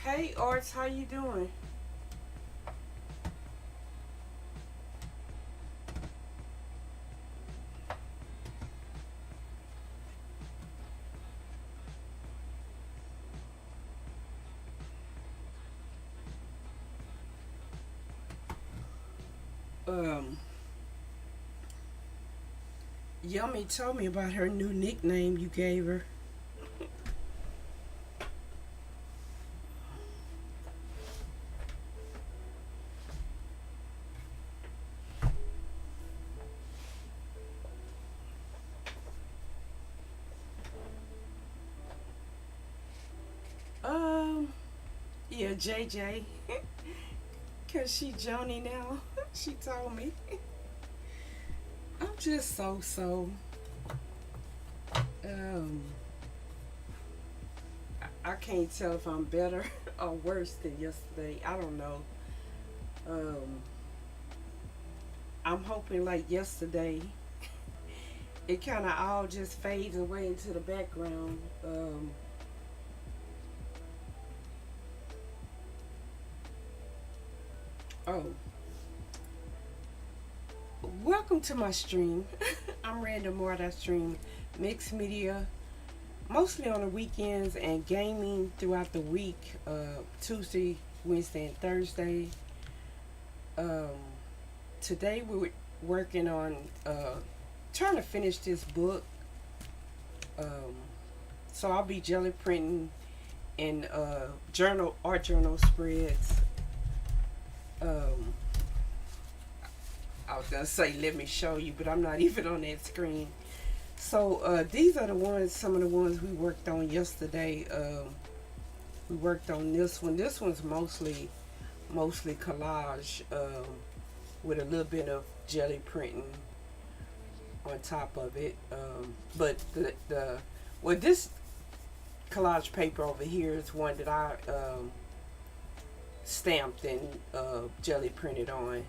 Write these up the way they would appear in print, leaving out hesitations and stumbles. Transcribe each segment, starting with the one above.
Hey Arts, how you doing? Um, Yummy told me about her new nickname you gave her. Um, yeah, JJ, cause she Joni now. She told me. I'm just so. Um, I can't tell if I'm better or worse than yesterday. I don't know. Um, I'm hoping like yesterday, it kind of all just fades away into the background. Oh, welcome to my stream. I'm Random Moore. I stream mixed media, mostly on the weekends, and gaming throughout the week. Tuesday, Wednesday, and Thursday. Um, Today we're working on trying to finish this book. Um, so I'll be jelly printing and journal art journal spreads. Um, I was gonna say let me show you, but I'm not even on that screen. So these are the ones, some of the ones we worked on yesterday. We worked on this one. This one's mostly collage with a little bit of jelly printing on top of it. But the well, this collage paper over here is one that I stamped and jelly printed on.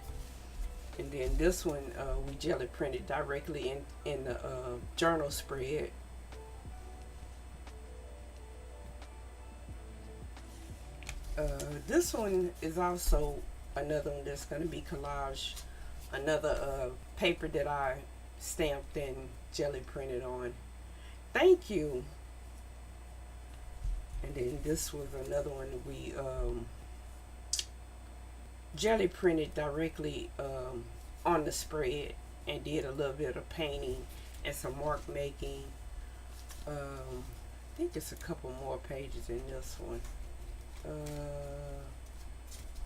And then this one we jelly printed directly in the journal spread. This one is also another one that's going to be collage. Another paper that I stamped and jelly printed on. Thank you. And then this was another one we jelly printed directly on the spread and did a little bit of painting and some mark making. I think it's a couple more pages in this one.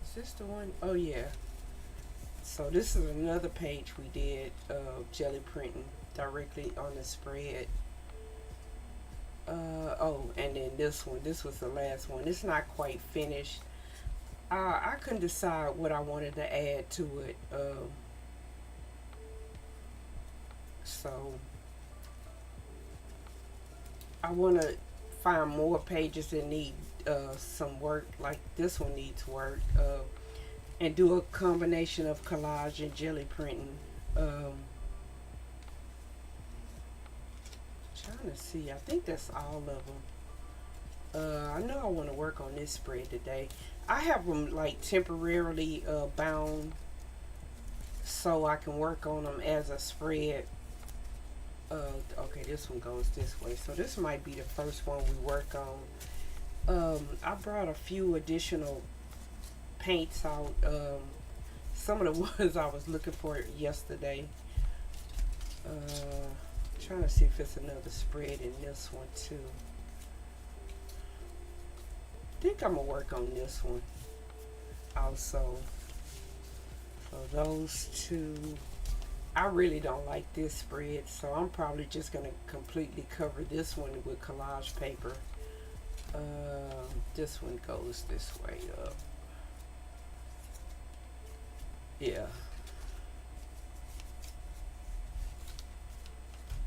Is this the one? Oh yeah. So this is another page we did jelly printing directly on the spread. Oh, and then this one. This was the last one. It's not quite finished. I couldn't decide what I wanted to add to it. So I want to find more pages that need some work, like this one needs work, and do a combination of collage and jelly printing. Trying to see, I think that's all of them. I know I want to work on this spread today. I have them like temporarily bound so I can work on them as a spread. Okay, this one goes this way. So this might be the first one we work on. I brought a few additional paints out. Some of the ones I was looking for yesterday. Trying to see if it's another spread in this one too. I think I'm gonna work on this one also. So those two. I really don't like this spread, so I'm probably just gonna completely cover this one with collage paper. This one goes this way up. Yeah.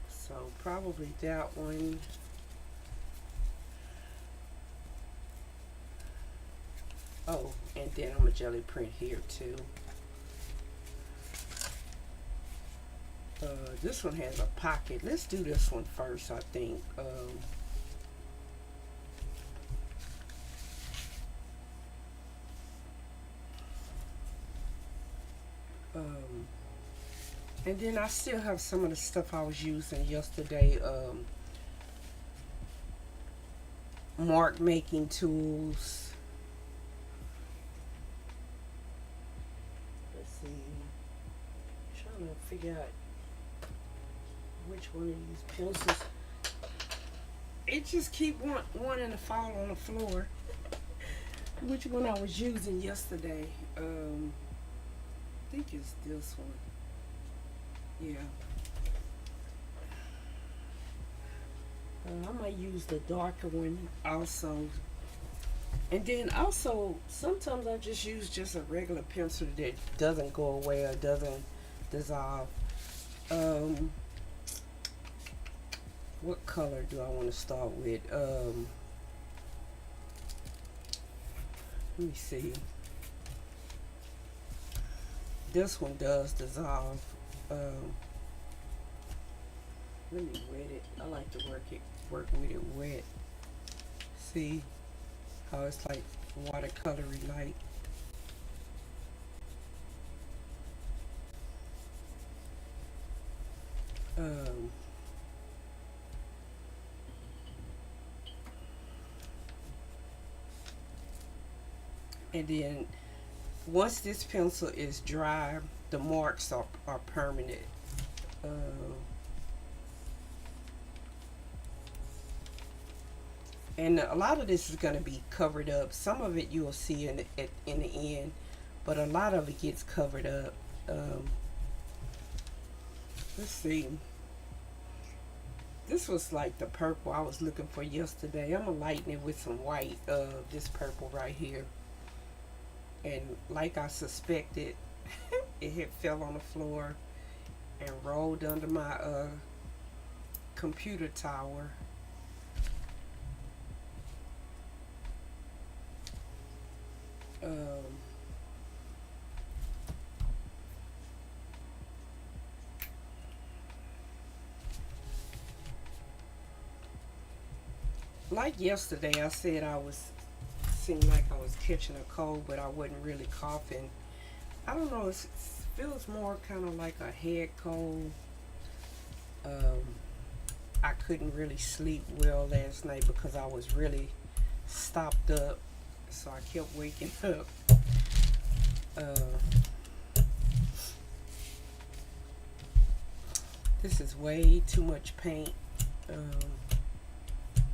So probably that one. Oh, and then I'm a jelly print here too. This one has a pocket. Let's do this one first, I think. And then I still have some of the stuff I was using yesterday. Mark making tools. Let's see. I'm trying to figure out which one of these pencils. It just keep wanting to fall on the floor. Which one I was using yesterday? I think it's this one. Yeah. I might use the darker one also. And then also, sometimes I just use just a regular pencil that doesn't go away or doesn't dissolve. Um, what color do I want to start with? Let me see. This one does dissolve. Let me wet it. I like to work with it wet. See how it's like watercolory like. Um, and then once this pencil is dry, the marks are permanent. Uh, and a lot of this is going to be covered up. Some of it you'll see in the end, but a lot of it gets covered up. Let's see. This was like the purple I was looking for yesterday. I'm gonna lighten it with some white. This purple right here, and like I suspected, it had fell on the floor and rolled under my computer tower. Um, like yesterday, I said I was seemed like I was catching a cold, but I wasn't really coughing. I don't know. It feels more kind of like a head cold. Um, I couldn't really sleep well last night because I was really stopped up, so I kept waking up. This is way too much paint. Um,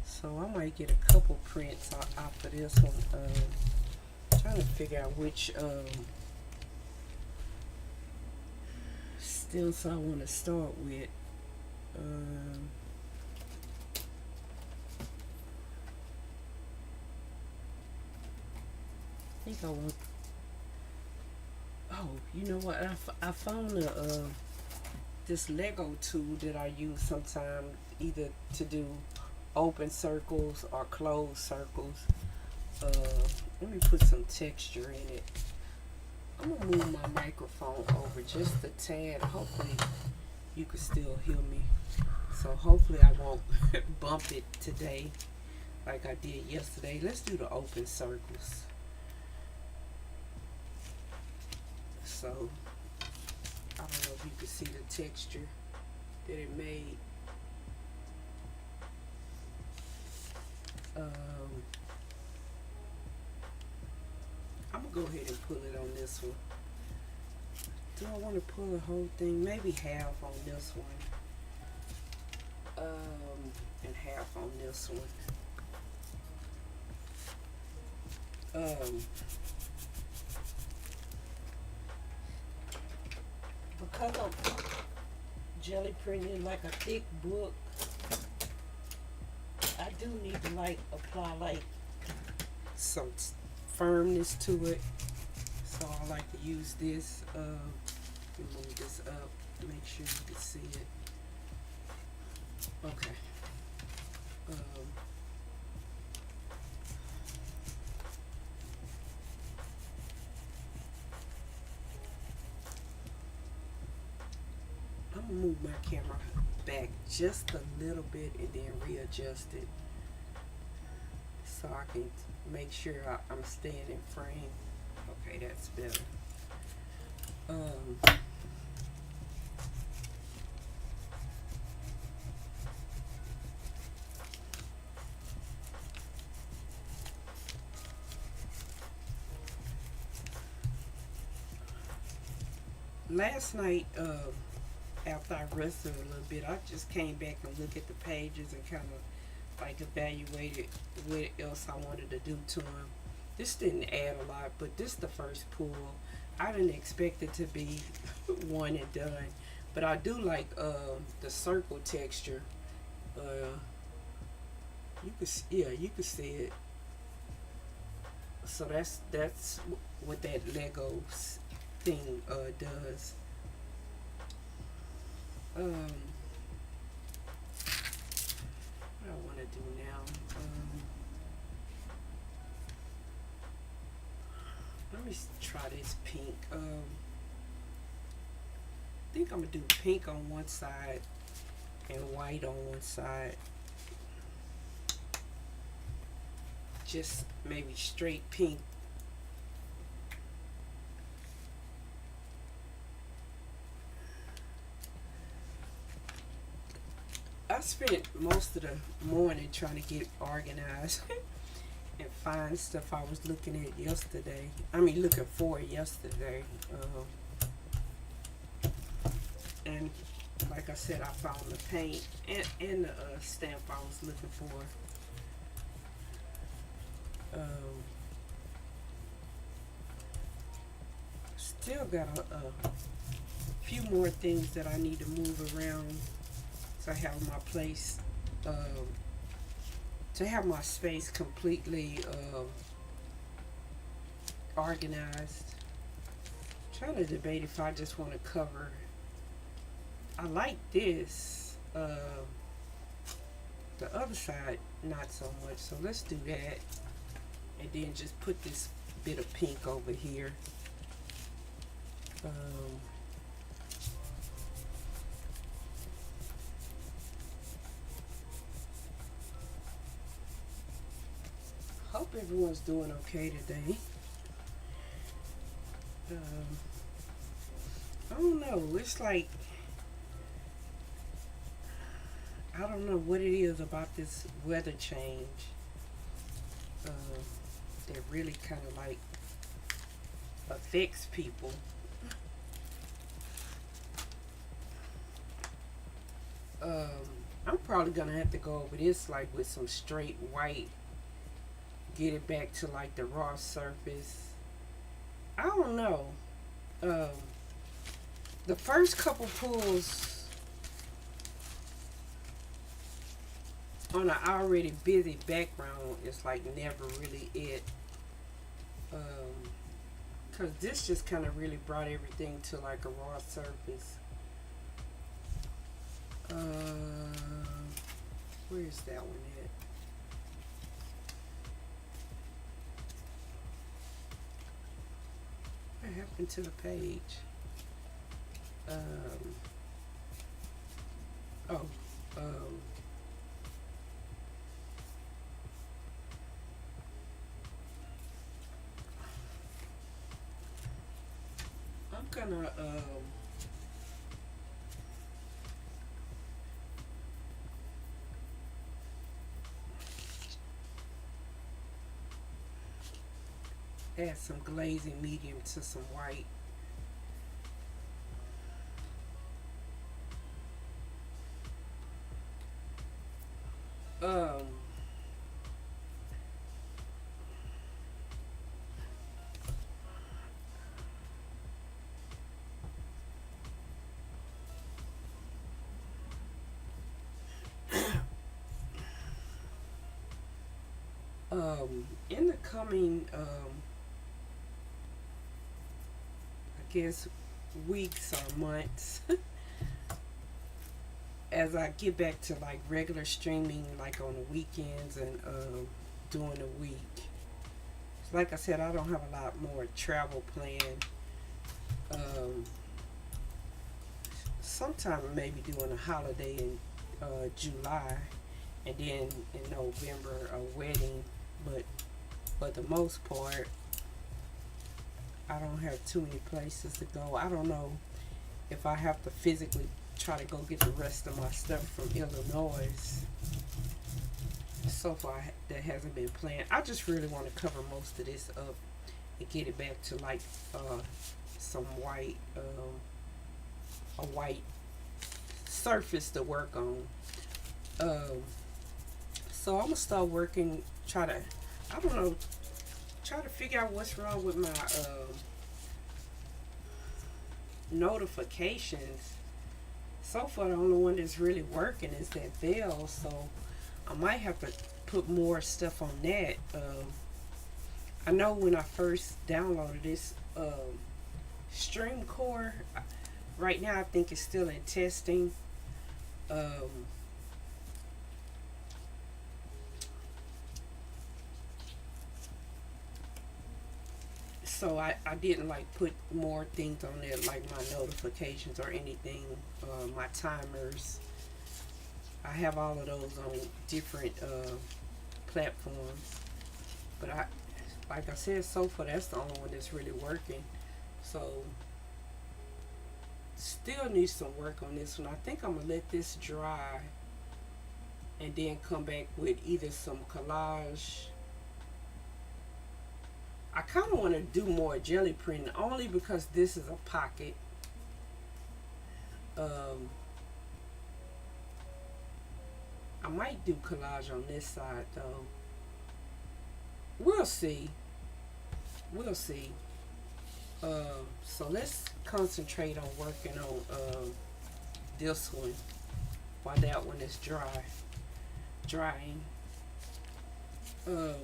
so I might get a couple prints after this one. Trying to figure out which stencil I want to start with. I think I want. Oh, you know what? I found this Lego tool that I use sometimes either to do open circles or closed circles. Let me put some texture in it. I'm gonna move my microphone over just a tad. Hopefully you can still hear me. So hopefully I won't bump it today like I did yesterday. Let's do the open circles. So I don't know if you can see the texture that it made. I'm gonna go ahead and pull it on this one. Do I want to pull the whole thing? Maybe half on this one. And half on this one. Because I'm jelly printing like a thick book, I do need to like apply like some firmness to it. So I like to use this. Move this up to make sure you can see it. Okay. I'm gonna move my camera back just a little bit and then readjust it so I can make sure I'm staying in frame. Okay, that's better. last night, after I rested a little bit, I just came back and looked at the pages and kind of like evaluated what else I wanted to do to them. This didn't add a lot, but this is the first pull. I didn't expect it to be one and done, but I do like the circle texture. You could, yeah, you could see it. So that's what that Lego thing does. What I want to do now. Let me try this pink. I think I'm gonna do pink on one side and white on one side. Just maybe straight pink. I spent most of the morning trying to get organized and find stuff I was looking at yesterday. I mean, looking for yesterday. And like I said, I found the paint and the stamp I was looking for. Still got a few more things that I need to move around so I have my place, to have my space completely organized. I'm trying to debate if I just want to cover. I like this. The other side, not so much. So let's do that. And then just put this bit of pink over here. Hope everyone's doing okay today. I don't know. It's like, I don't know what it is about this weather change that really kind of like affects people. I'm probably gonna have to go over this like with some straight white, get it back to like the raw surface. I don't know. The first couple pulls on an already busy background is like never really it. Cause this just kind of really brought everything to like a raw surface. Where's that one at? What happened to the page? Oh, I'm gonna add some glazing medium to some white. In the coming, I guess, weeks or months, as I get back to like regular streaming, like on the weekends and during the week. Like I said, I don't have a lot more travel planned. Sometime maybe doing a holiday in July, and then in November a wedding, but for the most part I don't have too many places to go. I don't know if I have to physically try to go get the rest of my stuff from Illinois. So far that hasn't been planned. I just really want to cover most of this up and get it back to like some white. a white surface to work on. Um, so I'm gonna start working. I don't know, try to figure out what's wrong with my notifications. So far, the only one that's really working is that bell. So I might have to put more stuff on that. I know when I first downloaded this Stream Core, right now I think it's still in testing. Um, so I didn't like put more things on there like my notifications or anything, my timers. I have all of those on different platforms. But like I said, so far that's the only one that's really working. So still need some work on this one. I think I'm gonna let this dry and then come back with either some collage. I kind of want to do more jelly printing only because this is a pocket. Um, I might do collage on this side though. We'll see. We'll see. So let's concentrate on working on this one while that one is drying. Um,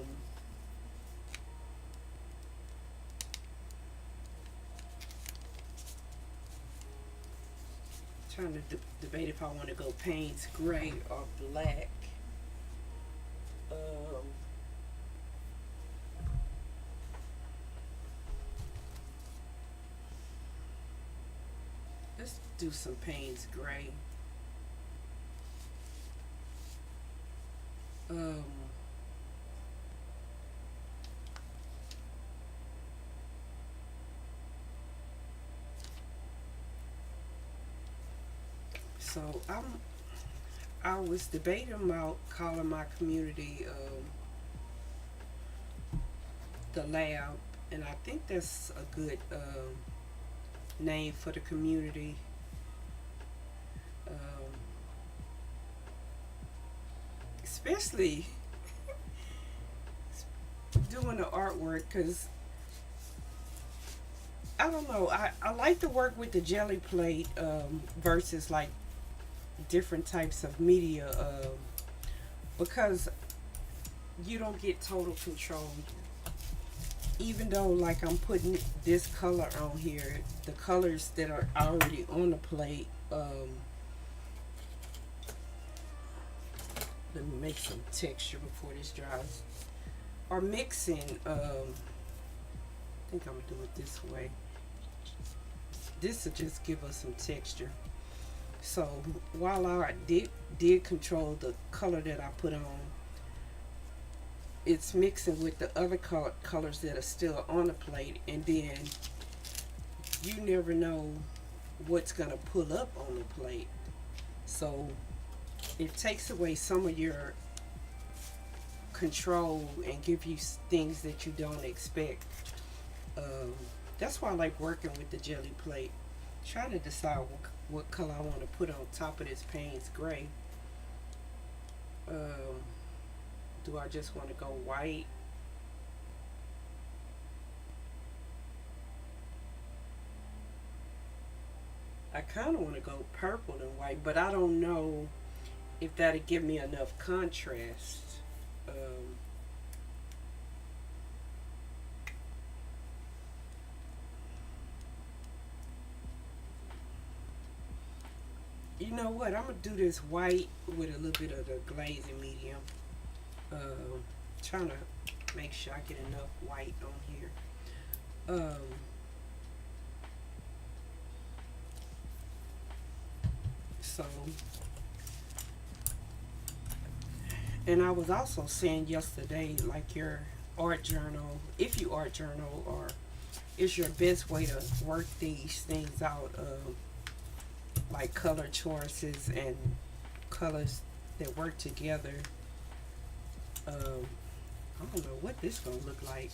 Trying to debate if I want to go Payne's gray or black. Um, let's do some Payne's gray. Um, so I was debating about calling my community the lab, and I think that's a good name for the community. Um, Especially doing the artwork, because I don't know, I like to work with the jelly plate versus like different types of media because you don't get total control. Even though like I'm putting this color on here, the colors that are already on the plate, let me make some texture before this dries, are mixing. I think I'm gonna do it this way. This will just give us some texture. So while I did control the color that I put on, it's mixing with the other colors that are still on the plate, and then you never know what's gonna pull up on the plate. So it takes away some of your control and give you things that you don't expect. That's why I like working with the jelly plate. Trying to decide what color I want to put on top of this Payne's gray. Do I just want to go white? I kind of want to go purple and white, but I don't know if that'll give me enough contrast. Um, you know what? I'm gonna do this white with a little bit of the glazing medium. Trying to make sure I get enough white on here. So, and I was also saying yesterday, like your art journal, if you art journal, or is your best way to work these things out, like color choices and colors that work together. I don't know what this gonna look like.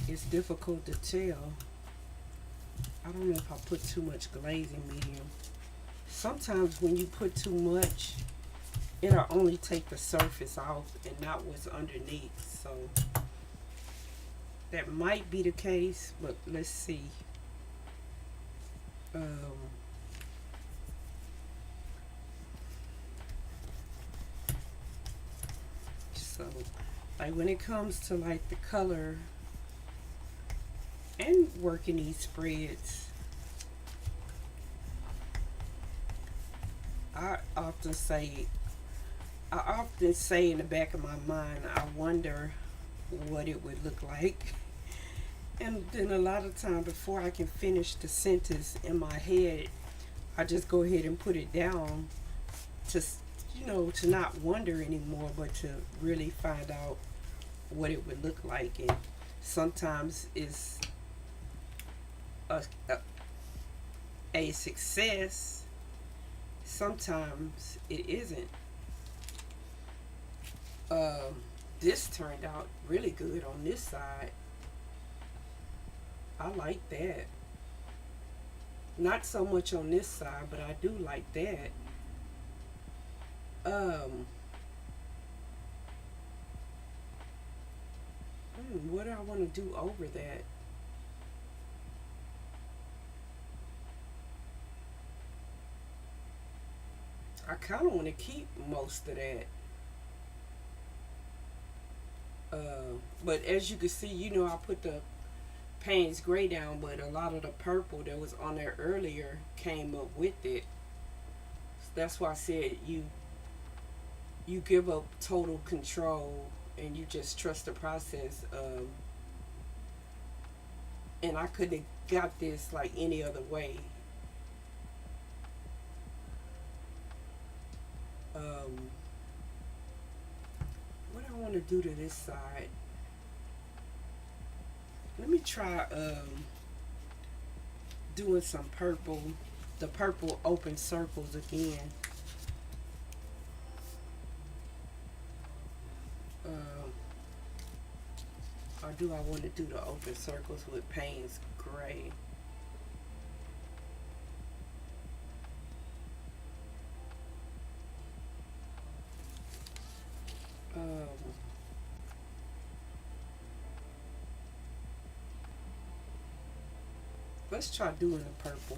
It's difficult to tell. I don't know if I put too much glazing medium. Sometimes when you put too much, it'll only take the surface off and not what's underneath. So that might be the case, but let's see. Um, so like when it comes to like the color and working these spreads, I often say in the back of my mind, I wonder what it would look like. And then a lot of time before I can finish the sentence in my head, I just go ahead and put it down to, to not wonder anymore, but to really find out what it would look like. And sometimes it's a success, sometimes it isn't. This turned out really good on this side. I like that. Not so much on this side, but I do like that. What do I want to do over that? I kind of want to keep most of that. But as you can see, I put the Payne's gray down, but a lot of the purple that was on there earlier came up with it. So that's why I said you give up total control and you just trust the process. And I couldn't have got this like any other way. What I want to do to this side? Let me try doing some purple, the purple open circles again. Or do I want to do the open circles with Payne's gray? Let's try doing the purple.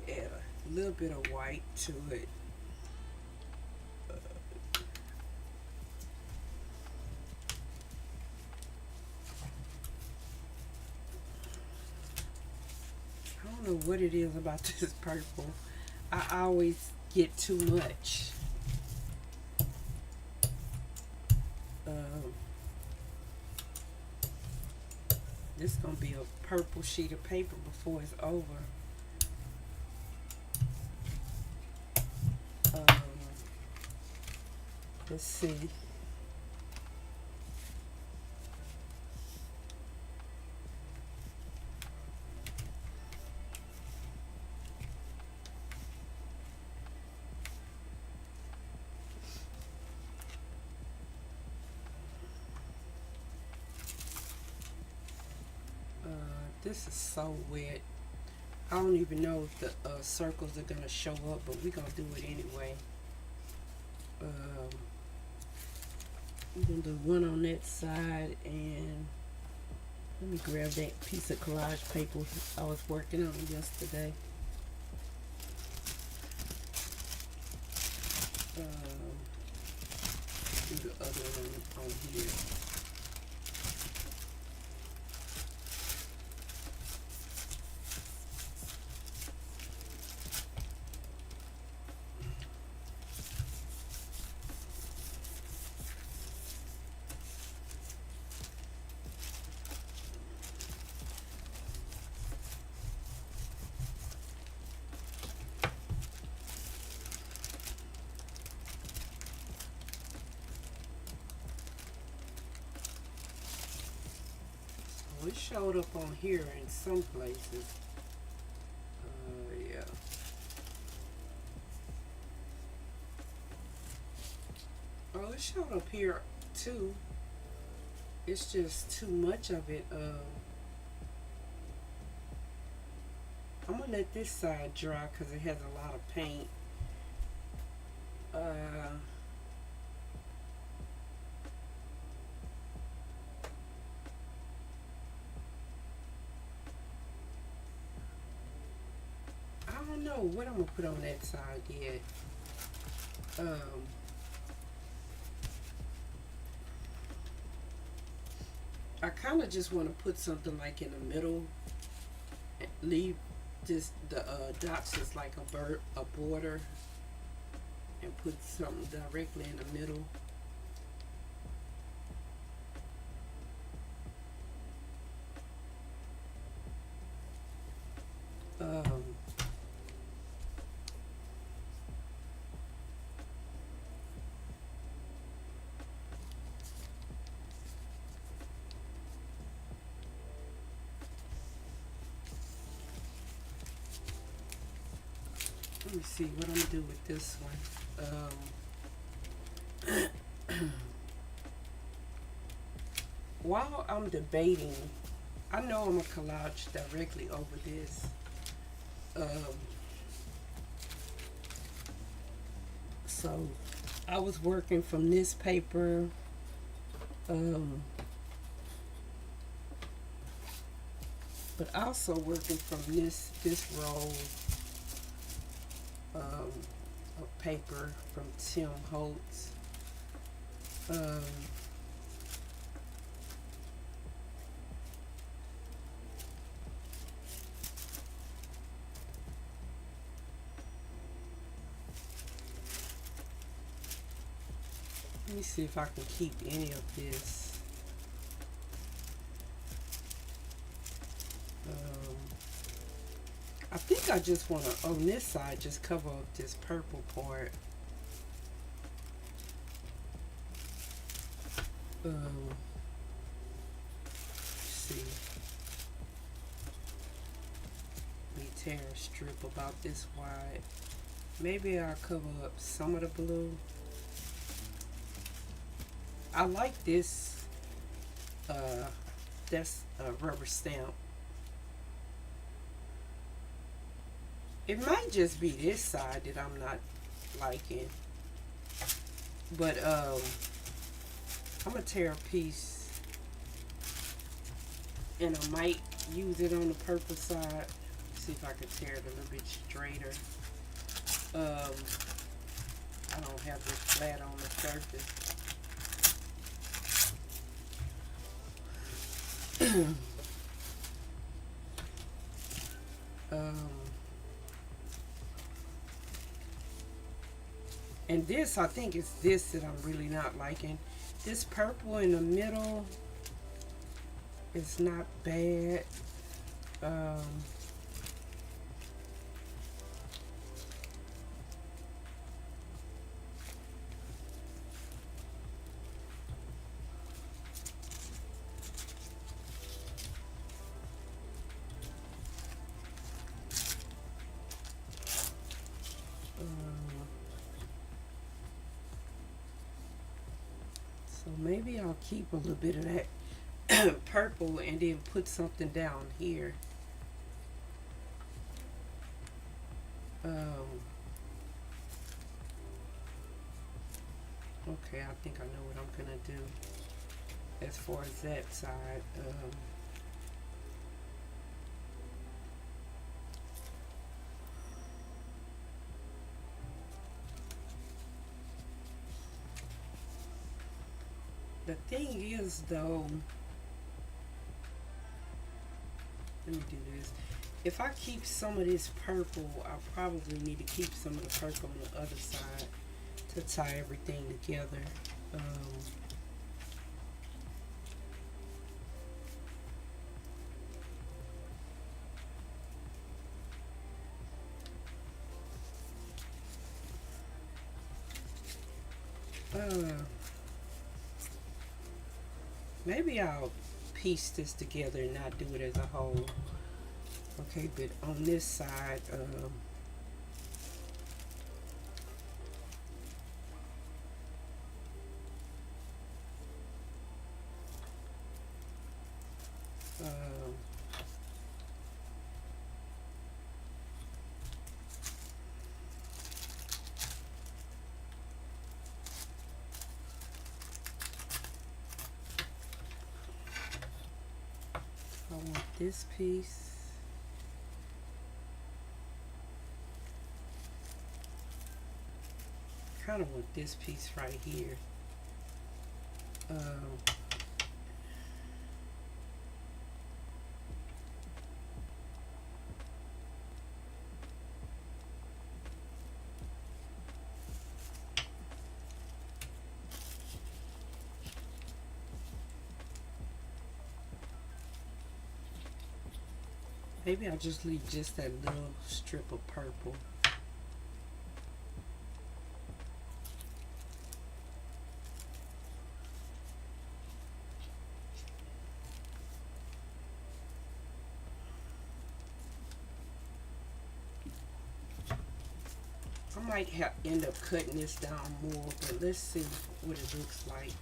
Add a little bit of white to it. I don't know what it is about this purple. I always get too much. This is going to be a purple sheet of paper before it's over. Let's see. This is so wet. I don't even know if the circles are going to show up, but we're going to do it anyway. I'm going to do one on that side, and let me grab that piece of collage paper I was working on yesterday. Do the other one on here. It showed up on here in some places. showed up here too. It's just too much of it. I'm gonna let this side dry because it has a lot of paint. I don't know what I'm gonna put on that side yet. I kind of just want to put something like in the middle, leave just the dots as like a border, and put something directly in the middle. Um, Let me see what I'm gonna do with this one. While I'm debating, I know I'm gonna collage directly over this. So I was working from this paper. But also working from this roll of paper from Tim Holtz. Let me see if I can keep any of this. I think I just want to, on this side, just cover up this purple part. Let's see. Let me tear a strip about this wide. Maybe I'll cover up some of the blue. I like this. That's a rubber stamp. It might just be this side that I'm not liking. But I'm gonna tear a piece and I might use it on the purple side. See if I can tear it a little bit straighter. I don't have this flat on the surface. And this, I think it's this that I'm really not liking. This purple in the middle is not bad. So maybe I'll keep a little bit of that purple and then put something down here. Okay, I think I know what I'm gonna do as far as that side. The thing is, though, let me do this. If I keep some of this purple, I probably need to keep some of the purple on the other side to tie everything together. Maybe I'll piece this together and not do it as a whole. Okay, but on this side, Um, I want this piece. Kind of want this piece right here. Maybe I'll just leave just that little strip of purple. I might end up cutting this down more, but let's see what it looks like.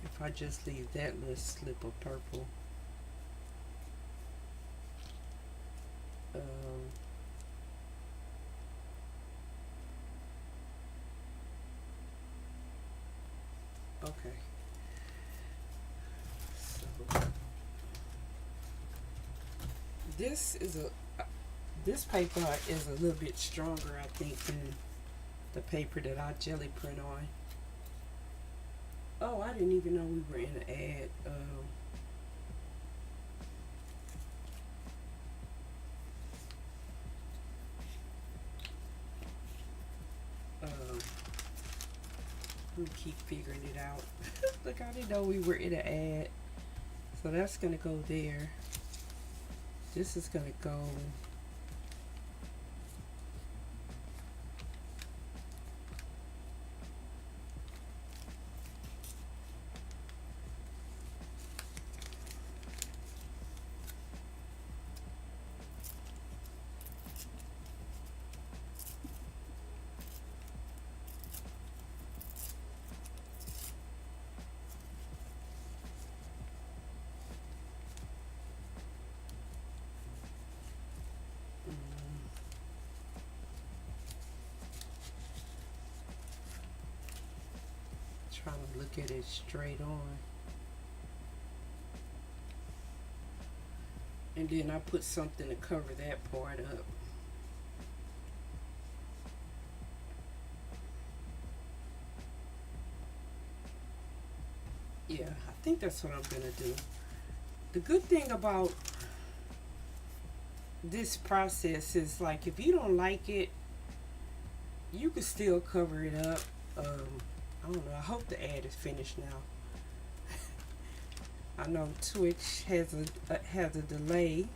If I just leave that little slip of purple. Okay. So this paper is a little bit stronger, I think, than the paper that I jelly print on. Oh, I didn't even know we were in an ad. Let me keep figuring it out. Look, I didn't know we were in an ad. So that's gonna go there. This is gonna go. Trying to look at it straight on. And then I put something to cover that part up. Yeah, I think that's what I'm gonna do. The good thing about this process is, like, if you don't like it, you can still cover it up. I don't know. I hope the ad is finished now. I know Twitch has a delay,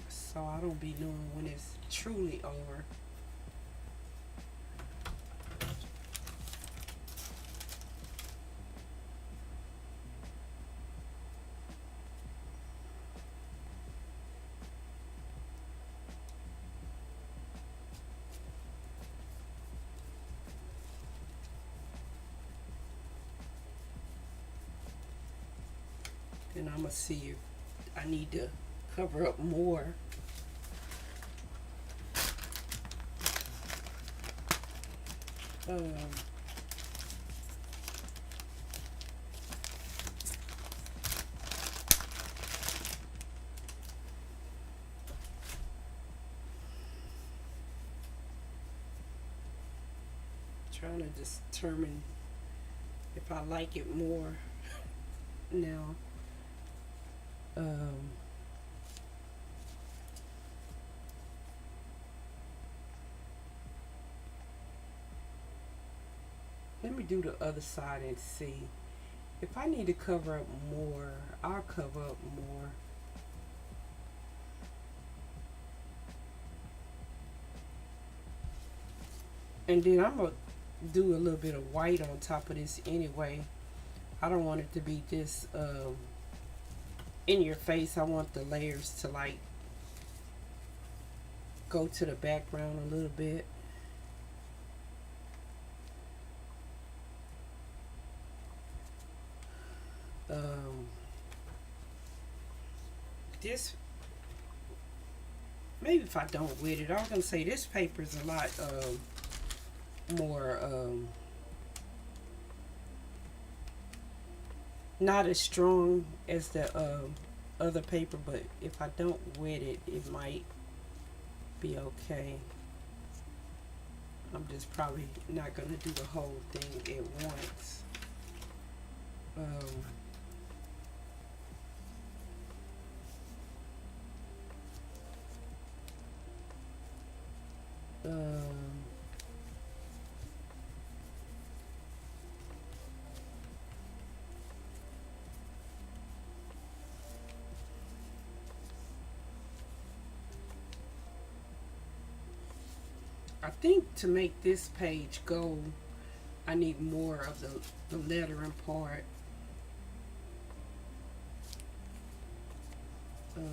so I don't be knowing when it's truly over. And I'm gonna see if I need to cover up more. Trying to determine if I like it more now. Let me do the other side and see. If I need to cover up more, I'll cover up more. And then I'm going to do a little bit of white on top of this anyway. I don't want it to be just in your face. I want the layers to like go to the background a little bit. Um, this, maybe if I don't wet it, I was gonna say this paper is a lot more not as strong as the other paper, but if I don't wet it, it might be okay. I'm just probably not gonna do the whole thing at once. Um, um, I think to make this page go, I need more of the lettering part. Um,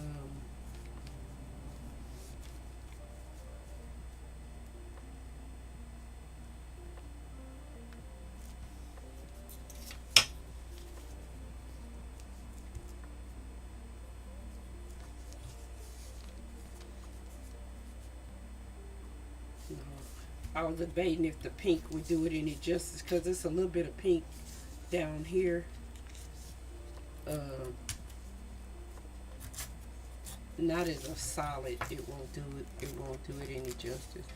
no. I was debating if the pink would do it any justice because it's a little bit of pink down here. Uh, Not as a solid, it won't do it. It won't do it any justice.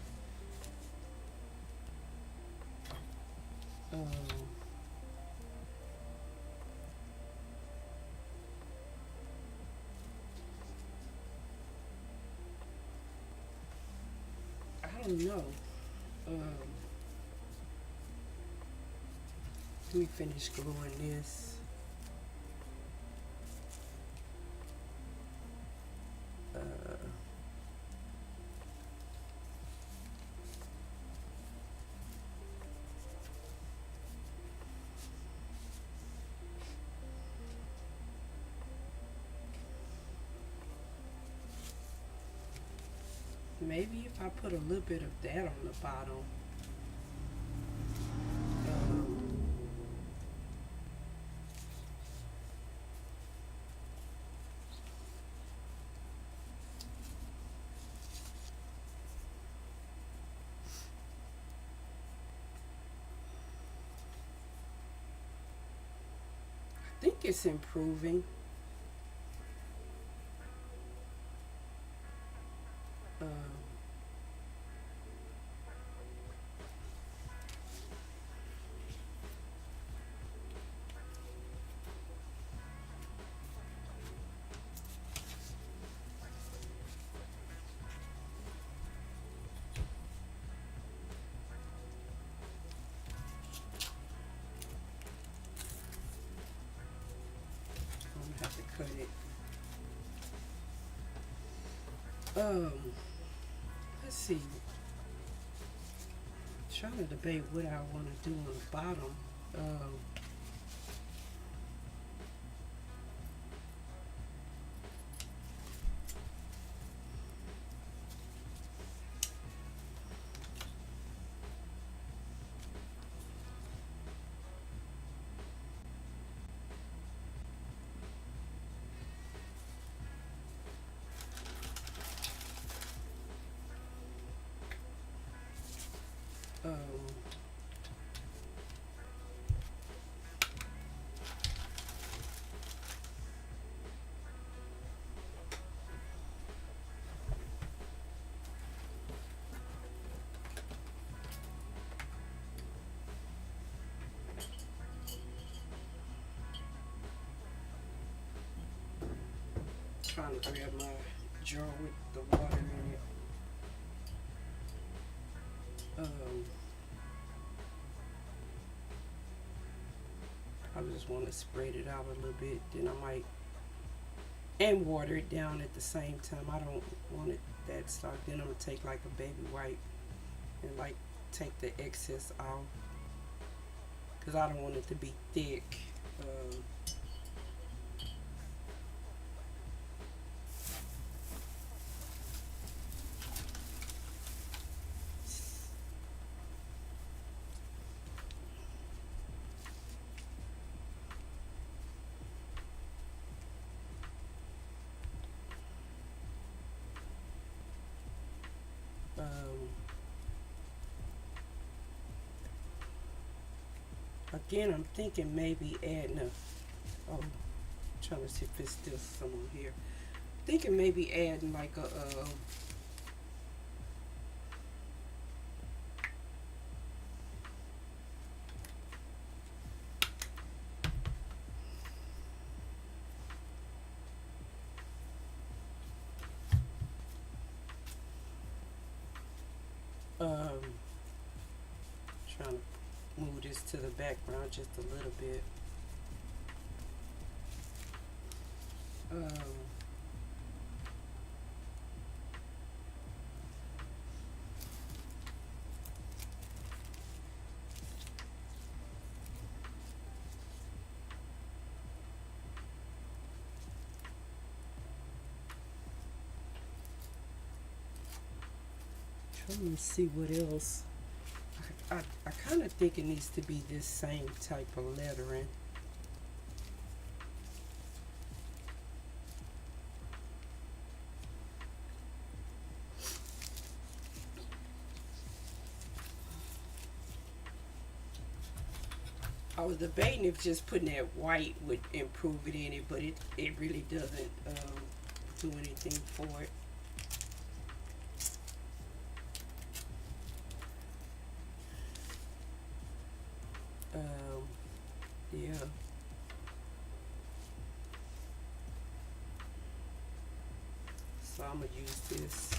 Um, I don't know. Let me finish gluing this. Maybe if I put a little bit of that on the bottom. Um, I think it's improving. Um, I'm gonna have to cut it. Um, let's see. Trying to debate what I want to do on the bottom. Um, um, trying to grab my jar with the water in it. I just want to spread it out a little bit. Then I might, and water it down at the same time. I don't want it that stark. Then I'm gonna take like a baby wipe and like take the excess off because I don't want it to be thick. Um, um, again, I'm thinking maybe adding a. Oh, trying to see if it's still someone here. Thinking maybe adding like trying to move this to the background just a little bit. Um, trying to see what else. I kind of think it needs to be this same type of lettering. I was debating if just putting that white would improve it in it, but it really doesn't do anything for it. Yeah. So I'm gonna use this.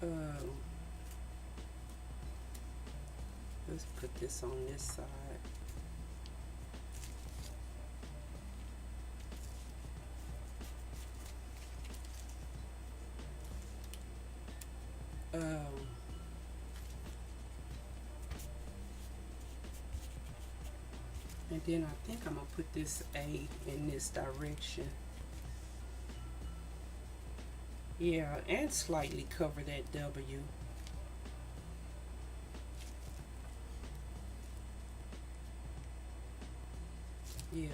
Um, let's put this on this side. And then I think I'm gonna put this A in this direction. Yeah, and slightly cover that W. Yeah.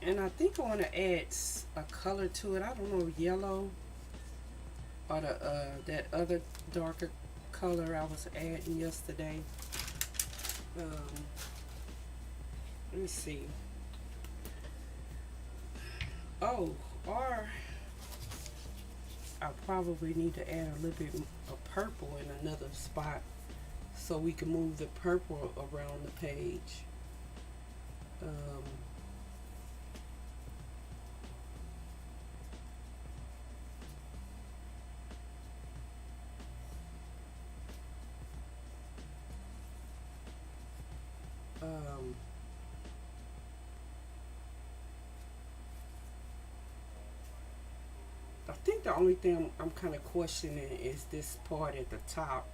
And I think I want to add a color to it. I don't know, yellow or the that other darker color I was adding yesterday. Let me see. Oh, or I probably need to add a little bit of purple in another spot so we can move the purple around the page. Um, um, I think the only thing I'm kind of questioning is this part at the top.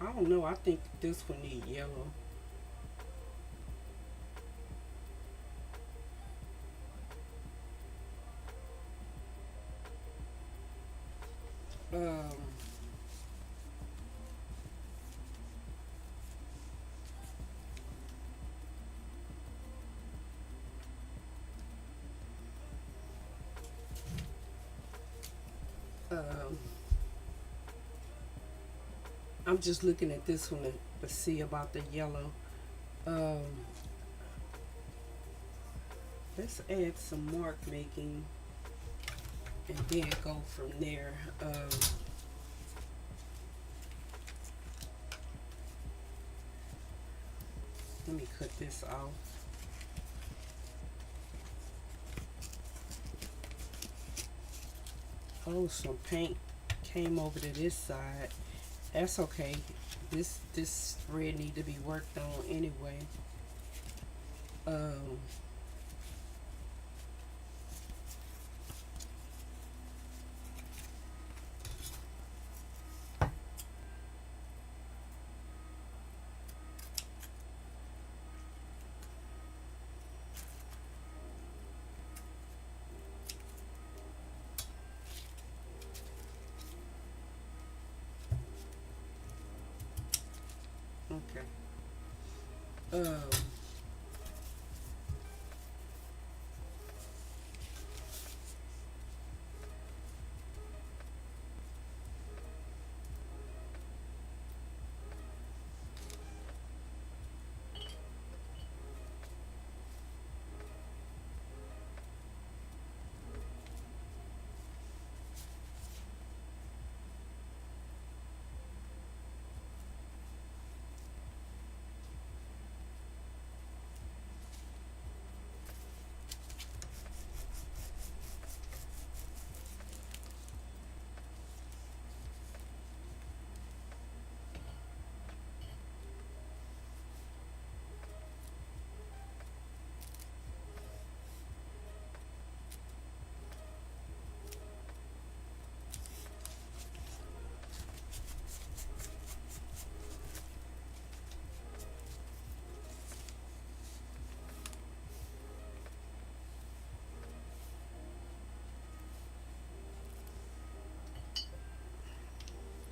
I don't know. I think this one need yellow. Um, um, I'm just looking at this one to see about the yellow. Um, let's add some mark making and then go from there. Let me cut this off. Oh, some paint came over to this side. That's okay. This red need to be worked on anyway. Um, okay. Um,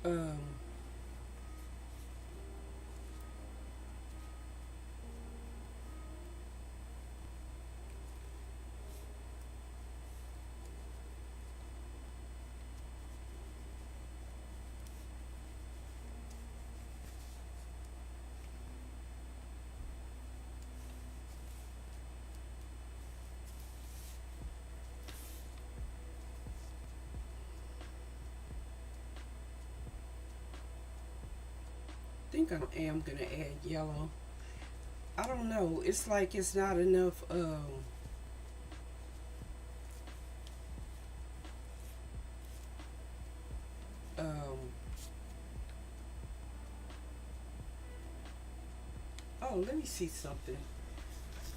um, I think I am gonna add yellow. I don't know. It's like it's not enough. Um, oh, let me see something.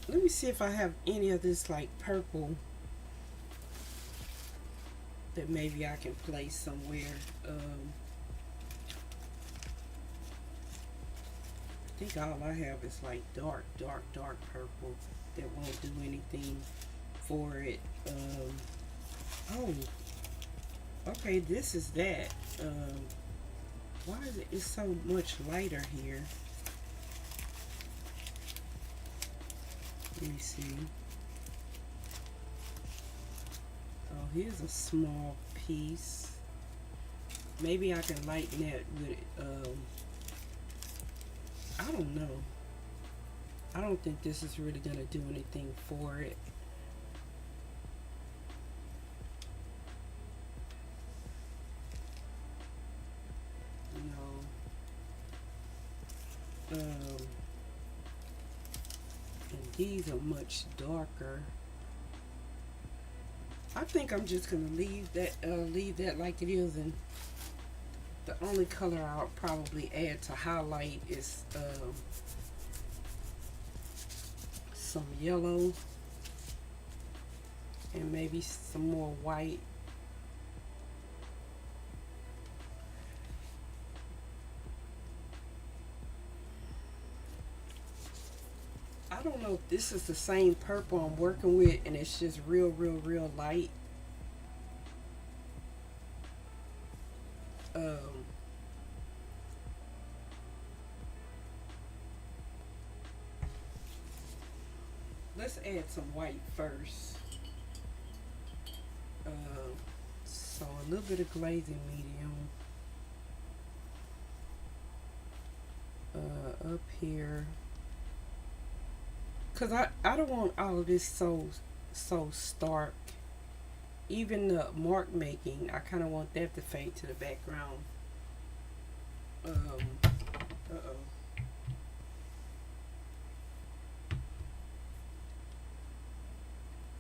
Let me see if I have any of this like purple that maybe I can place somewhere. I think all I have is like dark purple that won't do anything for it. Oh, okay, this is that. Why is it it's so much lighter here? Let me see. Oh, here's a small piece. Maybe I can lighten that with I don't know. I don't think this is really gonna do anything for it. No. And these are much darker. I think I'm just gonna leave that like it is, and the only color I'll probably add to highlight is some yellow and maybe some more white. I don't know if this is the same purple I'm working with and it's just real light. Um, let's add some white first. Uh, so a little bit of glazing medium. up here, because I don't want all of this so stark. Even the mark making, I kind of want that to fade to the background. Uh-oh.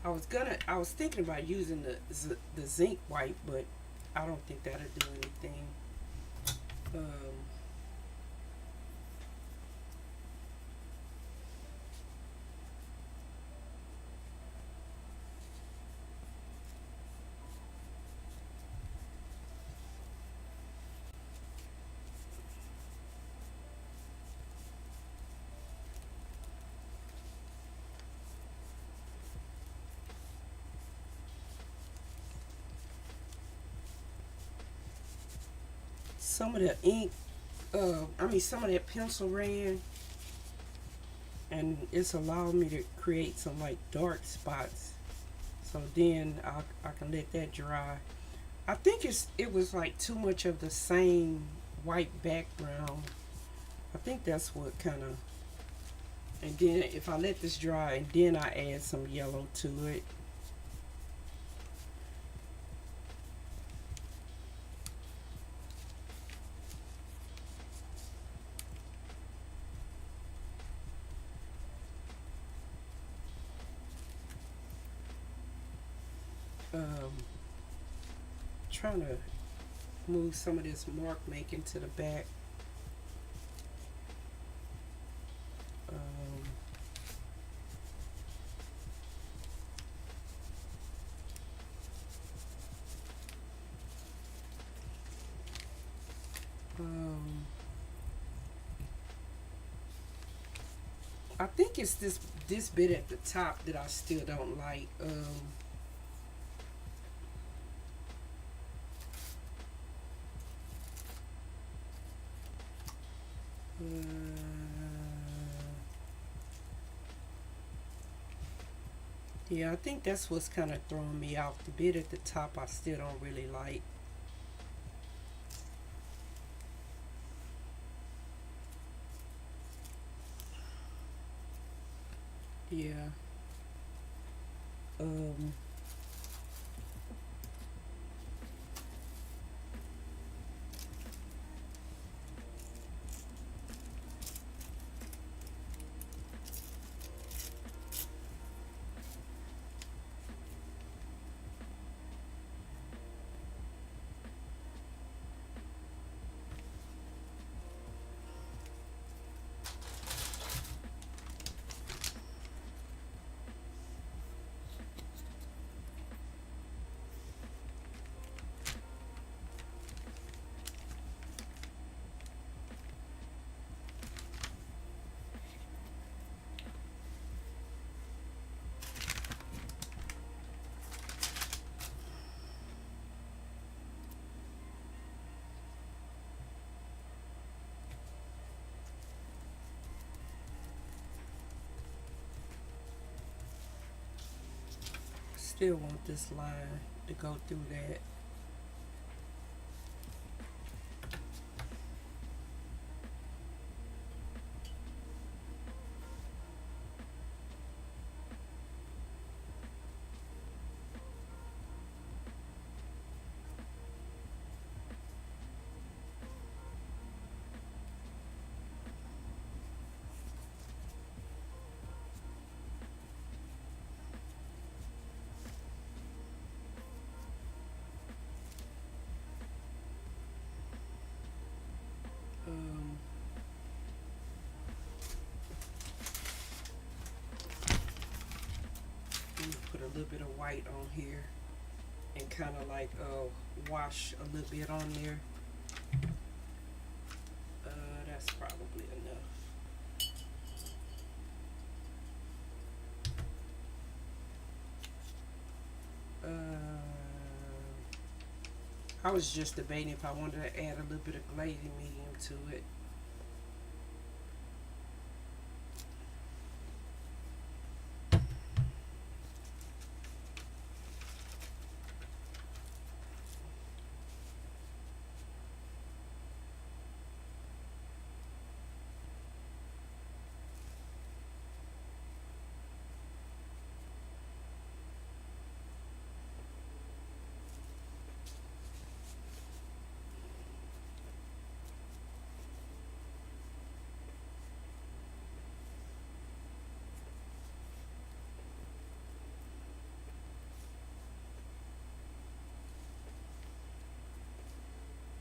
I was thinking about using the zinc white, but I don't think that'll do anything. Um, some of the ink, some of that pencil ran, and it's allowed me to create some like dark spots. So then I can let that dry. I think it was like too much of the same white background. I think that's what kind of. And then if I let this dry, and then I add some yellow to it. Um, Trying to move some of this mark making to the back. Um, um, I think it's this bit at the top that I still don't like. Yeah, I think that's what's kind of throwing me off. The bit at the top I still don't really like. Yeah. Um, Still want this line to go through that. Um, Let me put a little bit of white on here and kind of like wash a little bit on there. That's probably enough. I was just debating if I wanted to add a little bit of glazing medium to it.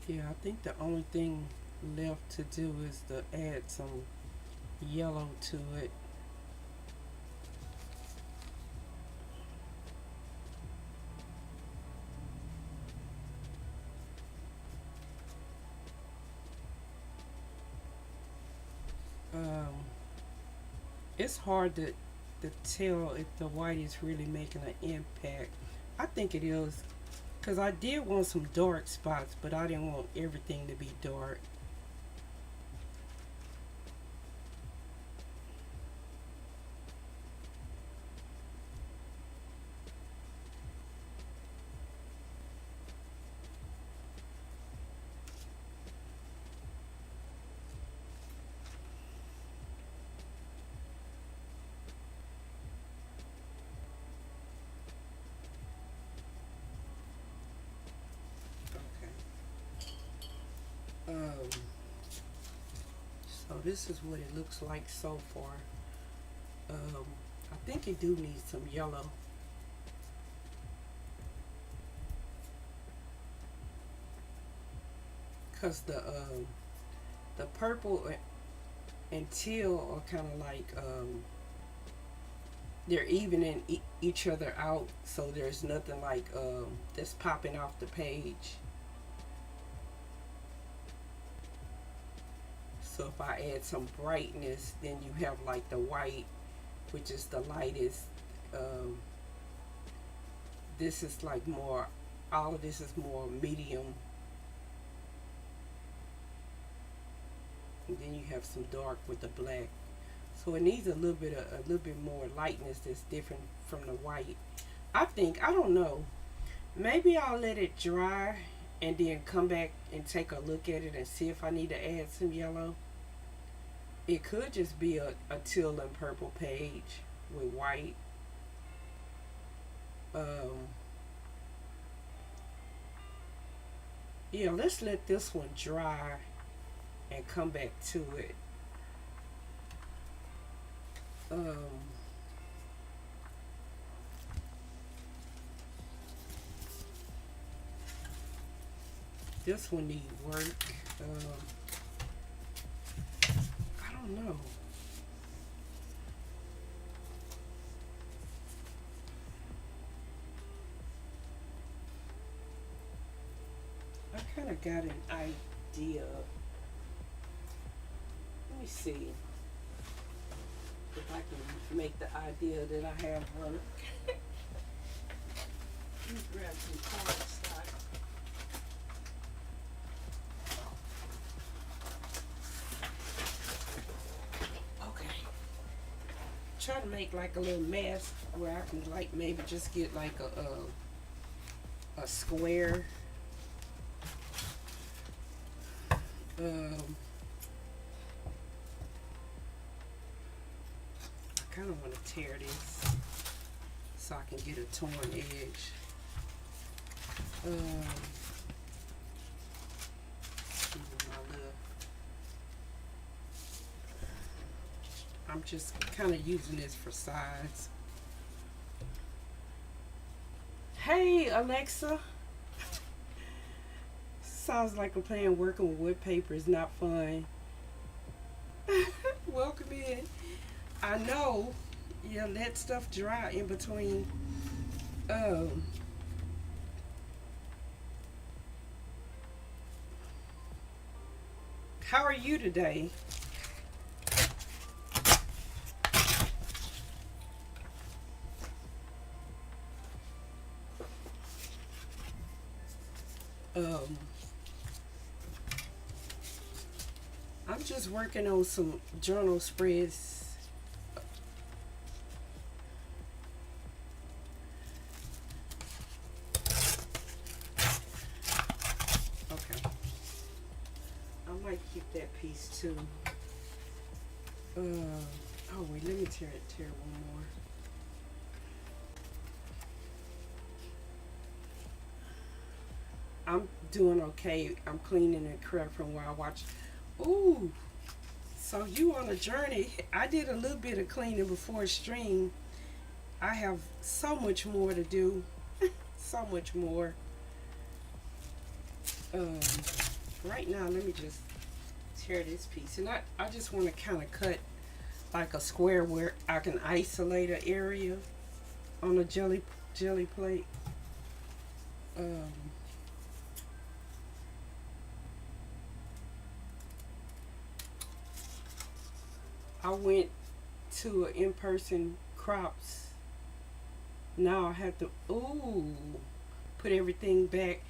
Yeah, I think the only thing left to do is to add some yellow to it. Um, it's hard to tell if the white is really making an impact. I think it is, because I did want some dark spots, but I didn't want everything to be dark. Okay. Um, so this is what it looks like so far. Um, I think it do need some yellow. Because the purple and teal are kind of like they're evening each other out, so there's nothing like that's popping off the page. So if I add some brightness, then you have like the white, which is the lightest. Um, this is like more, all of this is more medium. And then you have some dark with the black. So it needs a little bit more lightness that's different from the white. I think, I don't know. Maybe I'll let it dry and then come back and take a look at it and see if I need to add some yellow. It could just be a teal and purple page with white. Um, yeah, let's let this one dry and come back to it. Um, this one needs work. I don't know. I kind of got an idea. Let me see if I can make the idea that I have work. Let me grab some cardstock. Okay. Try to make like a little mask where I can like maybe just get like a square. Um, I kind of want to tear this so I can get a torn edge. Um, I'm just kind of using this for size. Hey Alexa, sounds like I'm playing working with wood paper is not fun. Welcome in. I know. Yeah, let stuff dry in between. Um, how are you today? Um, I'm just working on some journal spreads. Okay. I might keep that piece too. Oh wait, let me tear one more. I'm doing okay. I'm cleaning and crap from where I watch. Ooh, so you on a journey. I did a little bit of cleaning before stream. I have so much more to do. So much more. Right now, let me just tear this piece. And I just want to kind of cut like a square where I can isolate an area on a jelly plate. Um, I went to an in-person crops. Now I have to put everything back.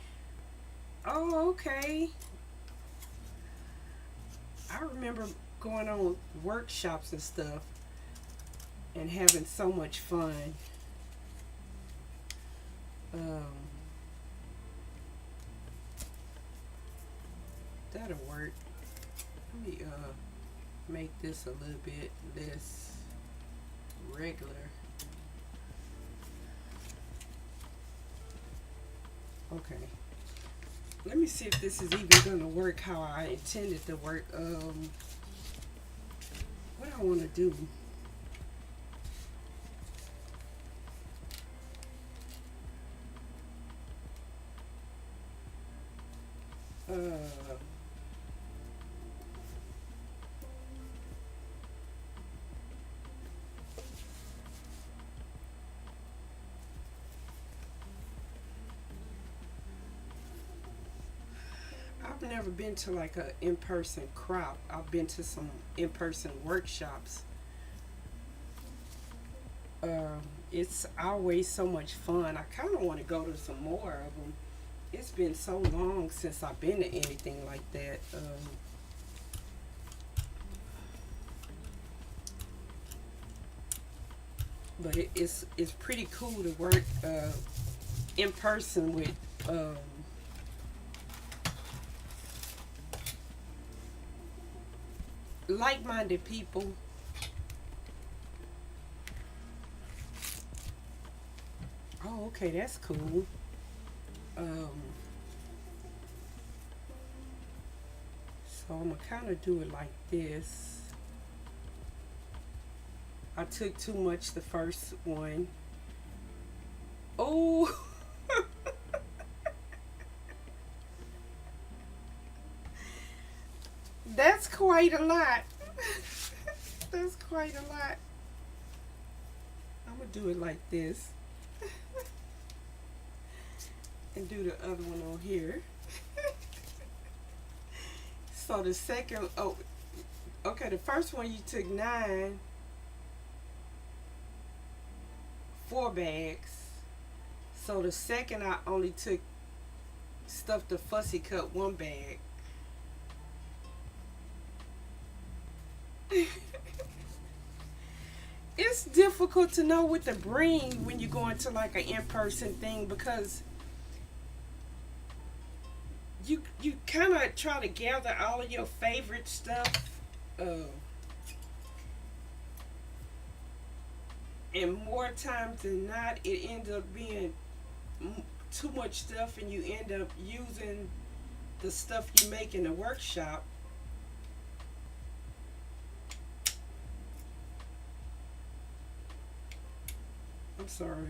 Oh, okay. I remember going on workshops and stuff and having so much fun. Um, that'll work. Let me make this a little bit less regular. Okay. Let me see if this is even gonna work how I intended to work. What I want to do. I've never been to like a in-person crop. I've been to some in-person workshops. It's always so much fun. I kind of want to go to some more of them. It's been so long since I've been to anything like that. But it's pretty cool to work in person with like-minded people. Oh, okay, that's cool. Um, so I'm gonna kind of do it like this. I took too much the first one. Oh, that's quite a lot. That's quite a lot. I'm gonna do it like this and do the other one on here. So the second, oh, okay, the first one you took 4 bags. So the second I only took stuff to fussy cut 1 bag. It's difficult to know what to bring when you go into like an in-person thing because you kind of try to gather all of your favorite stuff, and more times than not it ends up being too much stuff and you end up using the stuff you make in the workshop. I'm sorry,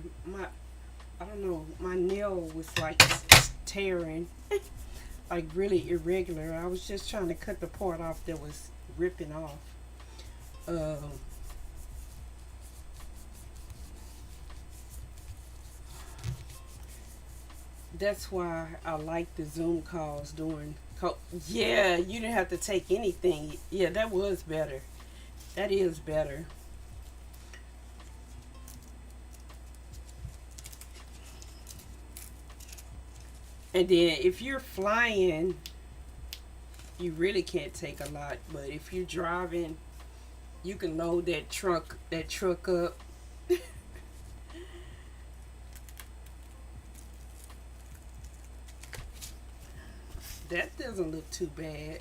I don't know, my nail was like tearing, like really irregular. I was just trying to cut the part off that was ripping off. That's why I like the Zoom calls during. Yeah, you didn't have to take anything. Yeah, that was better. That is better. And then if you're flying, you really can't take a lot. But if you're driving, you can load that truck up. That doesn't look too bad.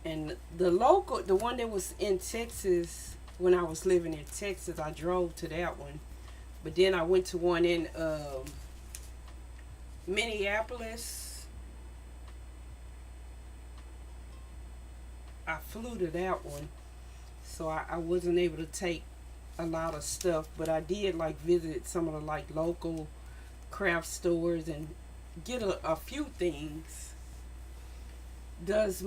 And the one that was in Texas, when I was living in Texas, I drove to that one. But then I went to one in Minneapolis. I flew to that one. So I wasn't able to take a lot of stuff. But I did like visit some of the like local craft stores and get a few things. Does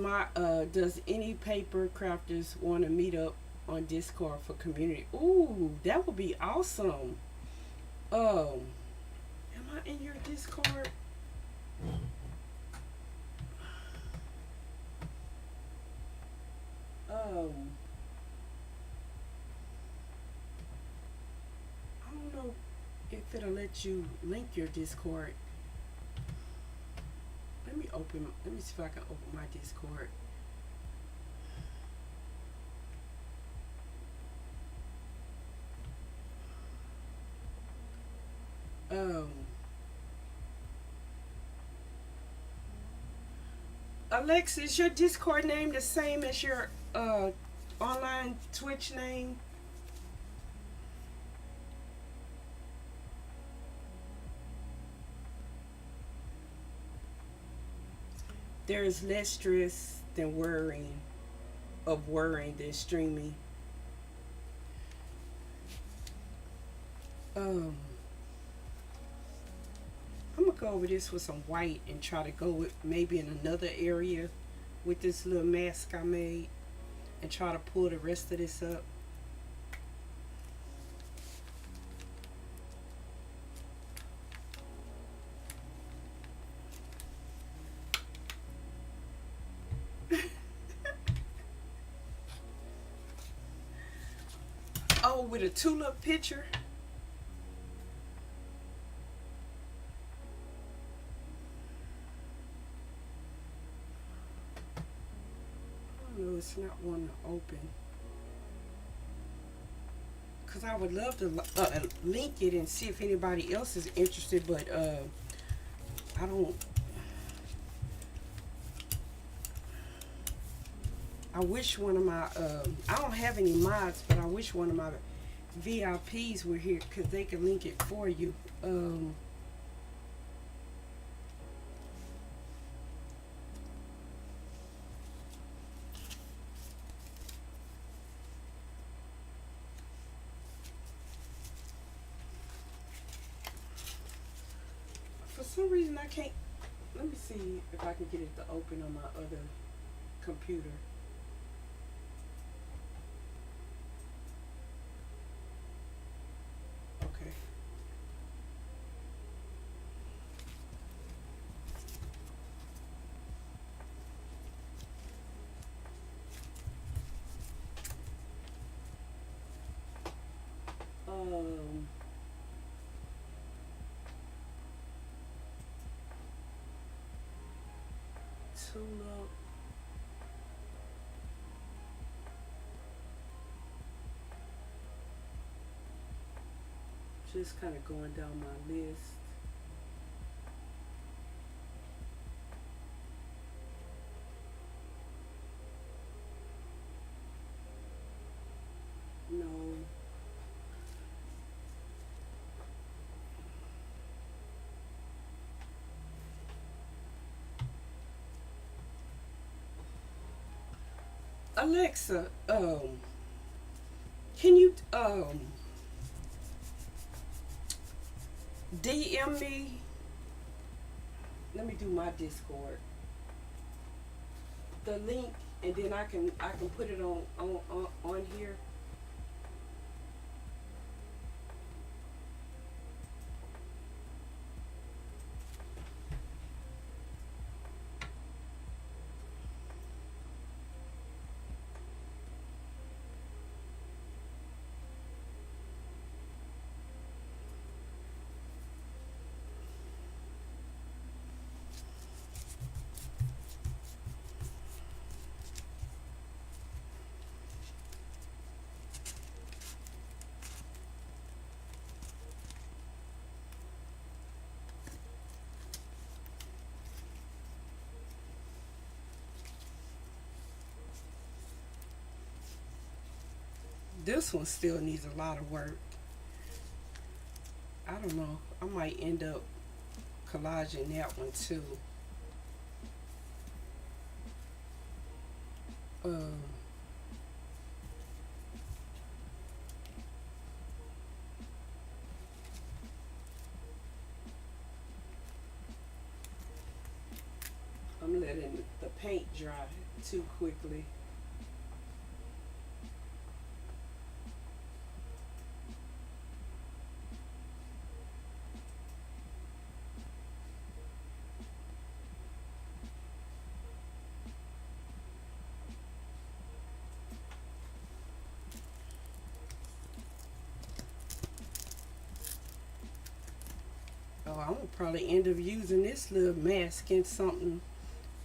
any paper crafters want to meet up on Discord for community? Ooh, that would be awesome. Um, am I in your Discord? Um, I don't know if it'll let you link your Discord. Let me see if I can open my Discord. Um, Alexa, is your Discord name the same as your online Twitch name? There is less stress than worrying than streaming. Um, I'm gonna go over this with some white and try to go with maybe in another area with this little mask I made and try to pull the rest of this up. Oh, with a tulip picture. No, it's not one to open. Because I would love to link it and see if anybody else is interested, but I don't. I wish one of my. I don't have any mods, but I wish one of my VIPs were here because they could link it for you. For some reason, I can't. Let me see if I can get it to open on my other computer. Okay. Um, Tulip. Just kind of going down my list. No. Alexa, can you DM me? Let me do my Discord. The link, and then I can put it on here. This one still needs a lot of work. I don't know. I might end up collaging that one too. Um, I'm letting the paint dry too quickly. Oh, I'm gonna probably end up using this little mask in something.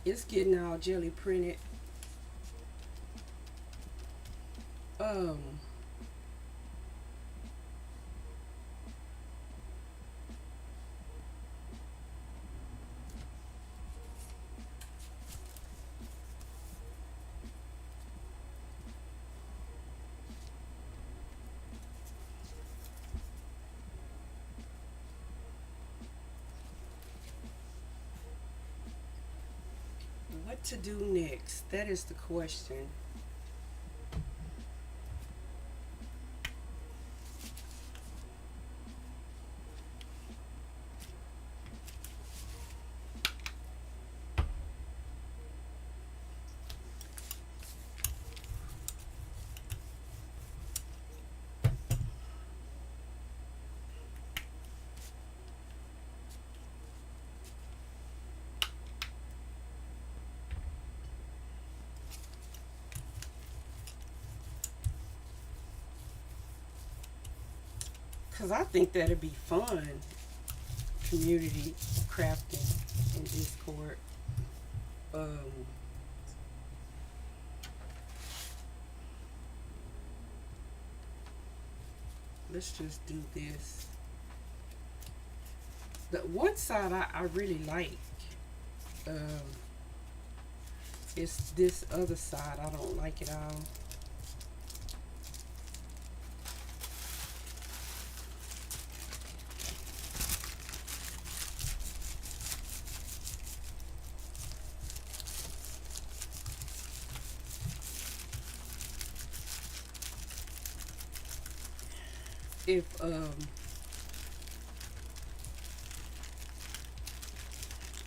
It's getting all jelly printed. Um, what to do next? That is the question. Cause I think that'd be fun. Community crafting in Discord. Um, let's just do this. The one side I really like. Um, it's this other side I don't like it all. If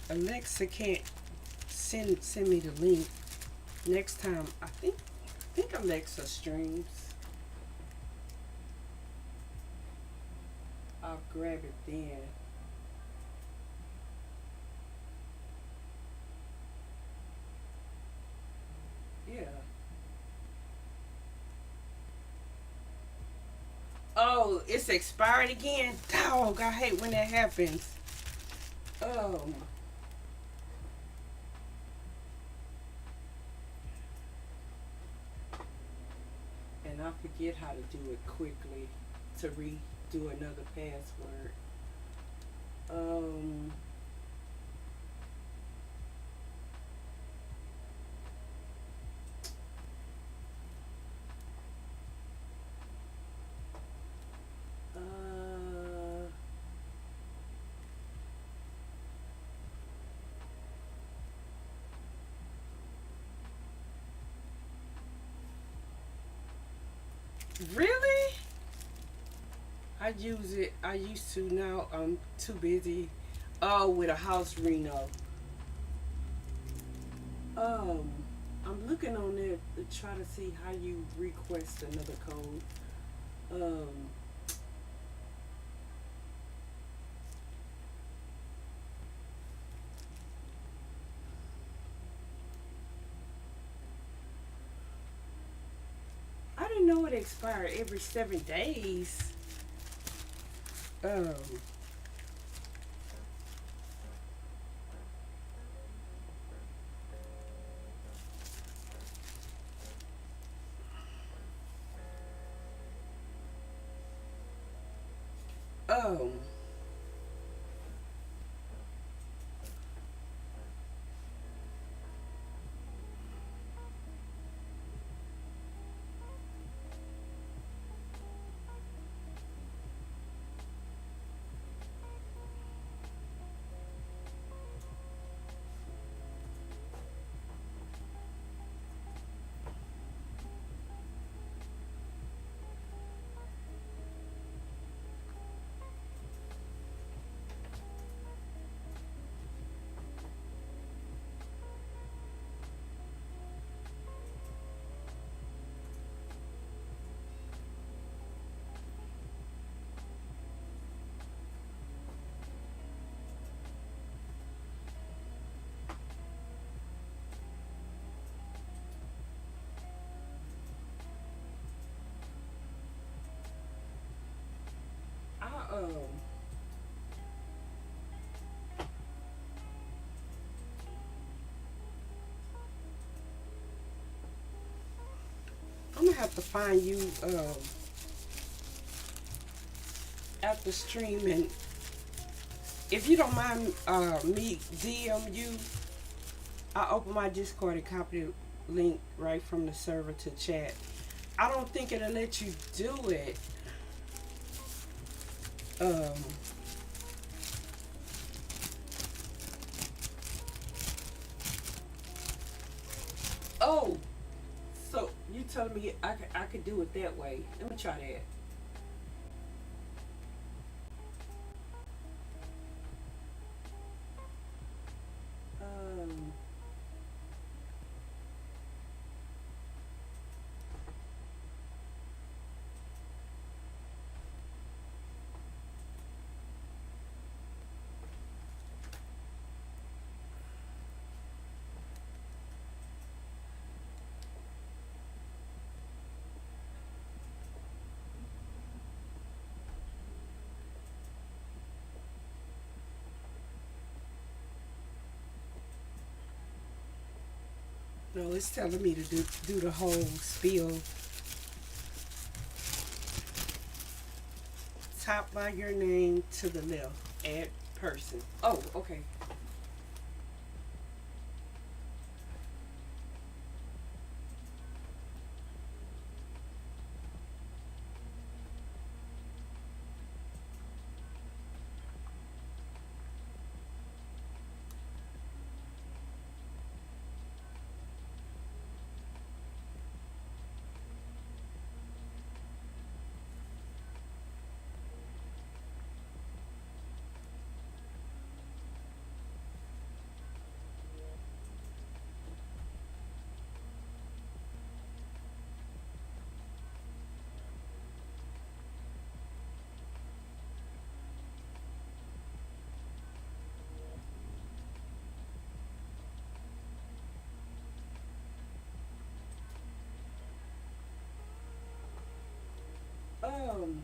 Alexa can't send me the link next time, I think Alexa streams. I'll grab it then. Yeah. Oh, it's expired again. Dog, I hate when that happens. Um, and I forget how to do it quickly to redo another password. Um, uh, really? I use it. I used to. Now I'm too busy. Oh, with a house reno. Um, I'm looking on there to try to see how you request another code. Um, I didn't know it expired every 7 days. Um, um, I'm gonna have to find you after streaming. If you don't mind me DM you, I open my Discord and copy the link right from the server to chat. I don't think it'll let you do it. Um, oh, so you telling me I could do it that way? Let me try that. Um, no, it's telling me to do the whole spiel. Top by your name to the left. Add person. Oh, okay. Um,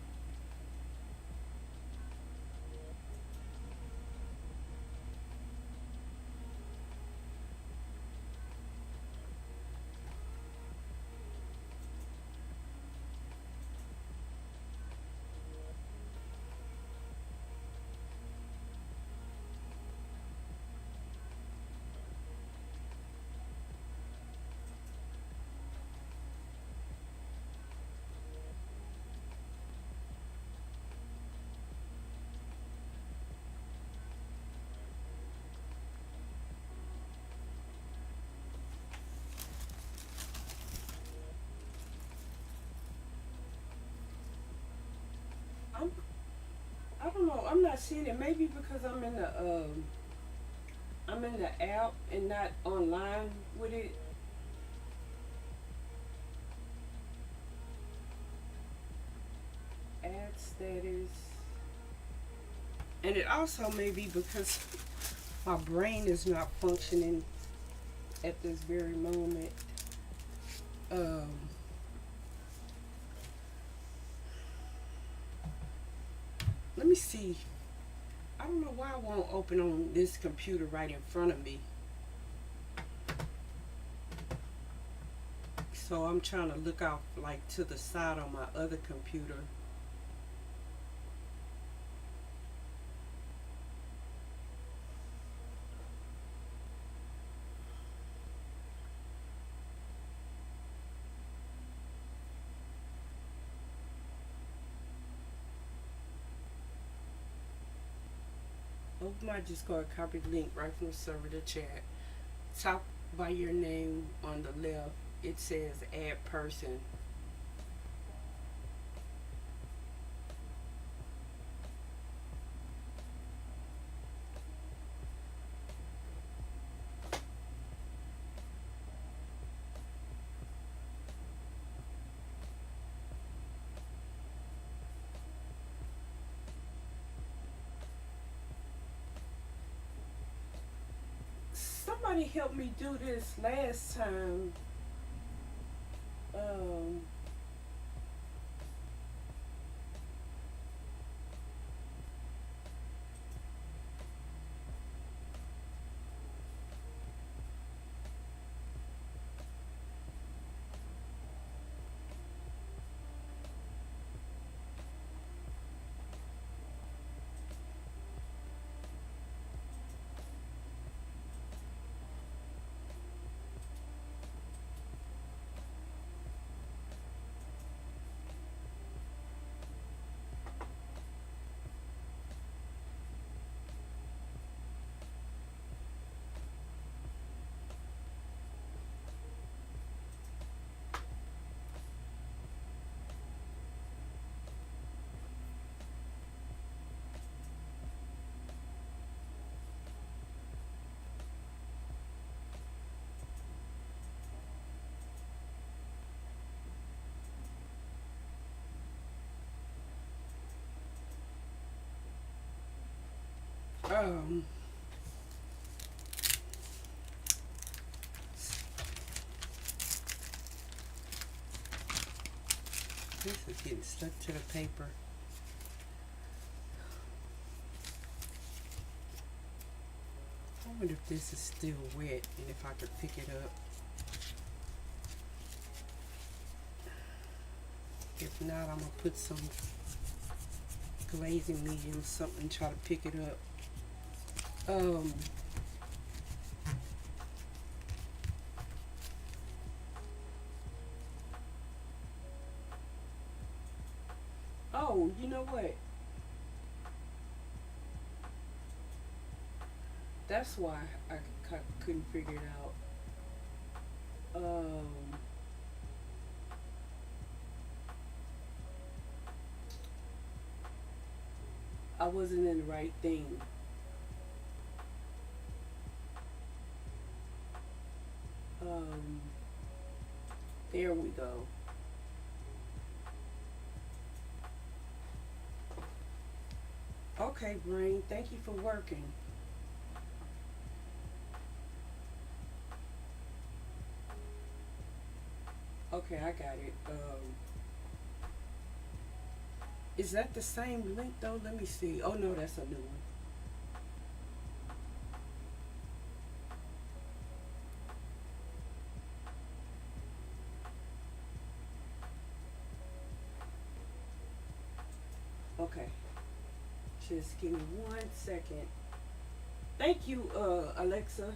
I'm I don't know. I'm not seeing it. Maybe because I'm in the app and not online with it. Add status. And it also may be because my brain is not functioning at this very moment. Um, Let me see. I don't know why it won't open on this computer right in front of me. So I'm trying to look out like to the side on my other computer. Open my Discord, copy the link right from the server to chat. Top by your name on the left, it says add person. Somebody helped me do this last time. Um, Um, this is getting stuck to the paper. I wonder if this is still wet and if I could pick it up. If not, I'm gonna put some glazing medium, something, try to pick it up. Oh, you know what? That's why I couldn't figure it out. I wasn't in the right thing. Um, there we go. Okay, brain, thank you for working. Okay, I got it. Is that the same link though? Let me see. Oh no, that's a new one. Okay, just give me 1 second. Thank you, Alexa.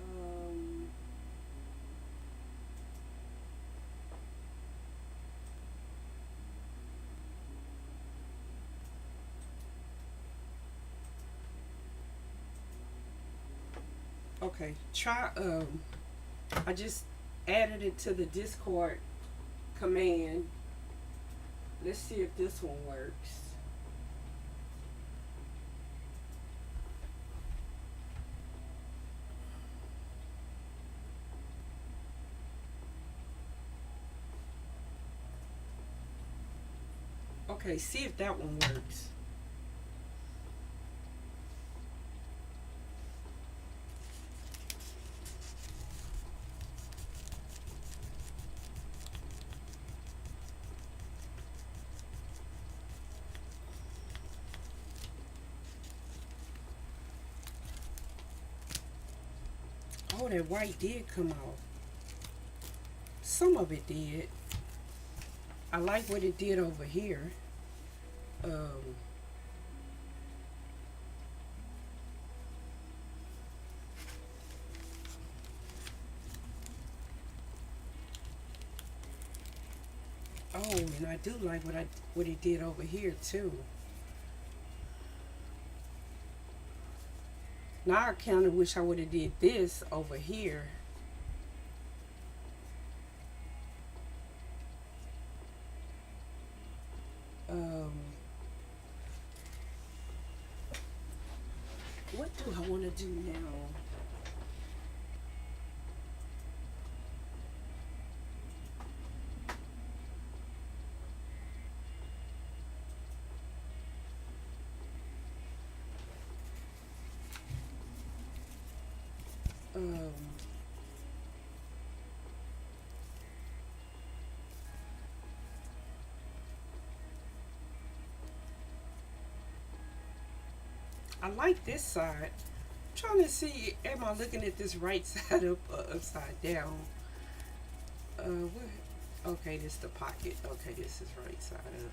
Um, okay, try. I just added it to the Discord command. Let's see if this one works. Okay, see if that one works. Oh, that white did come off. Some of it did. I like what it did over here. Um, oh, and I do like what it did over here too. Now I kind of wish I would have did this over here. Um, what do I want to do now? Um, I like this side. I'm trying to see, am I looking at this right side up or upside down? What? Okay, this is the pocket. Okay, this is right side up.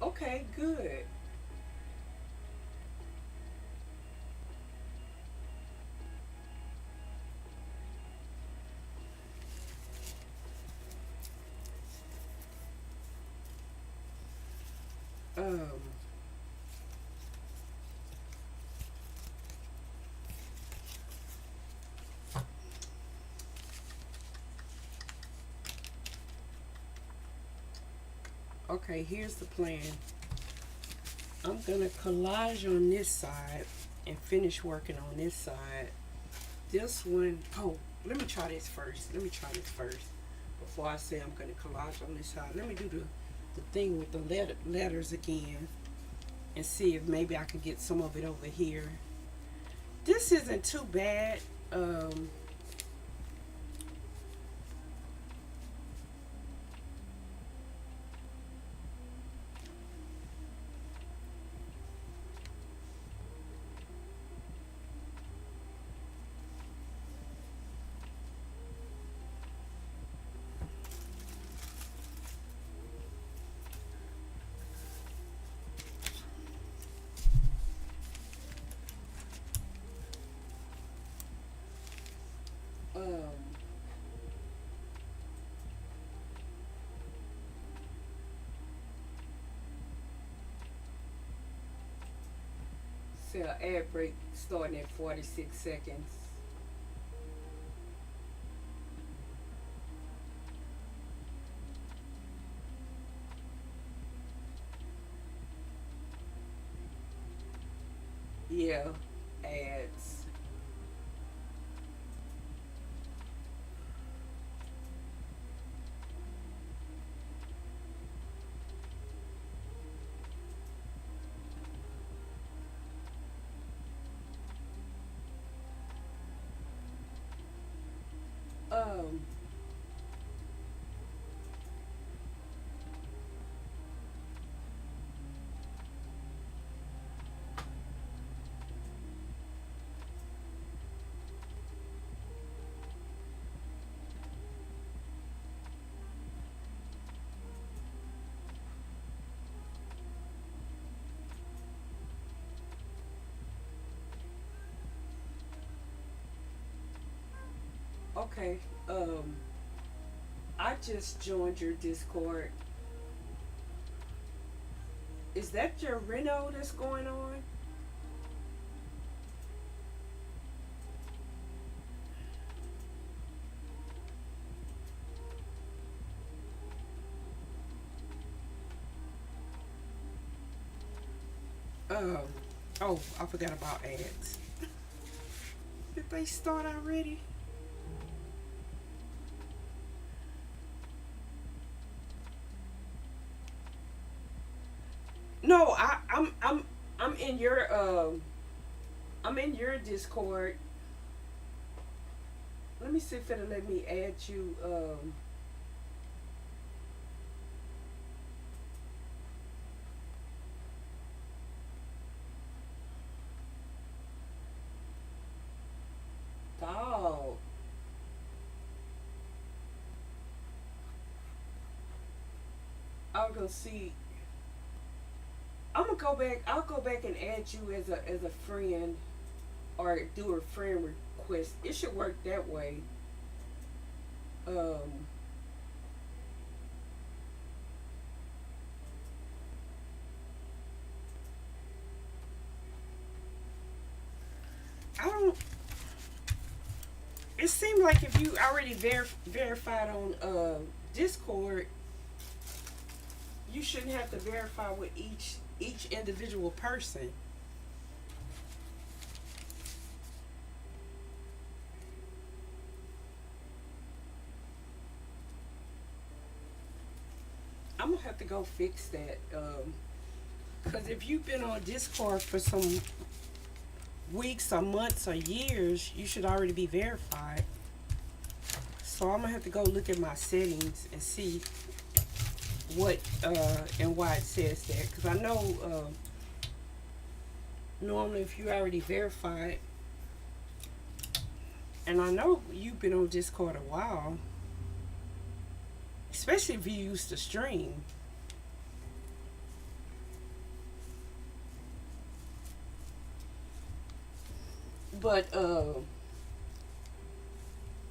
Okay, good. Um, Okay, here's the plan. I'm gonna collage on this side and finish working on this side. This one, oh, let me try this first. Let me try this first before I say I'm gonna collage on this side. Let me do the thing with the letters again and see if maybe I can get some of it over here. This isn't too bad. Um, Say an ad break starting at 46 seconds. Yeah, ads. Um, okay. I just joined your Discord. Is that your reno that's going on? Um, oh, I forgot about ads. Did they start already? No, I'm in your I'm in your Discord. Let me see if it'll let me add you. Dog. I'll go see. I'm gonna go back. I'll go back and add you as a friend, or do a friend request. It should work that way. Um, I don't. It seemed like if you already verified on Discord, you shouldn't have to verify with each individual person. I'm gonna have to go fix that. Because if you've been on Discord for some weeks or months or years, you should already be verified. So I'm gonna have to go look at my settings and see what and why it says that. Because I know normally if you already verified, and I know you've been on Discord a while, especially if you used to stream. But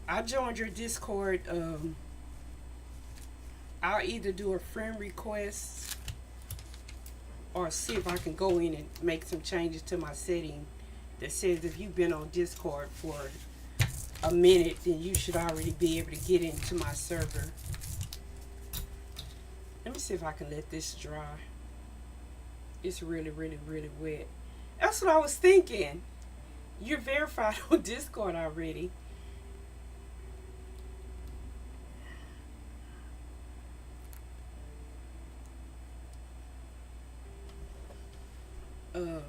I joined your Discord. I'll either do a friend request or see if I can go in and make some changes to my setting that says if you've been on Discord for a minute, then you should already be able to get into my server. Let me see if I can let this dry. It's really, really, really wet. That's what I was thinking. You're verified on Discord already. Um,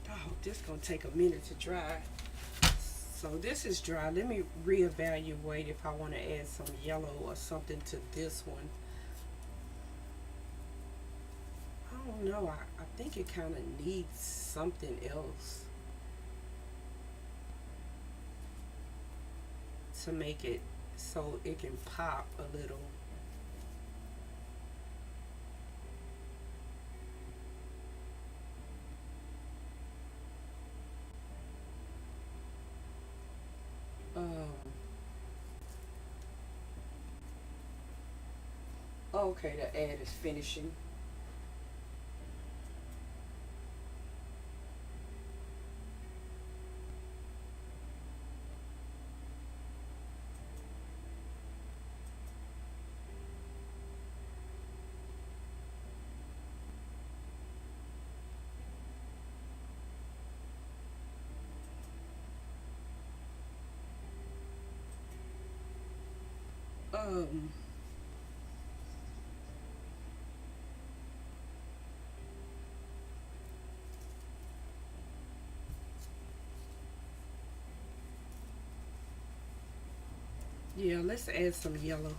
oh, this gonna take a minute to dry. So this is dry. Let me reevaluate if I want to add some yellow or something to this one. I don't know. I think it kind of needs something else to make it so it can pop a little. Okay, the ad is finishing. Um, yeah, let's add some yellow.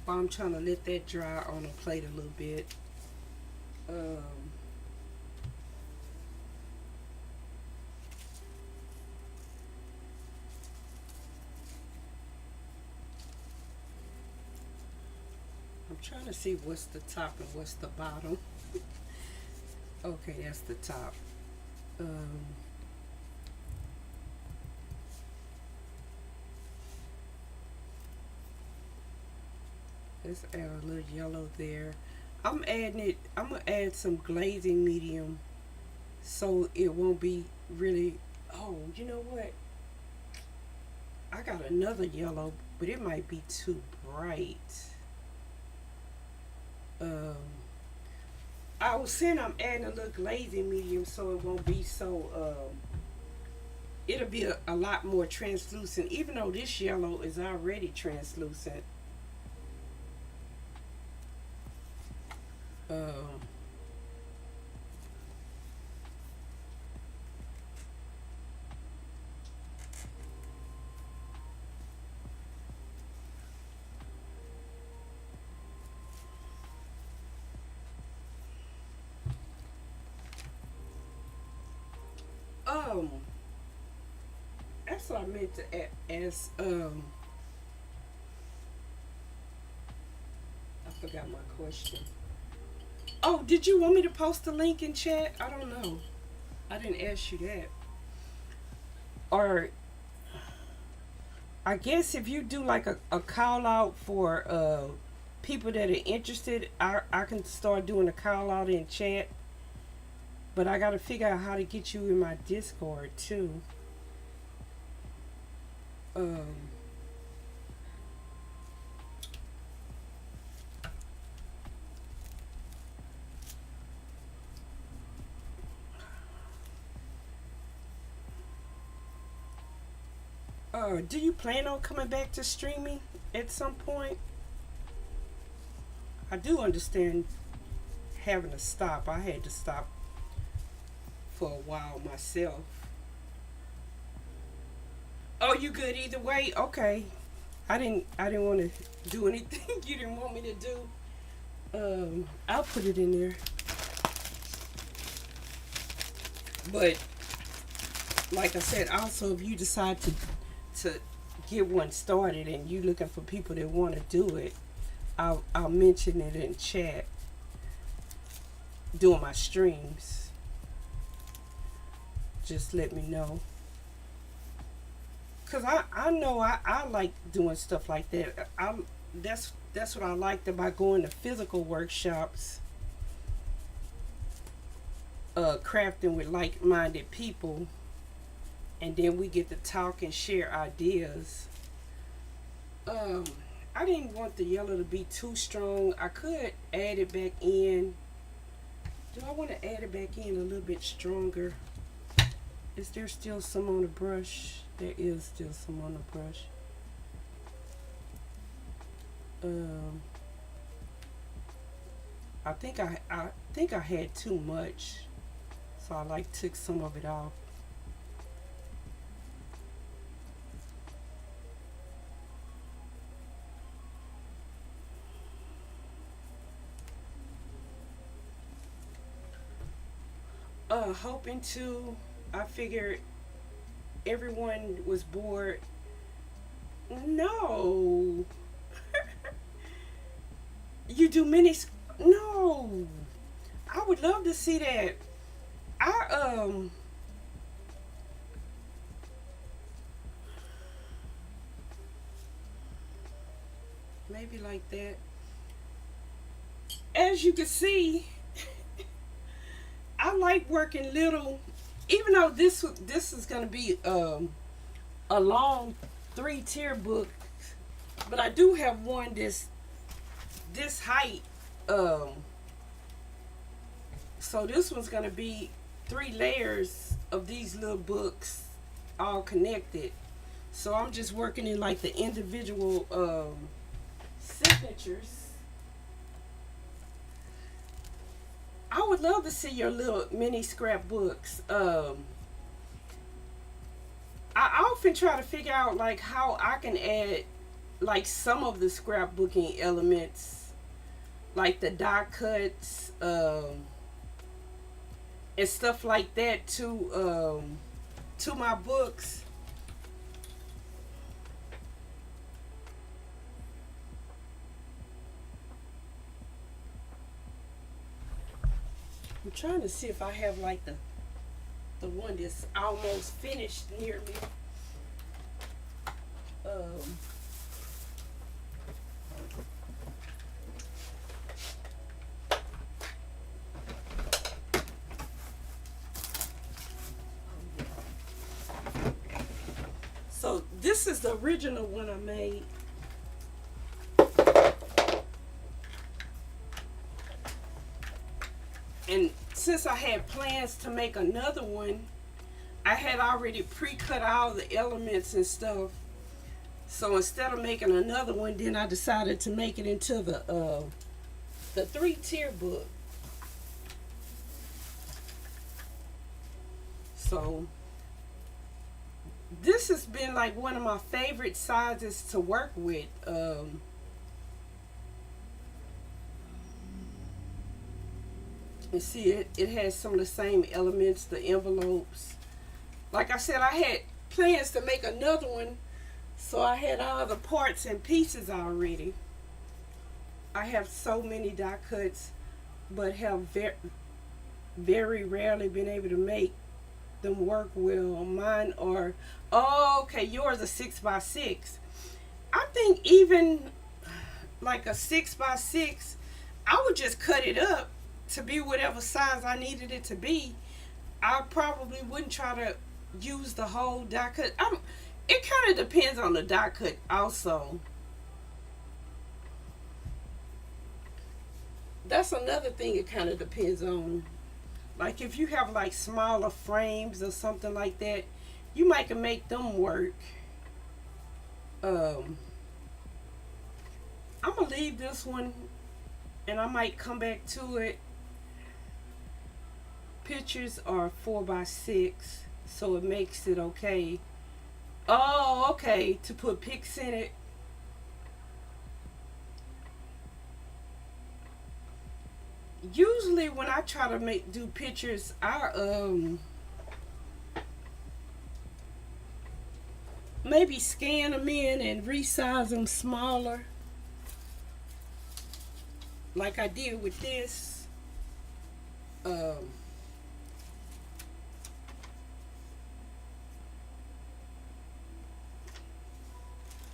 While I'm trying to let that dry on a plate a little bit. Um, I'm trying to see what's the top and what's the bottom. Okay, that's the top. Um, let's add a little yellow there. I'm adding it. I'm gonna add some glazing medium so it won't be really. Oh, you know what? I got another yellow, but it might be too bright. Um, I was saying I'm adding a little glazing medium so it won't be so. It'll be a lot more translucent, even though this yellow is already translucent. Um, um, that's what I meant to add as I forgot my question. Oh, did you want me to post the link in chat? I don't know. I didn't ask you that. Or I guess if you do like a call out for people that are interested, I can start doing a call out in chat. But I gotta figure out how to get you in my Discord too. Um, do you plan on coming back to streaming at some point? I do understand having to stop. I had to stop for a while myself. Oh, you good either way? Okay. I didn't want to do anything you didn't want me to do. I'll put it in there. But like I said, also if you decide to get one started and you looking for people that want to do it, I'll mention it in chat during my streams. Just let me know. Cause I know I like doing stuff like that. That's what I liked about going to physical workshops, crafting with like-minded people, and then we get to talk and share ideas. I didn't want the yellow to be too strong. I could add it back in. Do I want to add it back in a little bit stronger? Is there still some on the brush? There is still some on the brush. I think I had too much, so I like took some of it off. Hoping to. I figured everyone was bored. No. You do mini. No. I would love to see that. I maybe like that. As you can see, I like working little. Even though this is gonna be a long 3-tier book, but I do have one this height. So this one's gonna be 3 layers of these little books, all connected. So I'm just working in like the individual signatures. I would love to see your little mini scrapbooks. I often try to figure out like how I can add like some of the scrapbooking elements, like the die cuts, and stuff like that to my books. I'm trying to see if I have like the one that's almost finished near me. Um, so this is the original one I made. And since I had plans to make another one, I had already pre-cut all the elements and stuff. So instead of making another one, then I decided to make it into the 3-tier book. So this has been like one of my favorite sizes to work with. And see, it has some of the same elements, the envelopes. Like I said, I had plans to make another one, so I had all the parts and pieces already. I have so many die cuts, but have very rarely been able to make them work well. Mine are, oh, okay, yours are 6x6. I think even like a 6x6, I would just cut it up to be whatever size I needed it to be. I probably wouldn't try to use the whole die cut. It kind of depends on the die cut also. That's another thing it kind of depends on. Like if you have like smaller frames or something like that, you might can make them work. I'm gonna leave this one and I might come back to it. Pictures are 4x6, so it makes it okay. Oh, okay, to put pics in it. Usually when I try to do pictures, I maybe scan them in and resize them smaller, like I did with this.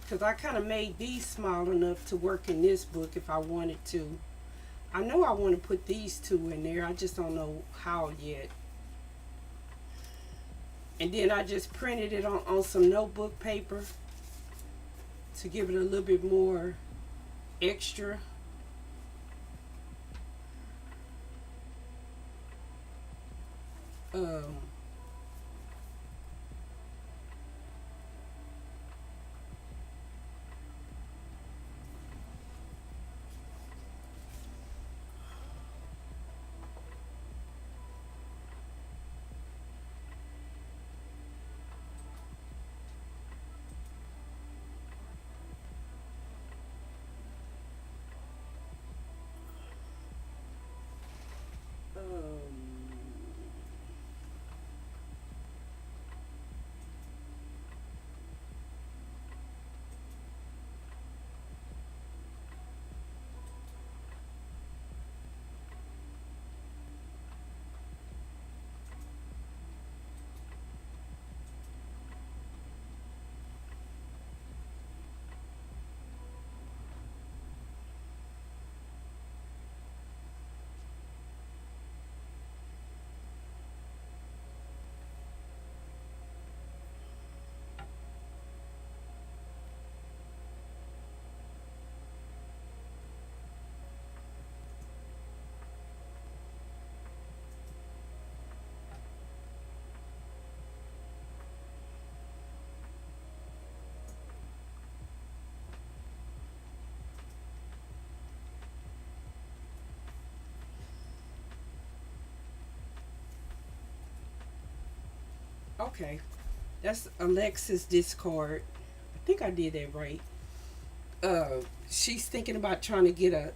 Because I kind of made these small enough to work in this book if I wanted to. I know I want to put these 2 in there. I just don't know how yet. And then I just printed it on some notebook paper to give it a little bit more extra. Um, um, okay. That's Alexa's Discord. I think I did that right. She's thinking about trying to get a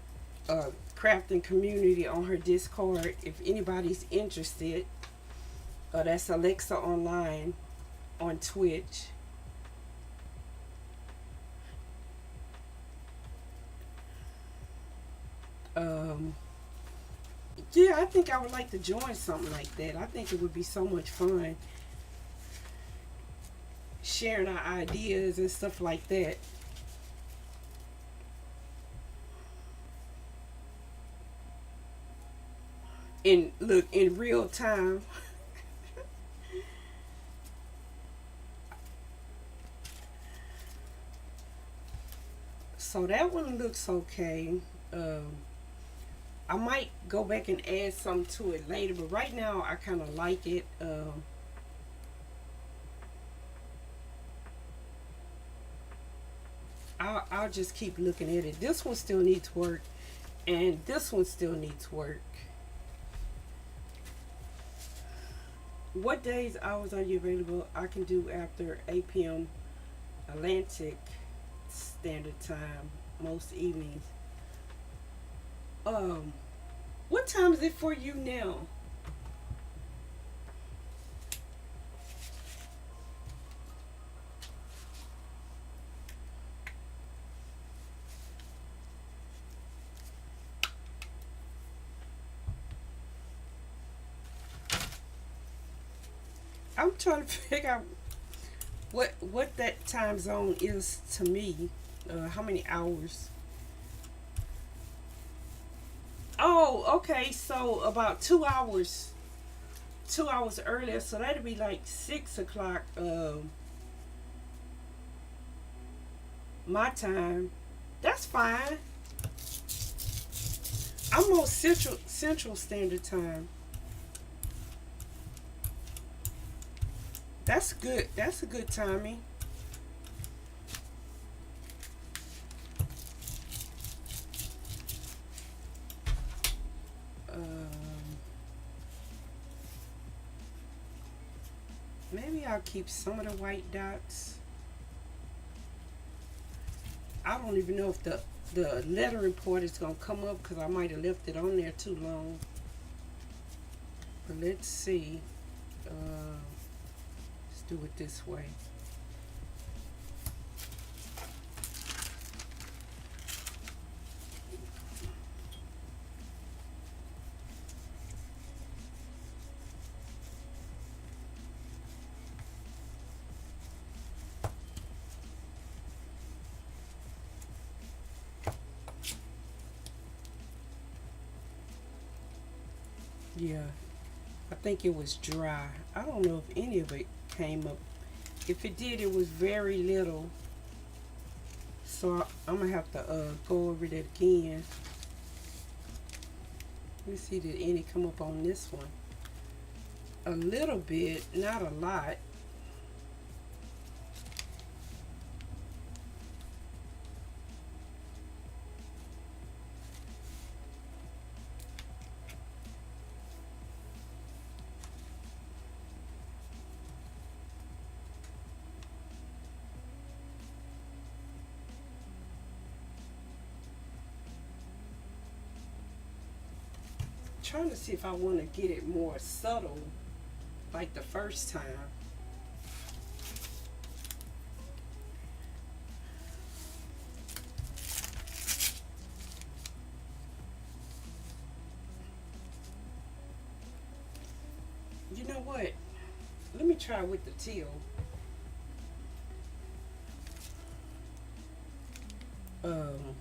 crafting community on her Discord. If anybody's interested, that's Alexa Online on Twitch. Um, yeah, I think I would like to join something like that. I think it would be so much fun sharing our ideas and stuff like that. And look in real time. So that one looks okay. Um, I might go back and add something to it later, but right now I kind of like it. I'll just keep looking at it. This one still needs work, and this one still needs work. What days, hours are you available? I can do after 8 p.m. Atlantic Standard Time, most evenings. Um, what time is it for you now? I'm trying to figure out what that time zone is to me. How many hours? Oh, okay. So about 2 hours, 2 hours earlier. So that'd be like 6 o'clock. My time. That's fine. I'm on Central Standard Time. That's good. That's a good timing. Um, Maybe I'll keep some of the white dots. I don't even know if the lettering part is gonna come up because I might have left it on there too long. But let's see. Let's do it this way. Yeah, I think it was dry. I don't know if any of it came up. If it did, it was very little. So I'm gonna have to go over it again. Let me see, did any come up on this one? A little bit, not a lot. Trying to see if I want to get it more subtle like the first time. You know what? Let me try with the teal. Um,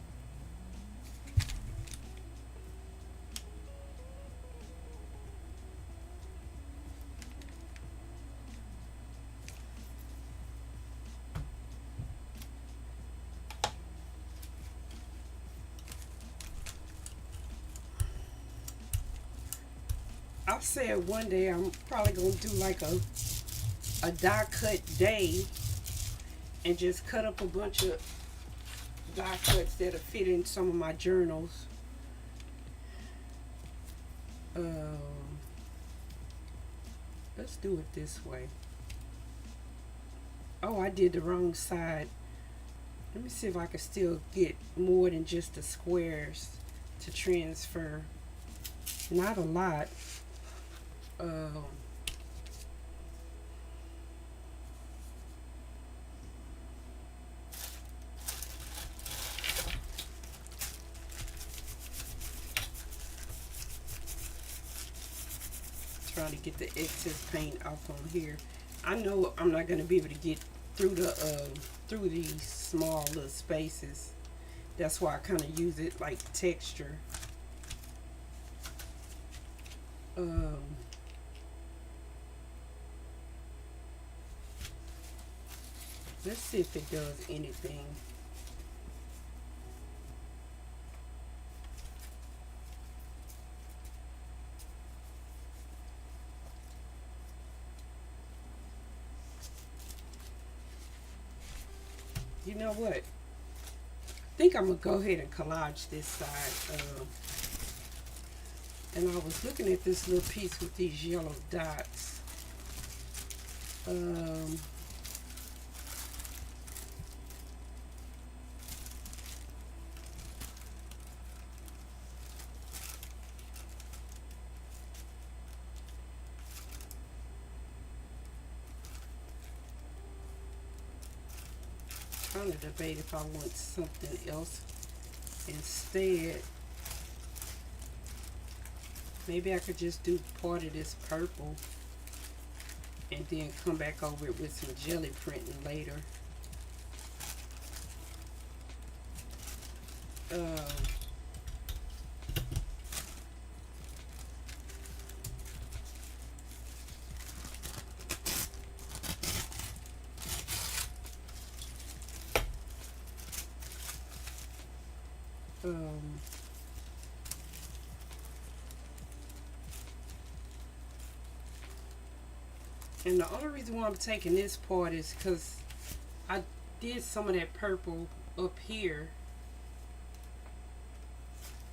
I said one day I'm probably gonna do like a die cut day and just cut up a bunch of die cuts that'll fit in some of my journals. Um, let's do it this way. Oh, I did the wrong side. Let me see if I can still get more than just the squares to transfer. Not a lot. Um, trying to get the excess paint off on here. I know I'm not going to be able to get through through these small little spaces. That's why I kind of use it like texture. Um, let's see if it does anything. You know what? I think I'm gonna go ahead and collage this side. And I was looking at this little piece with these yellow dots. Trying to debate if I want something else instead. Maybe I could just do part of this purple and then come back over it with some jelly printing later. And the only reason why I'm taking this part is because I did some of that purple up here.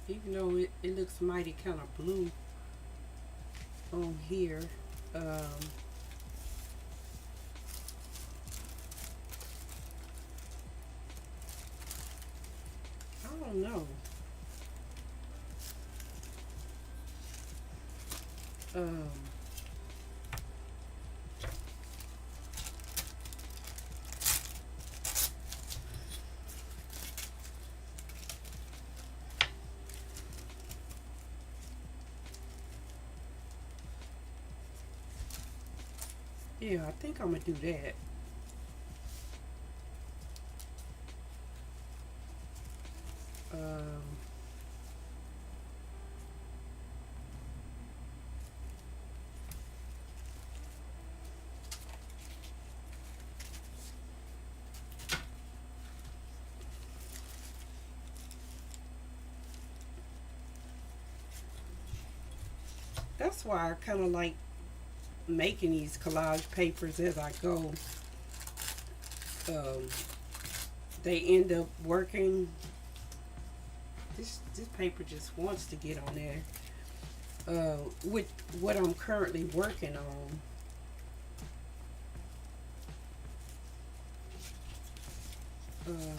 Even though it looks mighty kind of blue on here. I don't know. Yeah, I think I'm gonna do that. That's why I kind of like making these collage papers as I go. Um, they end up working. This paper just wants to get on there. With what I'm currently working on. Um,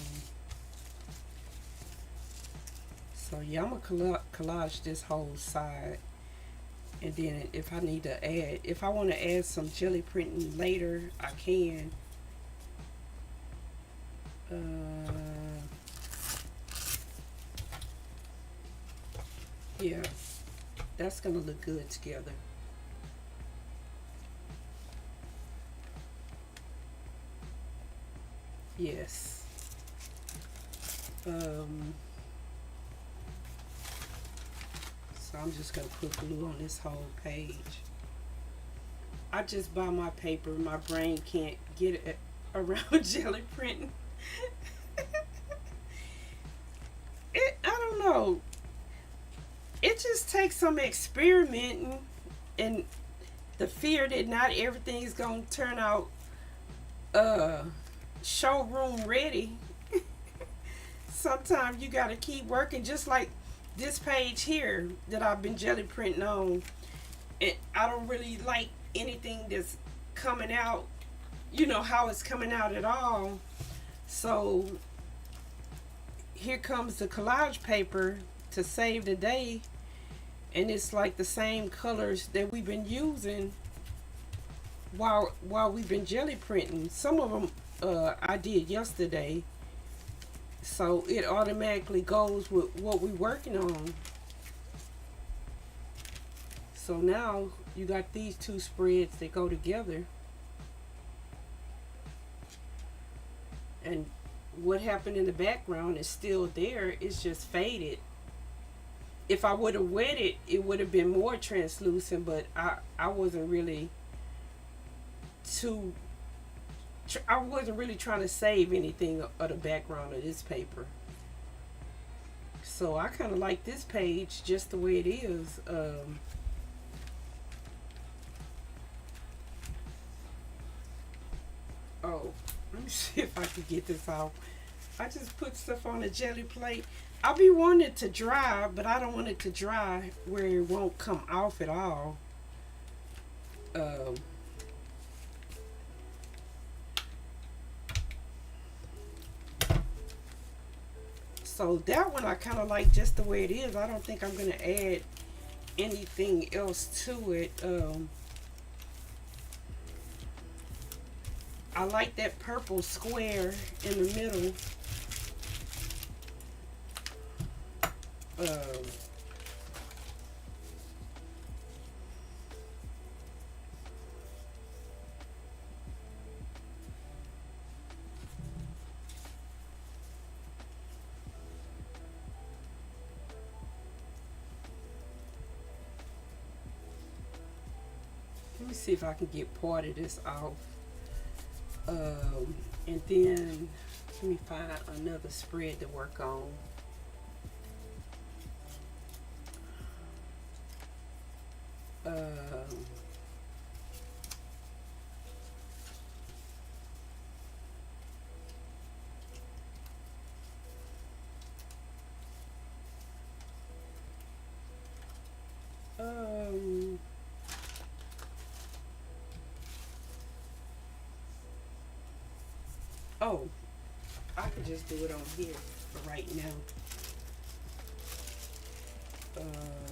so yeah, I'm gonna collage this whole side, and then if I need to add, if I want to add some jelly printing later, I can. Uh, yeah, that's gonna look good together. Yes. Um, so I'm just gonna put glue on this whole page. I just buy my paper. My brain can't get it around jelly printing. I don't know. It just takes some experimenting and the fear that not everything is gonna turn out uh showroom ready. Sometimes you gotta keep working, just like this page here that I've been jelly printing on. I don't really like anything that's coming out, how it's coming out at all. So here comes the collage paper to save the day, and it's like the same colors that we've been using while we've been jelly printing. Some of them I did yesterday, so it automatically goes with what we're working on. So now you got these two spreads that go together, and what happened in the background is still there. It's just faded. If I would have wet it, it would have been more translucent, but I wasn't really too I wasn't really trying to save anything of the background of this paper. So I kind of like this page just the way it is. Oh, let me see if I can get this off. I just put stuff on a jelly plate. I'll be wanting it to dry, but I don't want it to dry where it won't come off at all. Um, so that one I kind of like just the way it is. I don't think I'm going to add anything else to it. I like that purple square in the middle. Um, let me see if I can get part of this off. And then let me find another spread to work on. Um, um, oh, I could just do it on here for right now.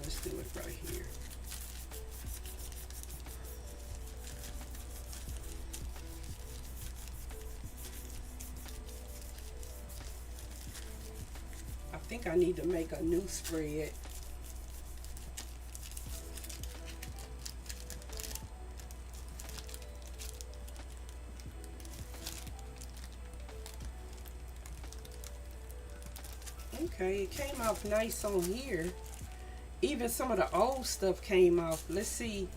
Let's do it right here. I think I need to make a new spread. Okay, it came off nice on here. Even some of the old stuff came off. Let's see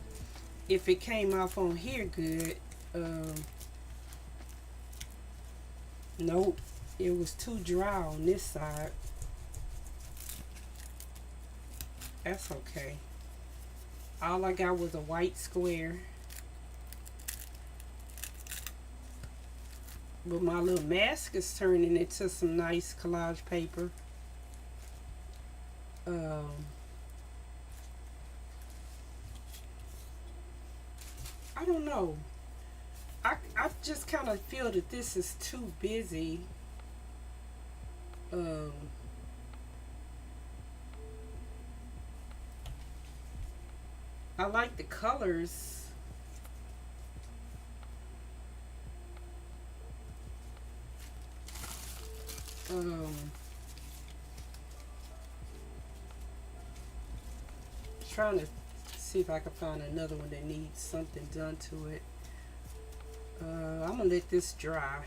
if it came off on here good. Nope, it was too dry on this side. That's okay. All I got was a white square. But my little mask is turning into some nice collage paper. Um, I don't know. I just kind of feel that this is too busy. Um, I like the colors. Um, Trying to see if I can find another one that needs something done to it. I'm gonna let this dry.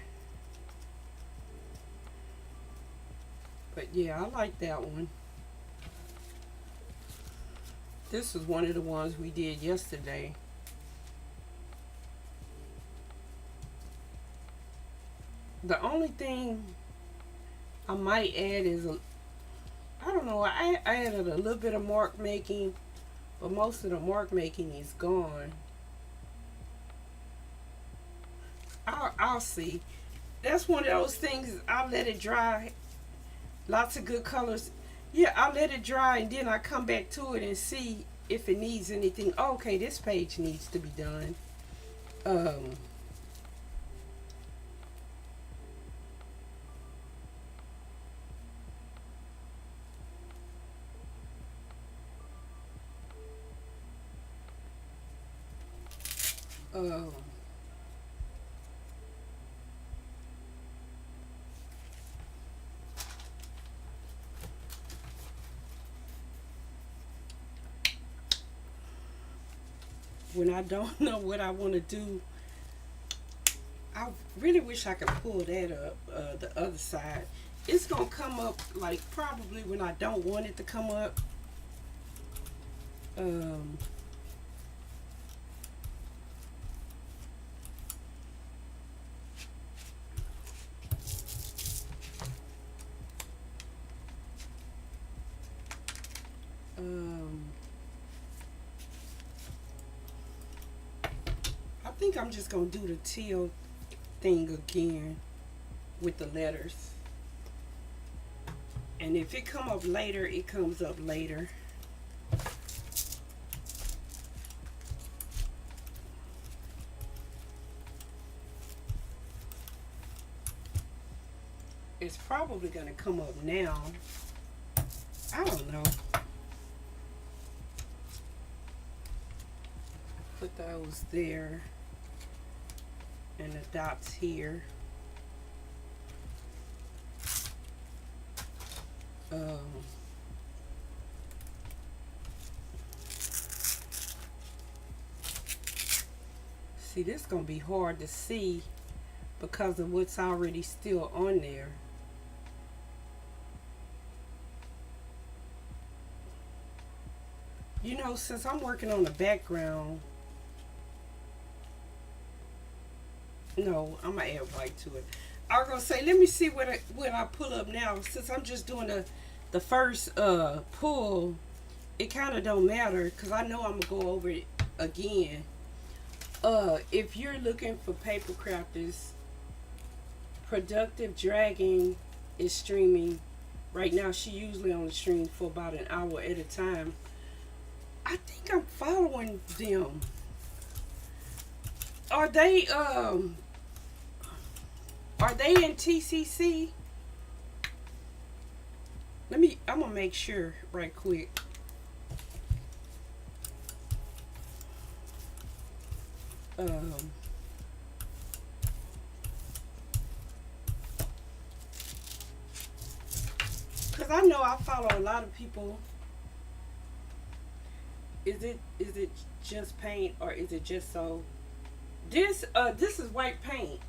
But yeah, I like that one. This was one of the ones we did yesterday. The only thing I might add is I don't know, I added a little bit of mark making, but most of the mark making is gone. I'll see. That's one of those things. I'll let it dry. Lots of good colors. Yeah, I'll let it dry and then I come back to it and see if it needs anything. Oh, okay, this page needs to be done. Um, um, when I don't know what I want to do, I really wish I could pull that up, the other side. It's going to come up like probably when I don't want it to come up. Um, um, I think I'm just going to do the teal thing again with the letters. And if it come up later, it comes up later. It's probably going to come up now. I don't know. Put those there. And the dots here. See, this is going to be hard to see because of what's already still on there. You know, since I'm working on the background, no, I'm going to add white to it. I was going to say, let me see what I pull up now. Since I'm just doing the first pull, it kind of don't matter because I know I'm going to go over it again. If you're looking for paper crafters, Productive Dragon is streaming. Right now, she usually only streams for about an hour at a time. I think I'm following them. Are they in TCC? I'm gonna make sure right quick. Cause I know I follow a lot of people. Is it just paint or is it just so? This is white paint.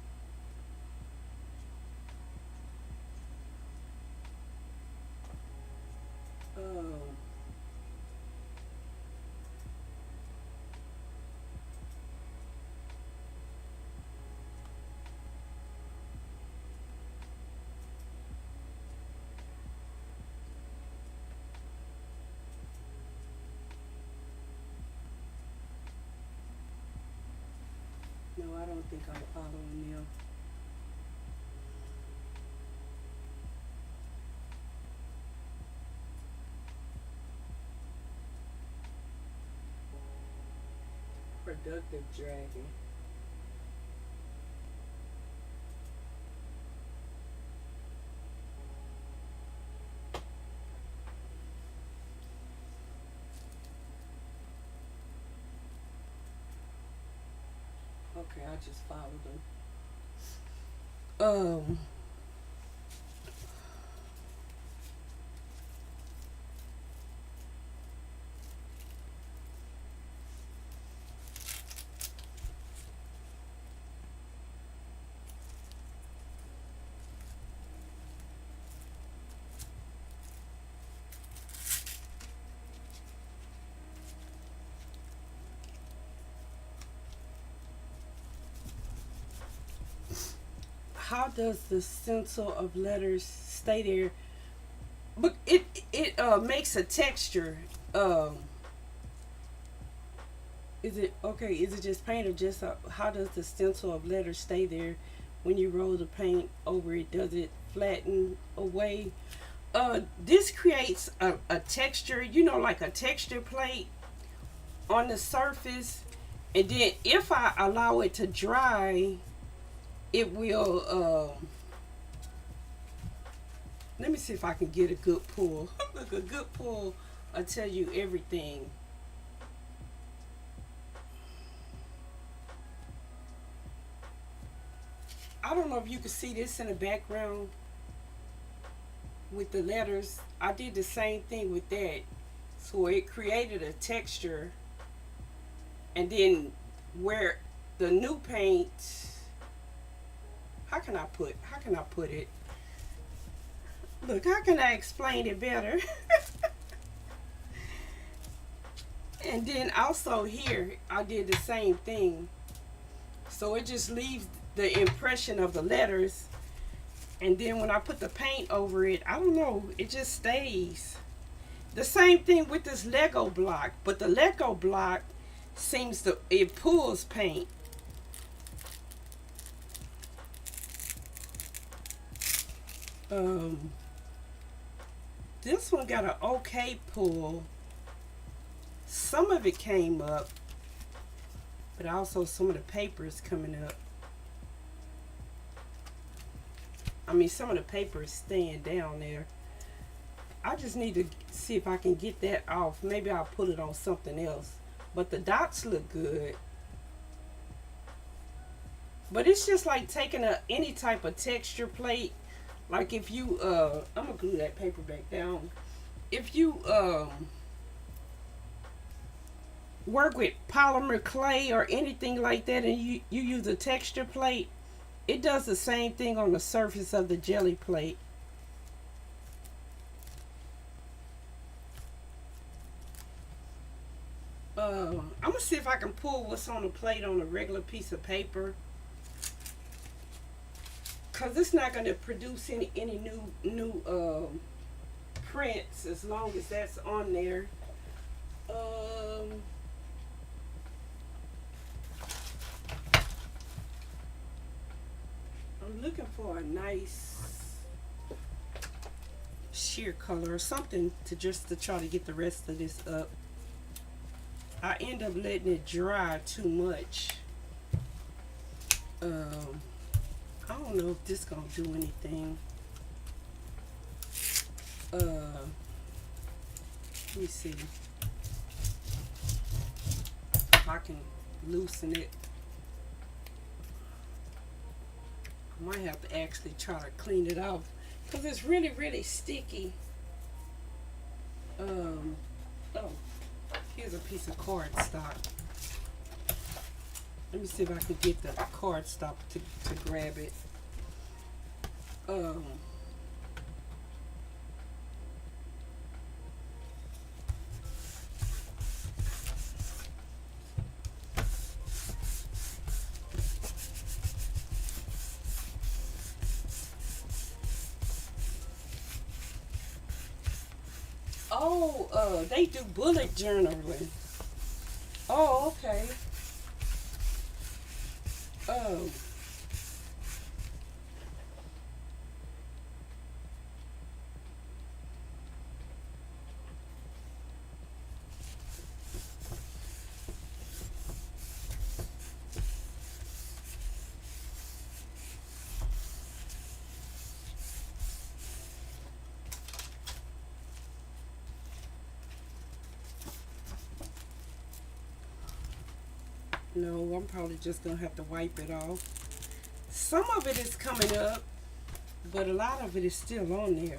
No, I don't think I'm following them. Productive dragon. Okay, I just followed them. How does the stencil of letters stay there? But it makes a texture. Um, is it okay? Is it just paint or just how does the stencil of letters stay there when you roll the paint over it? Does it flatten away? This creates a texture, like a texture plate on the surface, and then if I allow it to dry, it will. Let me see if I can get a good pull. Look, a good pull. I'll tell you everything. I don't know if you can see this in the background with the letters. I did the same thing with that. So it created a texture. And then where the new paint, how can I put it? Look, how can I explain it better? And then also here, I did the same thing. So it just leaves the impression of the letters. And then when I put the paint over it, I don't know, it just stays. The same thing with this Lego block. But the Lego block it pulls paint. This one got an okay pull. Some of it came up, but also some of the paper is coming up. I mean, some of the paper is staying down there. I just need to see if I can get that off. Maybe I'll put it on something else. But the dots look good. But it's just like taking any type of texture plate. Like if you, I'm going to glue that paper back down. If you work with polymer clay or anything like that and you use a texture plate, it does the same thing on the surface of the Gelli plate. I'm going to see if I can pull what's on the plate on a regular piece of paper. Because it's not going to produce any new prints as long as that's on there. I'm looking for a nice sheer color or something to try to get the rest of this up. I end up letting it dry too much. I don't know if this gonna do anything. Let me see if I can loosen it. I might have to actually try to clean it off because it's really sticky. Oh, here's a piece of cardstock. Let me see if I can get the cardstock to grab it. They do bullet journaling. Oh, okay. Um, no, I'm probably just gonna have to wipe it off. Some of it is coming up, but a lot of it is still on there.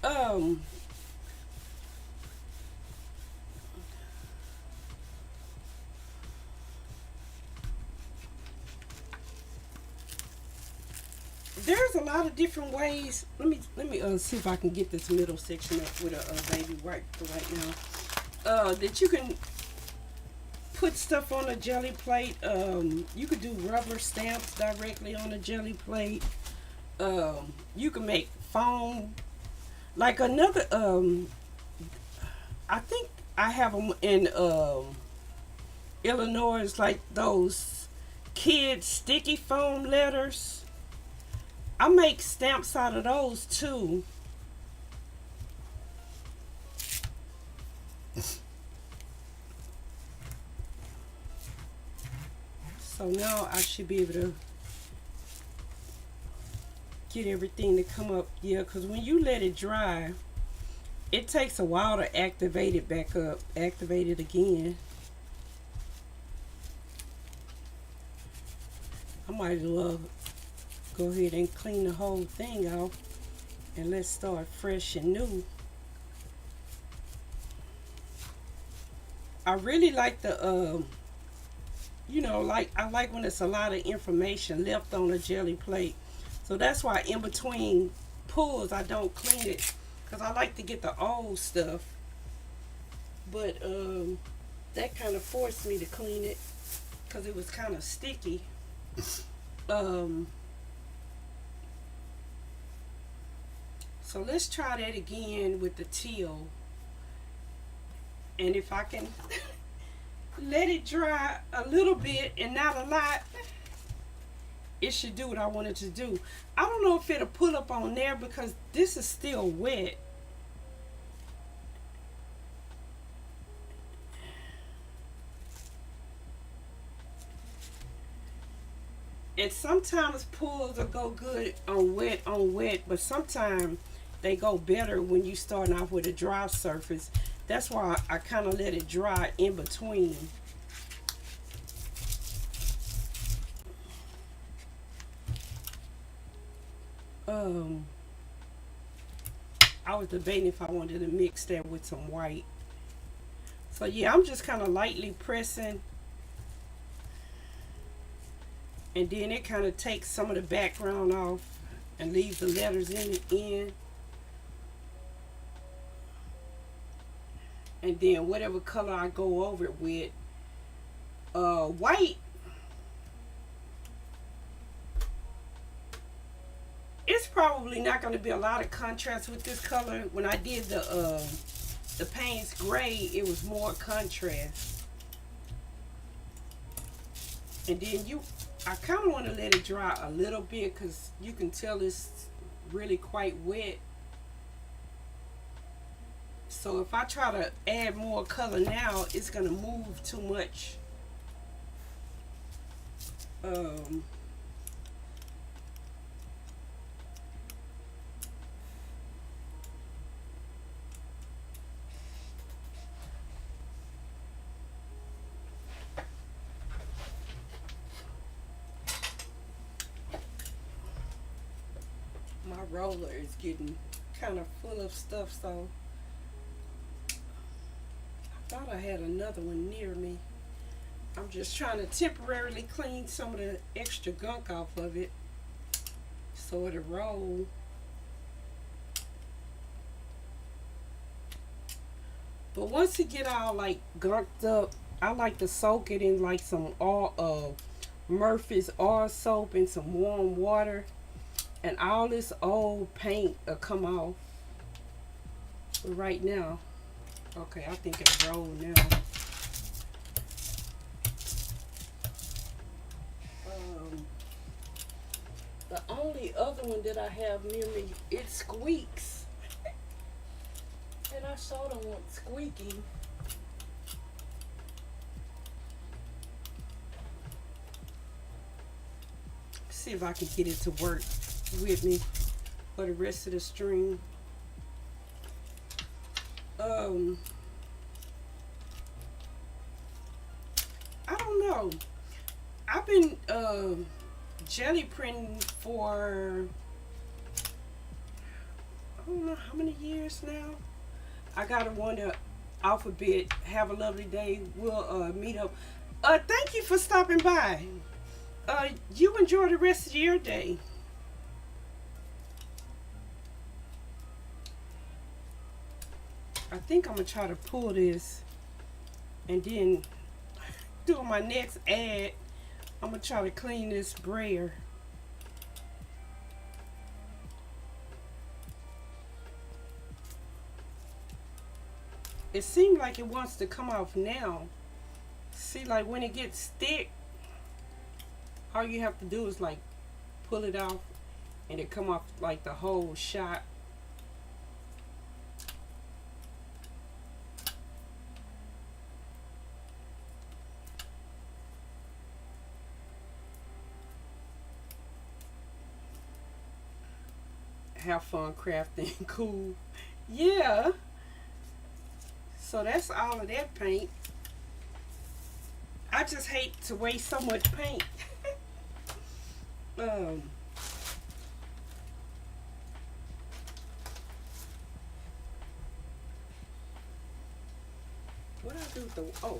Um, there's a lot of different ways. Let me see if I can get this middle section up with a baby wipe right now. That you can put stuff on a jelly plate. You could do rubber stamps directly on a jelly plate. You can make foam. Like another, I think I have them in Illinois. It's like those kid sticky foam letters. I make stamps out of those too. So now I should be able to get everything to come up. Yeah, because when you let it dry, it takes a while to activate it back up, activate it again. I might as well go ahead and clean the whole thing off and let's start fresh and new. I really like the like I like when it's a lot of information left on a jelly plate. So that's why in between pulls I don't clean it, because I like to get the old stuff. But that kind of forced me to clean it because it was kind of sticky. Um, so let's try that again with the teal. And if I can let it dry a little bit and not a lot, it should do what I want it to do. I don't know if it'll pull up on there because this is still wet. And sometimes pulls will go good on wet, but sometimes they go better when you starting off with a dry surface. That's why I kind of let it dry in between. I was debating if I wanted to mix that with some white. So yeah, I'm just kind of lightly pressing, and then it kind of takes some of the background off and leaves the letters in the end. And then whatever color I go over it with, white, it's probably not going to be a lot of contrast with this color. When I did the Payne's gray, it was more contrast. And then I kind of want to let it dry a little bit because you can tell it's really quite wet. So if I try to add more color now, it's going to move too much. My roller is getting kind of full of stuff, so I thought I had another one near me. I'm just trying to temporarily clean some of the extra gunk off of it so it'll roll. But once it get all like gunked up, I like to soak it in like some Murphy's oil soap and some warm water, and all this old paint will come off. But right now, Okay, I think it's rolled now. Um, the only other one that I have near me, it squeaks. And I sure don't want squeaking. See if I can get it to work with me for the rest of the stream. Um, I don't know. I've been jelly printing for I don't know how many years now. I gotta wonder, Alphabet. Have a lovely day. We'll meet up. Thank you for stopping by. You enjoy the rest of your day. I think I'm gonna try to pull this and then do my next ad. I'm gonna try to clean this brayer. It seems like it wants to come off now. See, like when it gets thick, all you have to do is like pull it off and it come off like the whole shot. Have fun crafting. Cool. Yeah. So that's all of that paint. I just hate to waste so much paint. um, what did I do with the, oh,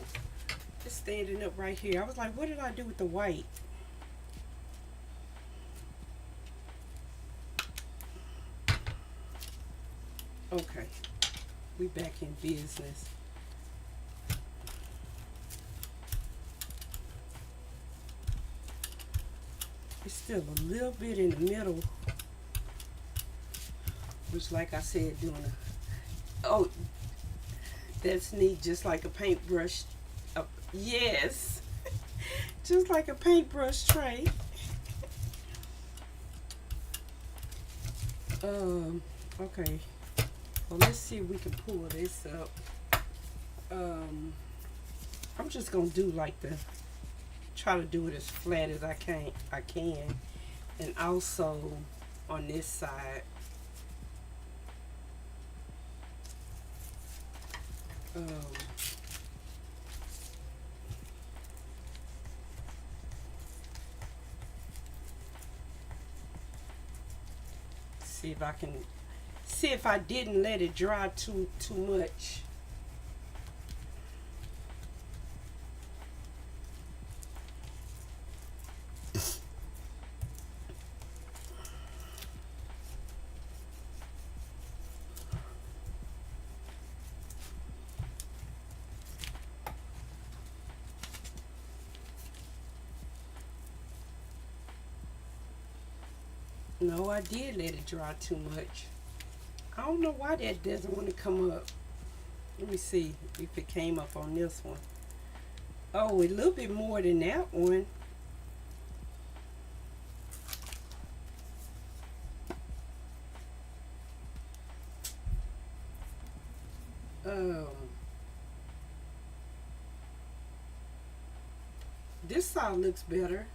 it's standing up right here. I was like, what did I do with the white? Okay, we back in business. It's still a little bit in the middle, which, like I said, doing a, oh, that's neat, just like a paintbrush. Yes, just like a paintbrush tray. Okay. Well, let's see if we can pull this up. I'm just gonna do like the, try to do it as flat as I can, and also on this side. See if I can, see if I didn't let it dry too much. No, I did let it dry too much. I don't know why that doesn't want to come up. Let me see if it came up on this one. Oh, a little bit more than that one. This side looks better.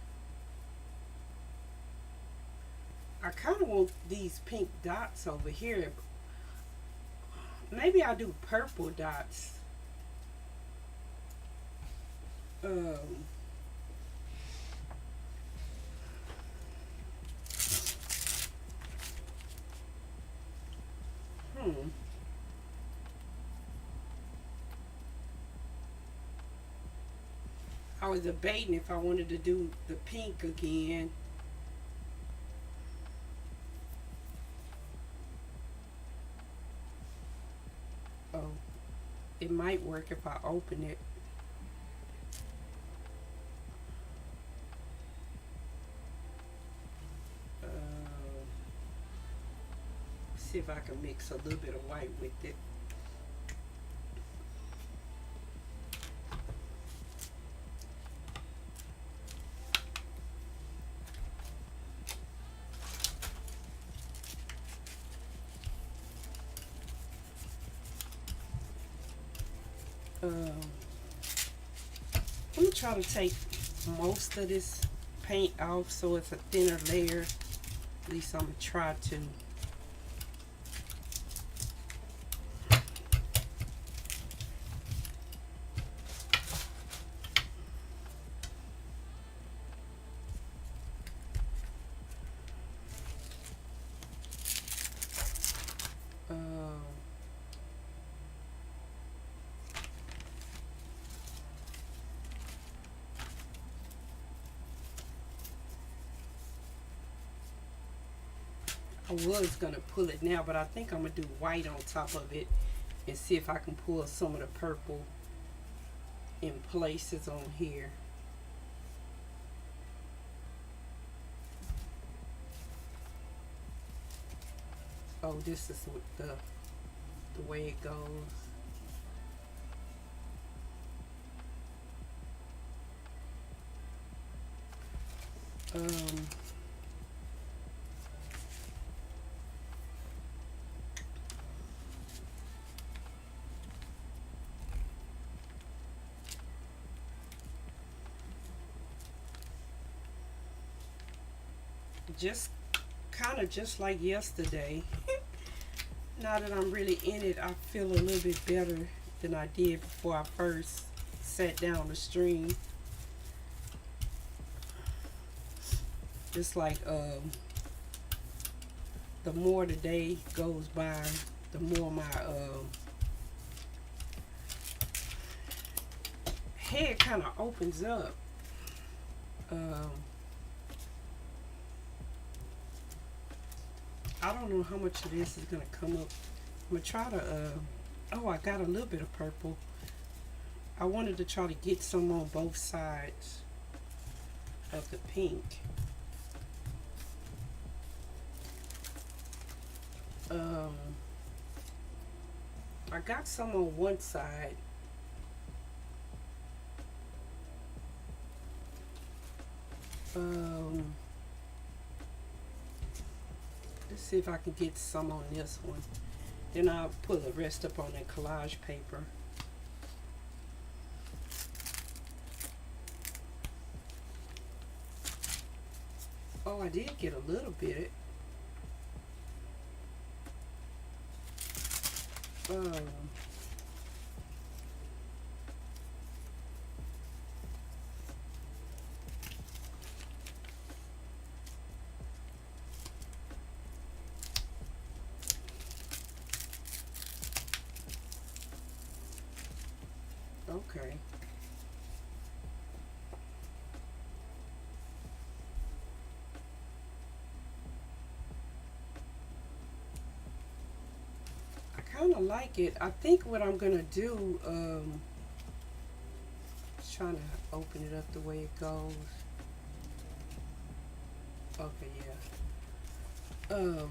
I kind of want these pink dots over here. Maybe I'll do purple dots. I was debating if I wanted to do the pink again. Oh, it might work if I open it. See if I can mix a little bit of white with it. Um, I'm gonna try to take most of this paint off so it's a thinner layer. At least I'm gonna try to. I was gonna pull it now, but I think I'm gonna do white on top of it and see if I can pull some of the purple in places on here. Oh, this is what the way it goes. Um, just kind of just like yesterday. Now that I'm really in it, I feel a little bit better than I did before I first sat down to stream. It's like the more the day goes by, the more my head kind of opens up. I don't know how much of this is gonna come up. I'm gonna try to oh, I got a little bit of purple. I wanted to try to get some on both sides of the pink. I got some on one side. Let's see if I can get some on this one. Then I'll put the rest up on that collage paper. Oh, I did get a little bit. Okay. I kind of like it. I think what I'm gonna do, trying to open it up the way it goes. Okay, yeah.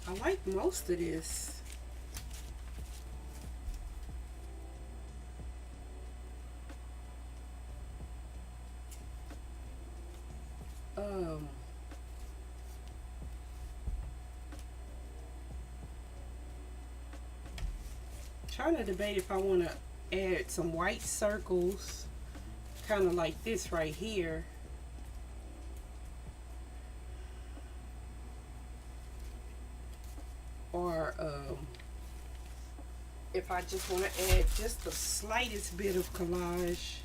I like most of this. Trying to debate if I want to add some white circles, kind of like this right here. Or if I just want to add just the slightest bit of collage.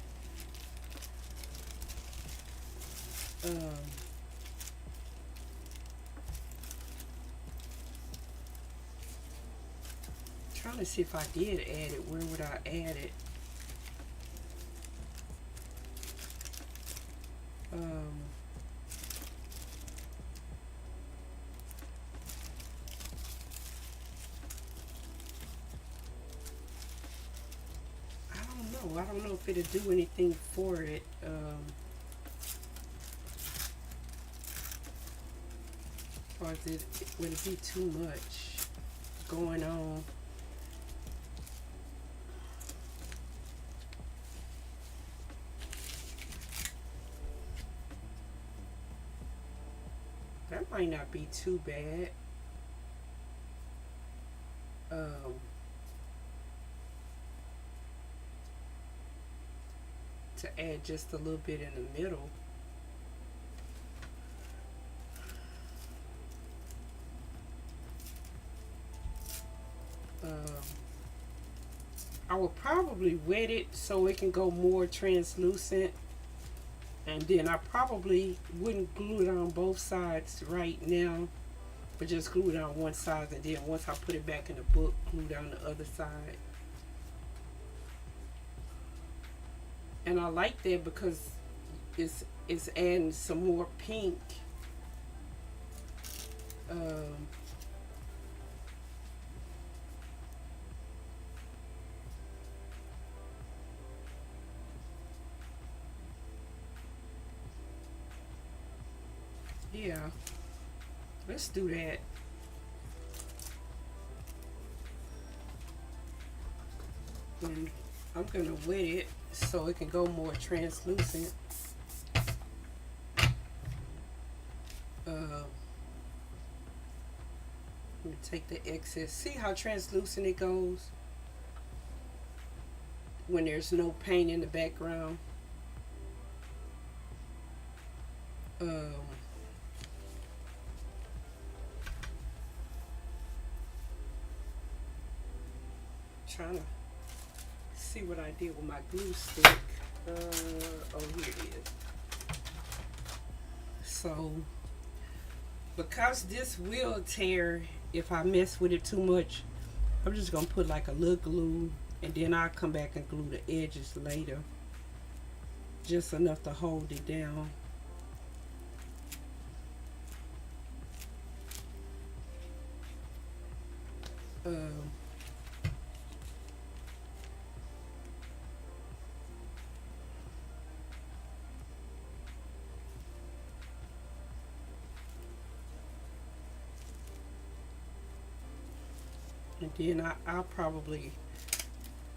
Trying to see if I did add it, where would I add it? I don't know if it'll do anything for it. Or would it be too much going on? That might not be too bad. to add just a little bit in the middle. I will probably wet it so it can go more translucent, and then I probably wouldn't glue it on both sides right now, but just glue it on one side, and then once I put it back in the book, glue down the other side. And I like that because it's adding some more pink. Um, yeah, let's do that. And I'm gonna wet it so it can go more translucent. Let me take the excess. See how translucent it goes when there's no paint in the background. Trying to see what I did with my glue stick. Oh, here it is. So, because this will tear if I mess with it too much, I'm just gonna put like a little glue, and then I'll come back and glue the edges later. Just enough to hold it down. And then I'll probably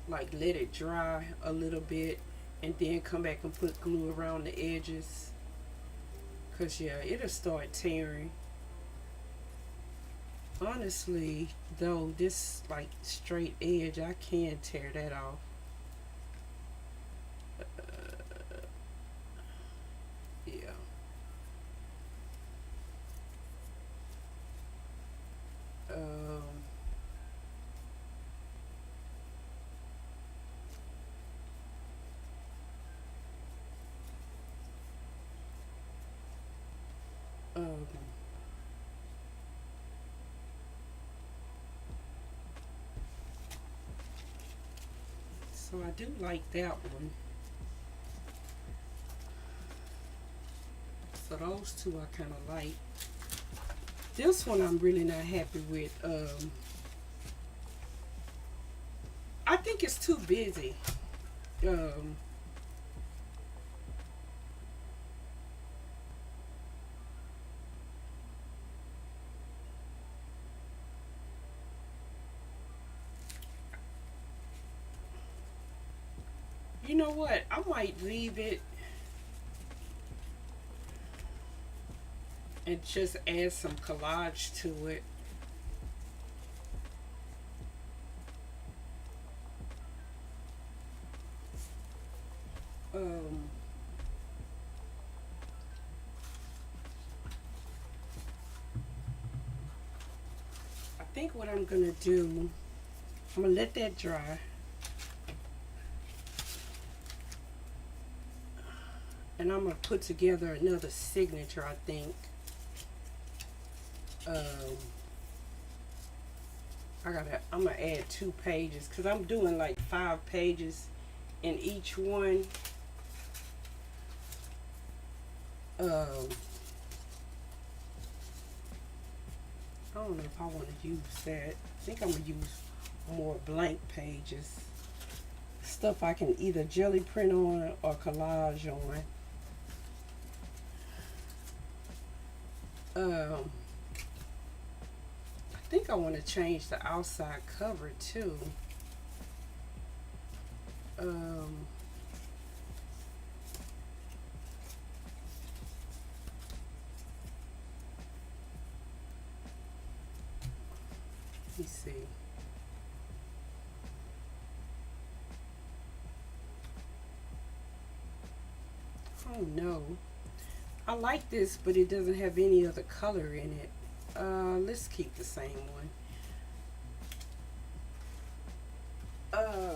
like let it dry a little bit and then come back and put glue around the edges, because yeah, it'll start tearing. Honestly though, this like straight edge, I can tear that off. Yeah. Um, um, so I do like that one. So those two I kind of like. This one I'm really not happy with. I think it's too busy. Um, you know what? I might leave it and just add some collage to it. Um, I think what I'm gonna do, I'm gonna let that dry, and I'm gonna put together another signature, I think. Um, I'm gonna add 2 pages because I'm doing like 5 pages in each one. Um, I don't know if I want to use that. I think I'm gonna use more blank pages, stuff I can either jelly print on or collage on. I think I want to change the outside cover too. Um, let me see. Oh no. I like this, but it doesn't have any other color in it. Let's keep the same one. I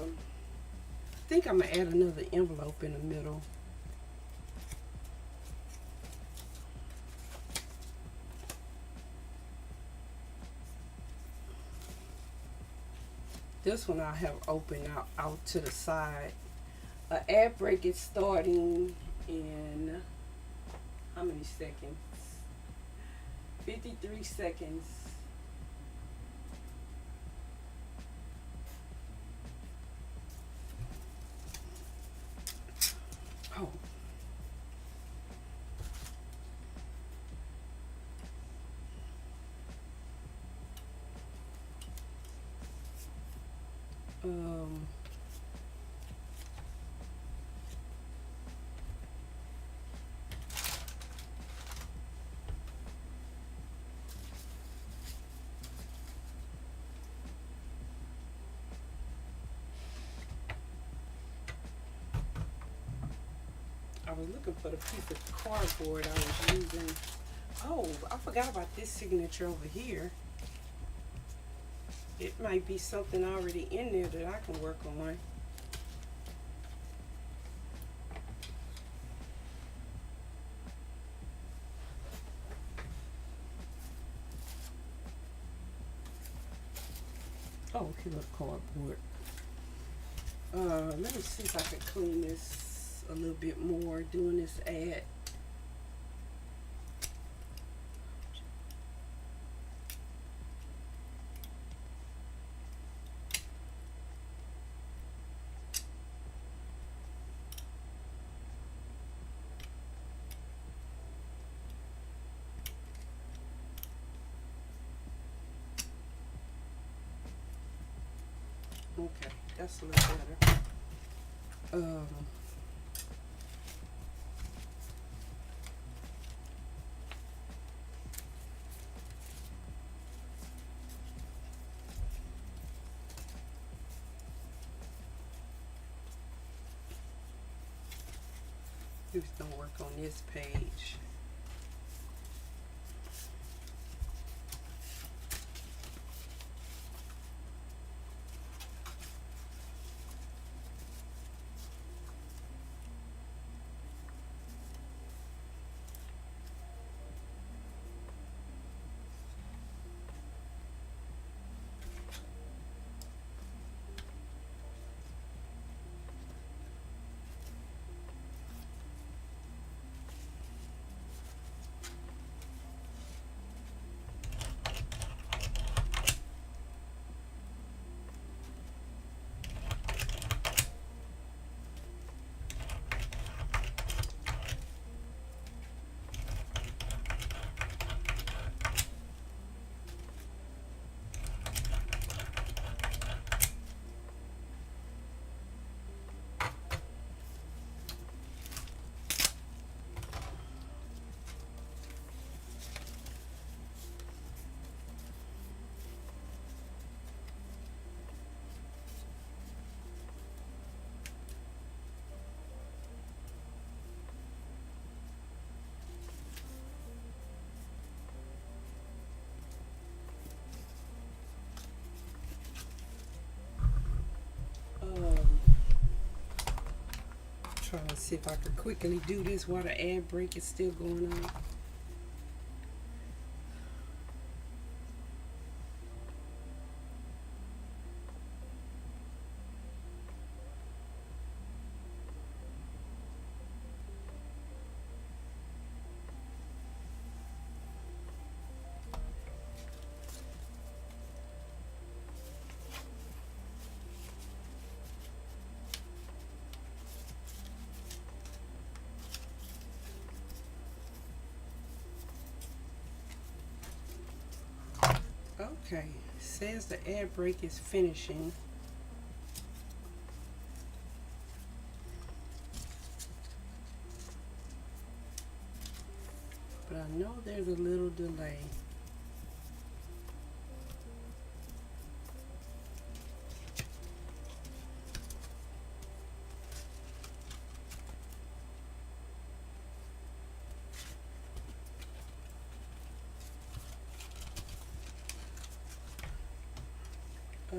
think I'm gonna add another envelope in the middle. This one I have open out to the side. An ad break is starting in how many seconds? 53 seconds. Oh. Um, I was looking for the piece of cardboard I was using. Oh, I forgot about this signature over here. It might be something already in there that I can work on. Oh, okay, look, cardboard. Let me see if I can clean this a little bit more doing this ad. Okay, that's a little better. Just gonna work on this page. Trying to see if I could quickly do this while the ad break is still going on. Okay, says the ad break is finishing. But I know there's a little delay.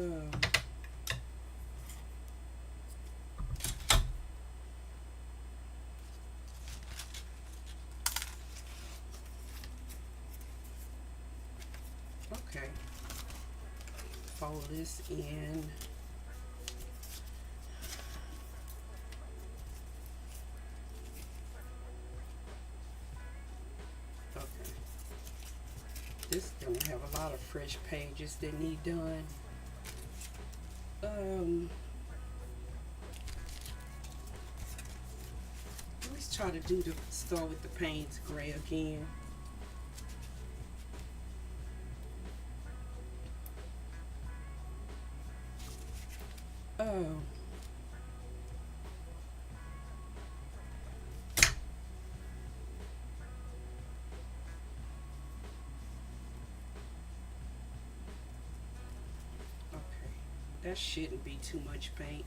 Okay, fold this in. Okay, this is gonna have a lot of fresh pages that need done. Let's try to start with the Payne's Gray again. Oh. Okay. That shouldn't be too much paint.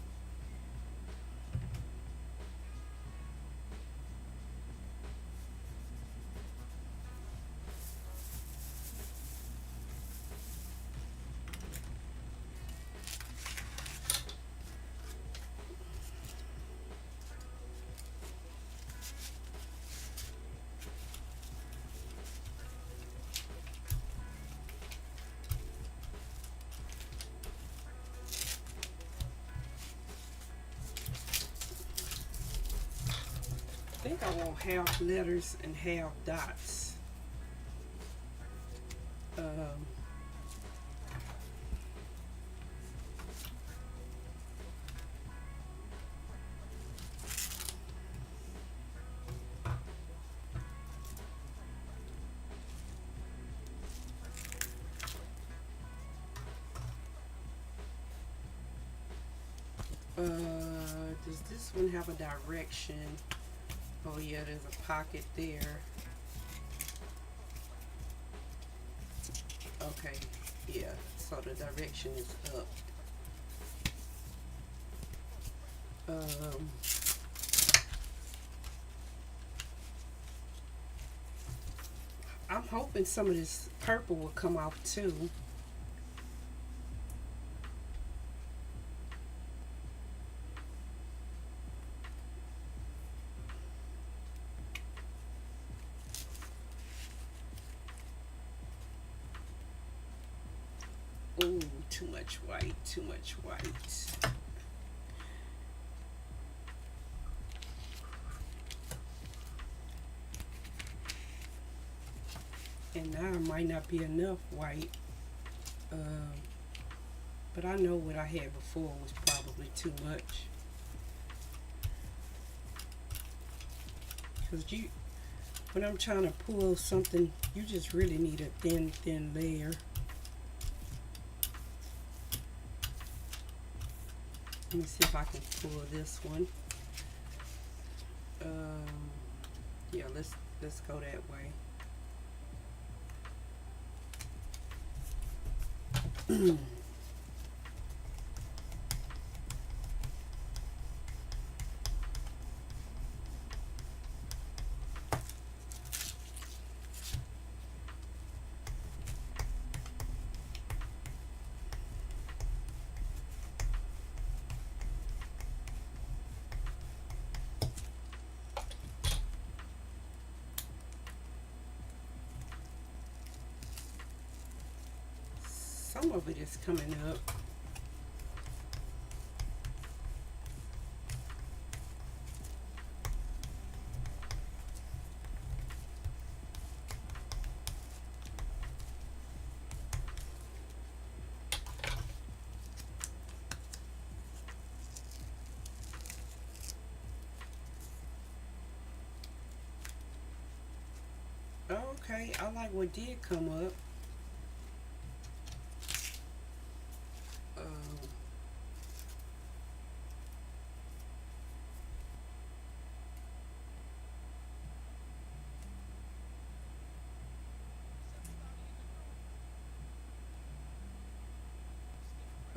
I think I want half letters and half dots. Does this one have a direction? Oh yeah, there's a pocket there. Okay, yeah, so the direction is up. I'm hoping some of this purple will come off too. Ooh, too much white, too much white. And now it might not be enough white. But I know what I had before was probably too much. Because when I'm trying to pull something, you just really need a thin, thin layer. Let me see if I can pull this one. Yeah, let's go that way. Some of it is coming up. Okay, I like what did come up.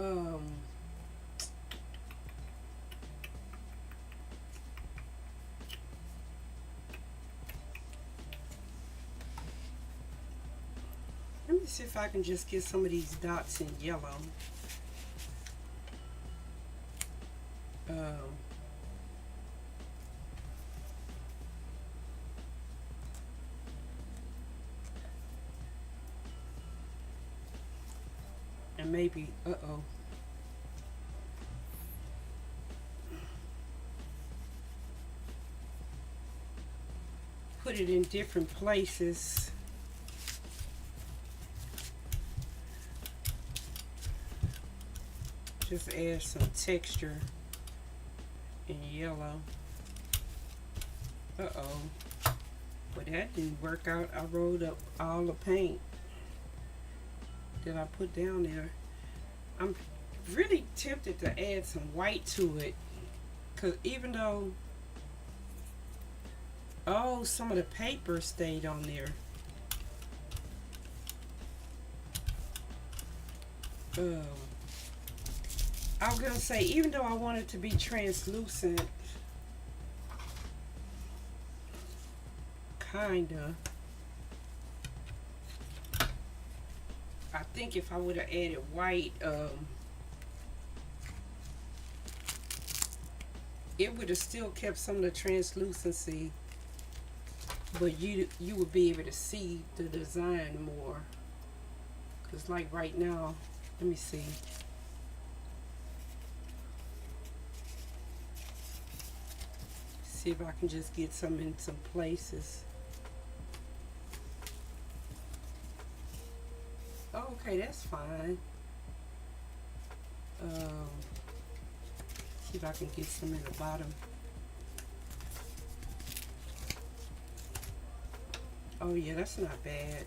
Um, Let me see if I can just get some of these dots in yellow. Um, and maybe, put it in different places. Just add some texture in yellow. But that didn't work out. I rolled up all the paint that I put down there. I'm really tempted to add some white to it, because even though, oh, some of the paper stayed on there. I was gonna say, even though I want it to be translucent, kinda, I think if I would have added white, it would have still kept some of the translucency, but you would be able to see the design more. Cause like right now, let me see. See if I can just get some in some places. Oh, okay, that's fine. See if I can get some in the bottom. Oh yeah, that's not bad.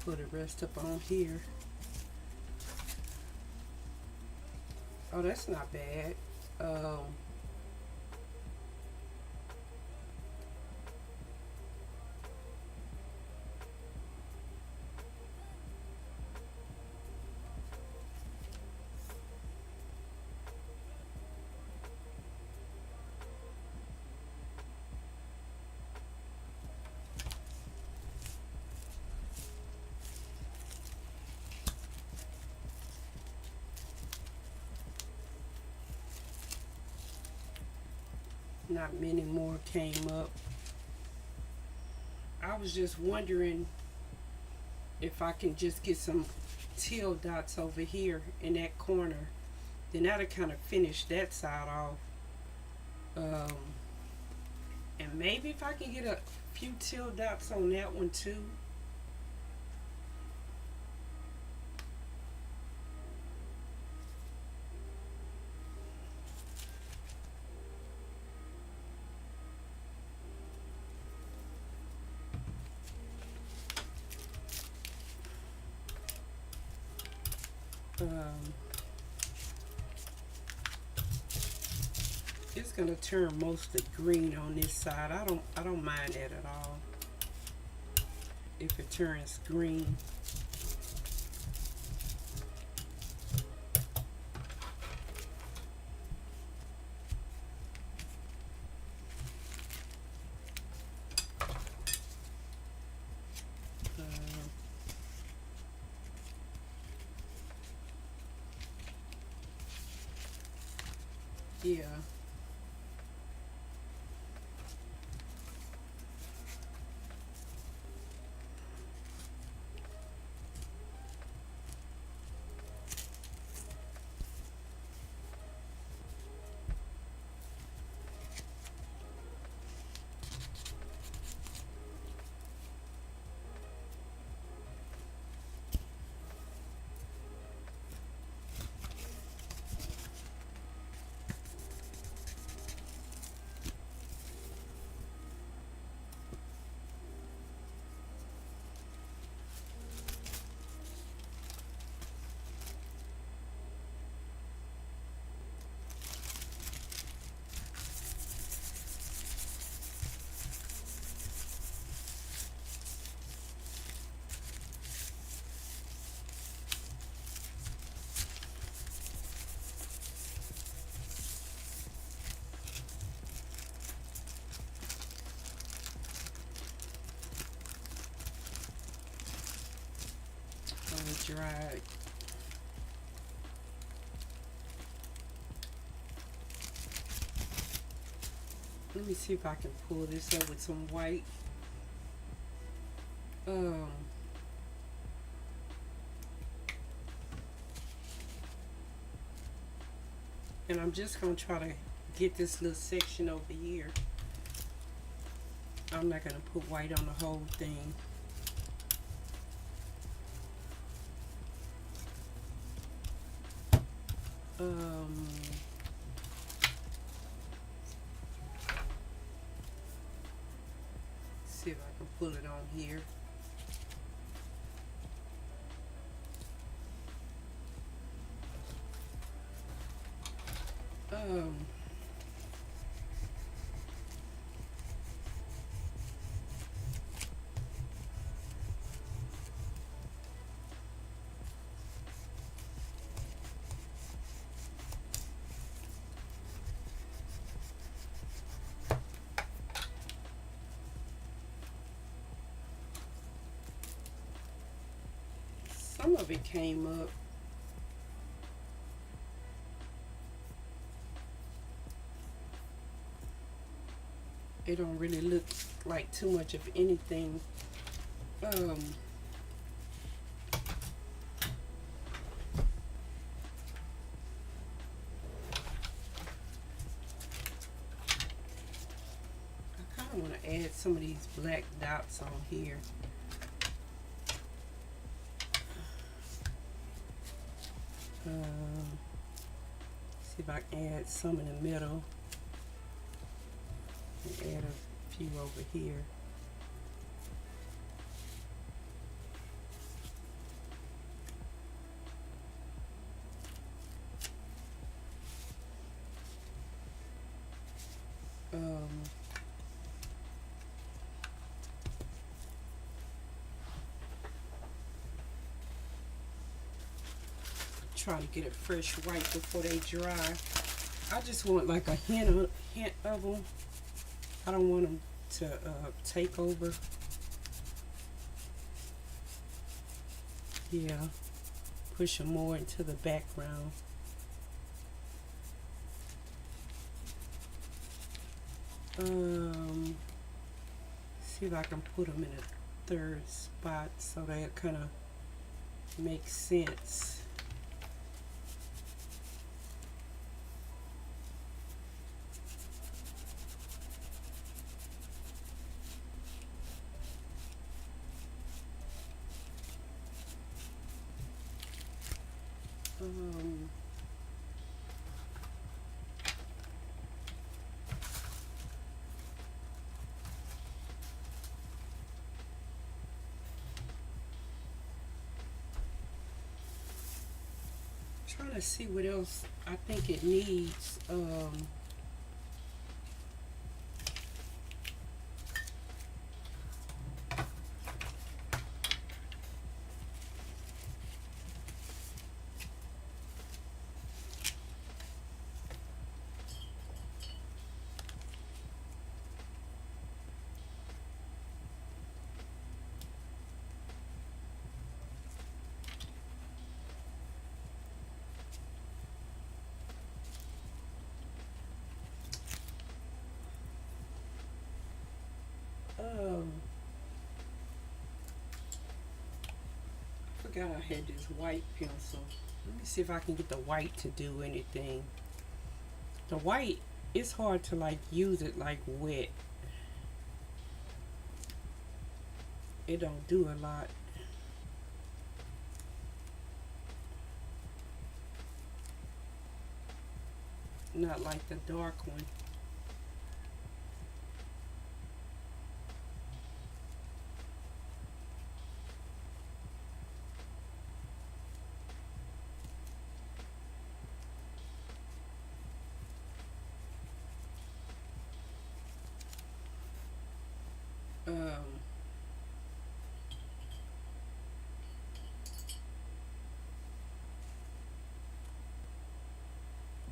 Put the rest up on here. Oh, that's not bad. Not many more came up. I was just wondering if I can just get some teal dots over here in that corner. Then that'll kind of finish that side off. And maybe if I can get a few teal dots on that one too. It's gonna turn mostly green on this side. I don't mind that at all. If it turns green. Yeah. dried. Let me see if I can pull this up with some white. Um, and I'm just gonna try to get this little section over here. I'm not gonna put white on the whole thing. Um, see if I can pull it on here. Um, some of it came up. It don't really look like too much of anything. Um, I kind of want to add some of these black dots on here. See if I can add some in the middle. And add a few over here. Try to get it fresh white before they dry. I just want like a hint of them. I don't want them to take over. Yeah, push them more into the background. See if I can put them in a third spot so that kind of makes sense. Trying to see what else I think it needs. I forgot I had this white pencil. Let me see if I can get the white to do anything. The white, it's hard to like use it like wet. It don't do a lot. Not like the dark one.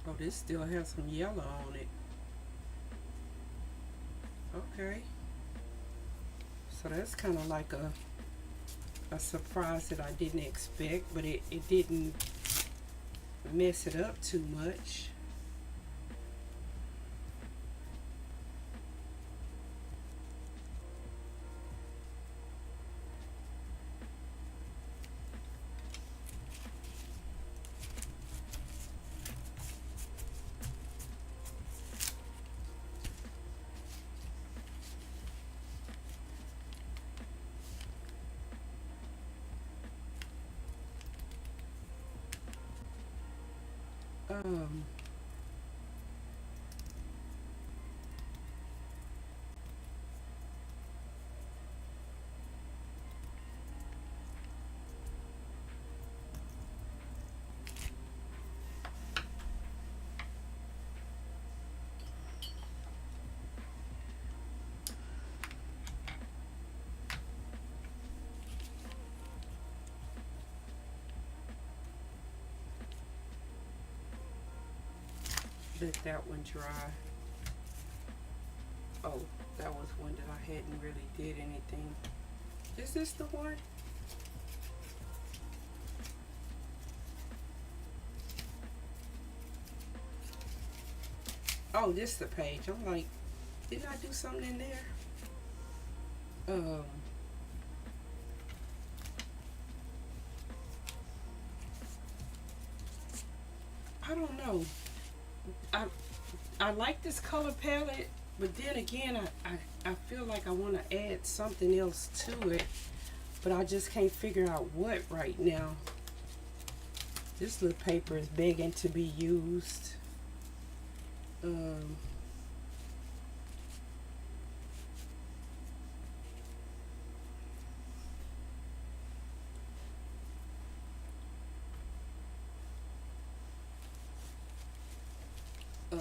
Oh, this still has some yellow on it. Okay. So that's kind of like a a surprise that I didn't expect, but it didn't mess it up too much. Um, let that one dry. Oh, that was one that I hadn't really did anything. Is this the one? Oh, this is the page. I'm like, didn't I do something in there? Um, I don't know. I I like this color palette, but then again, I feel like I want to add something else to it, but I just can't figure out what right now. This little paper is begging to be used. Um, um,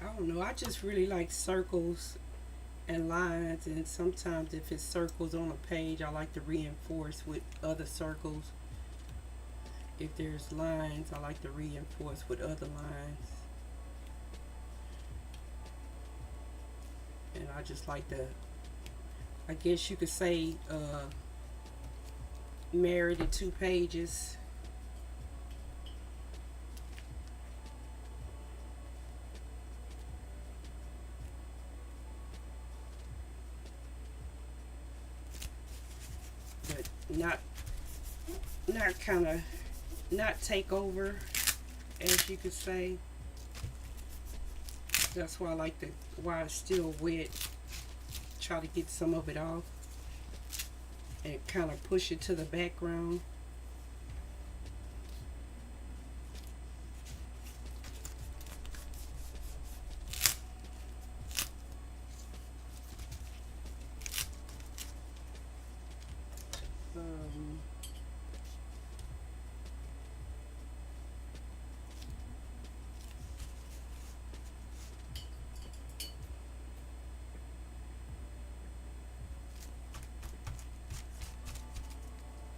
I don't know. I just really like circles and lines, and sometimes if it's circles on a page, I like to reinforce with other circles. If there's lines, I like to reinforce with other lines. And I just like to, I guess you could say, marry the two pages. But not kind of, not take over, as you could say. That's why I like the, while it's still wet, try to get some of it off and kind of push it to the background. Um,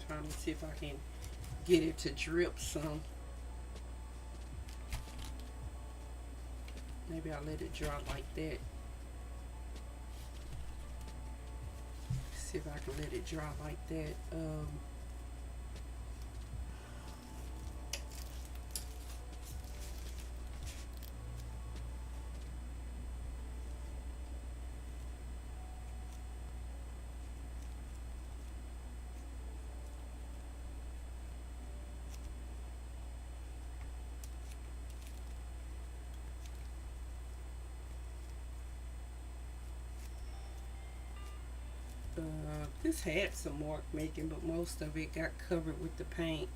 Trying to see if I can get it to drip some. Maybe I'll let it dry like that. See if I can let it dry like that. This had some mark making, but most of it got covered with the paint.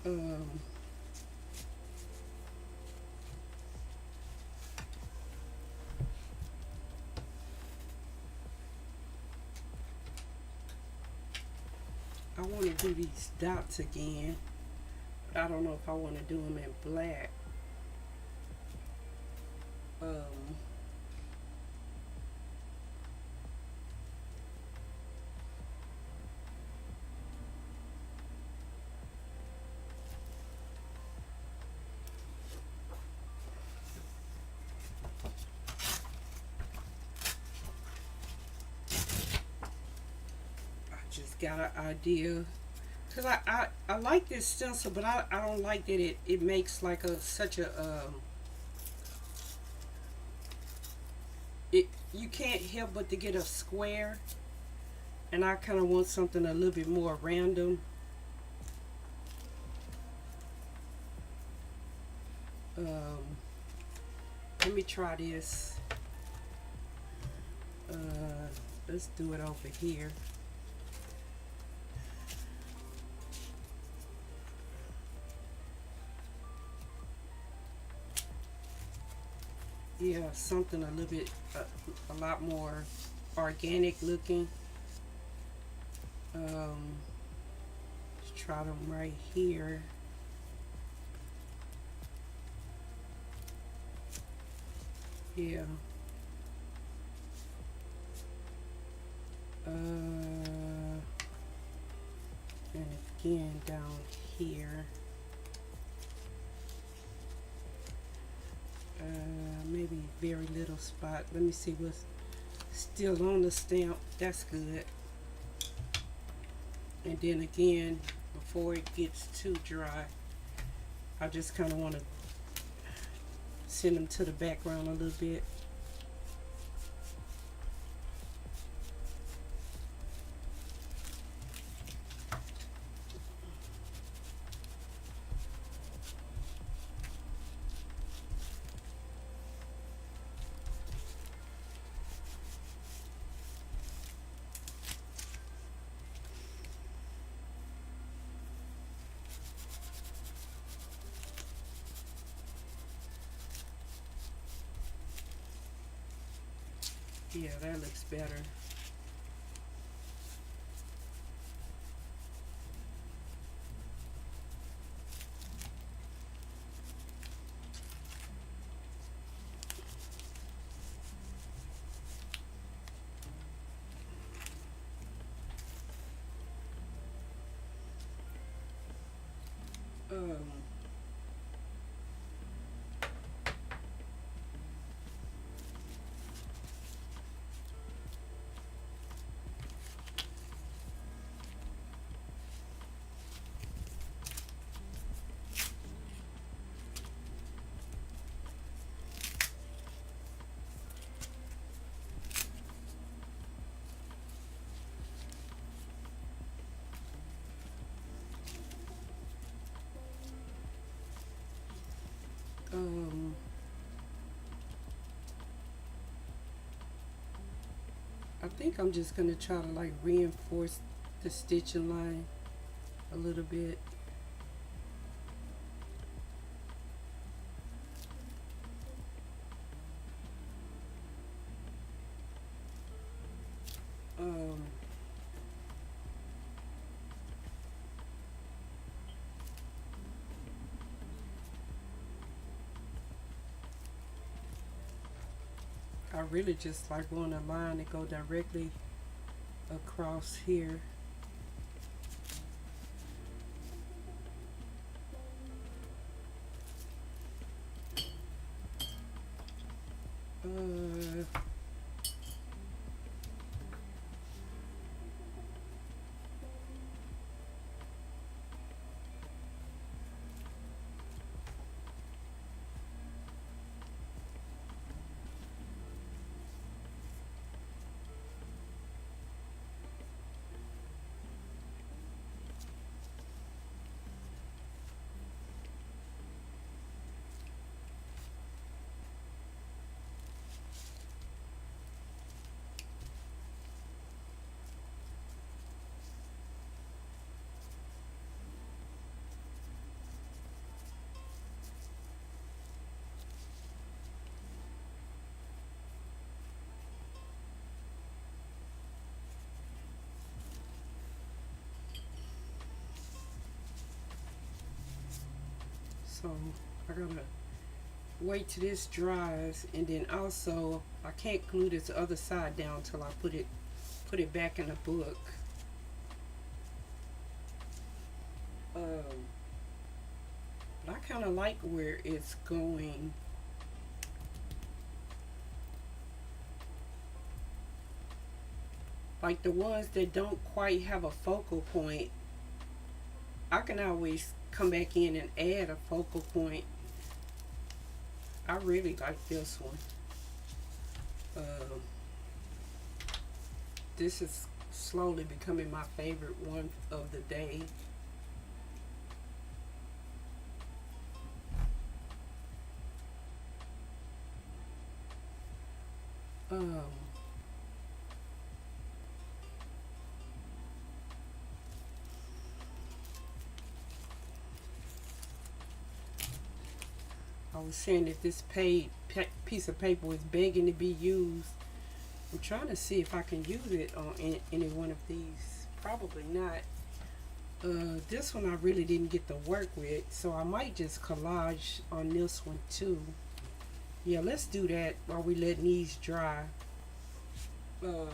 Um, I want to do these dots again, but I don't know if I want to do them in black. Um, I just got an idea. Cause I like this stencil, but I don't like that it makes like a such a it you can't help but to get a square, and I kind of want something a little bit more random. Um, Let me try this. Uh, let's do it over here. Yeah, something a little bit, a lot more organic looking. Let's try them right here. Yeah. And again down here. Maybe very little spot. Let me see what's still on the stamp. That's good. And then again, before it gets too dry, I just kind of want to send them to the background a little bit. Yeah, that looks better. Um, um, I think I'm just gonna try to like reinforce the stitching line a little bit. Um, I really just like want a line to go directly across here. Uh, So I gotta wait till this dries, and then also I can't glue this other side down till I put it back in the book. I kind of like where it's going. Like the ones that don't quite have a focal point, I can always come back in and add a focal point. I really like this one. Um, this is slowly becoming my favorite one of the day. Um, I was saying that this piece of paper is begging to be used. I'm trying to see if I can use it on any one of these. Probably not. This one I really didn't get to work with, so I might just collage on this one too. Yeah, let's do that while we letting these dry. Um,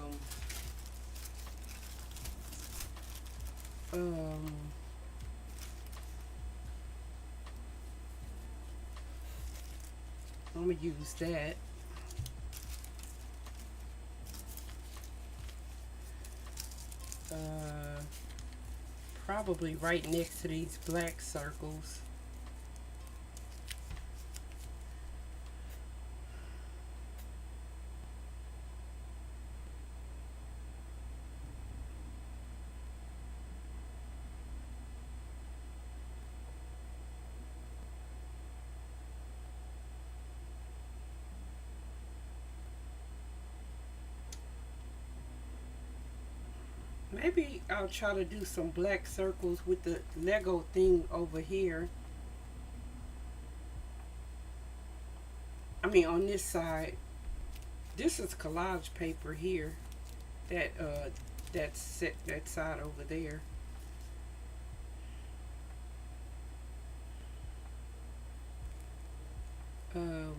um, I'm gonna use that. Probably right next to these black circles. Maybe I'll try to do some black circles with the Lego thing over here. I mean on this side. This is collage paper here. That's set that side over there. Um,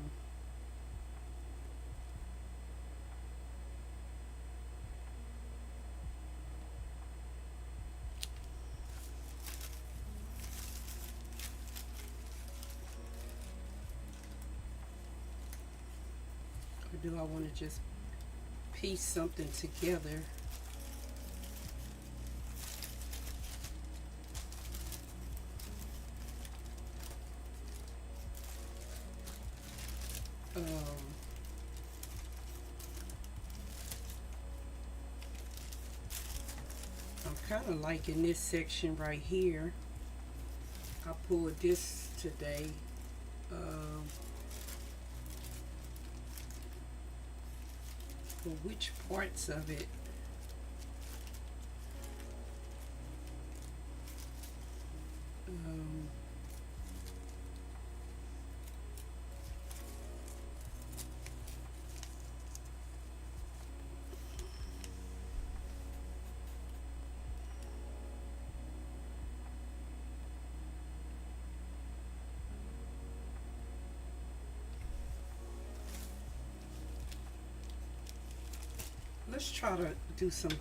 or do I want to just piece something together? Um, I'm kind of liking this section right here. I pulled this today. Um, for which parts of it? Um, let's try to do some. Do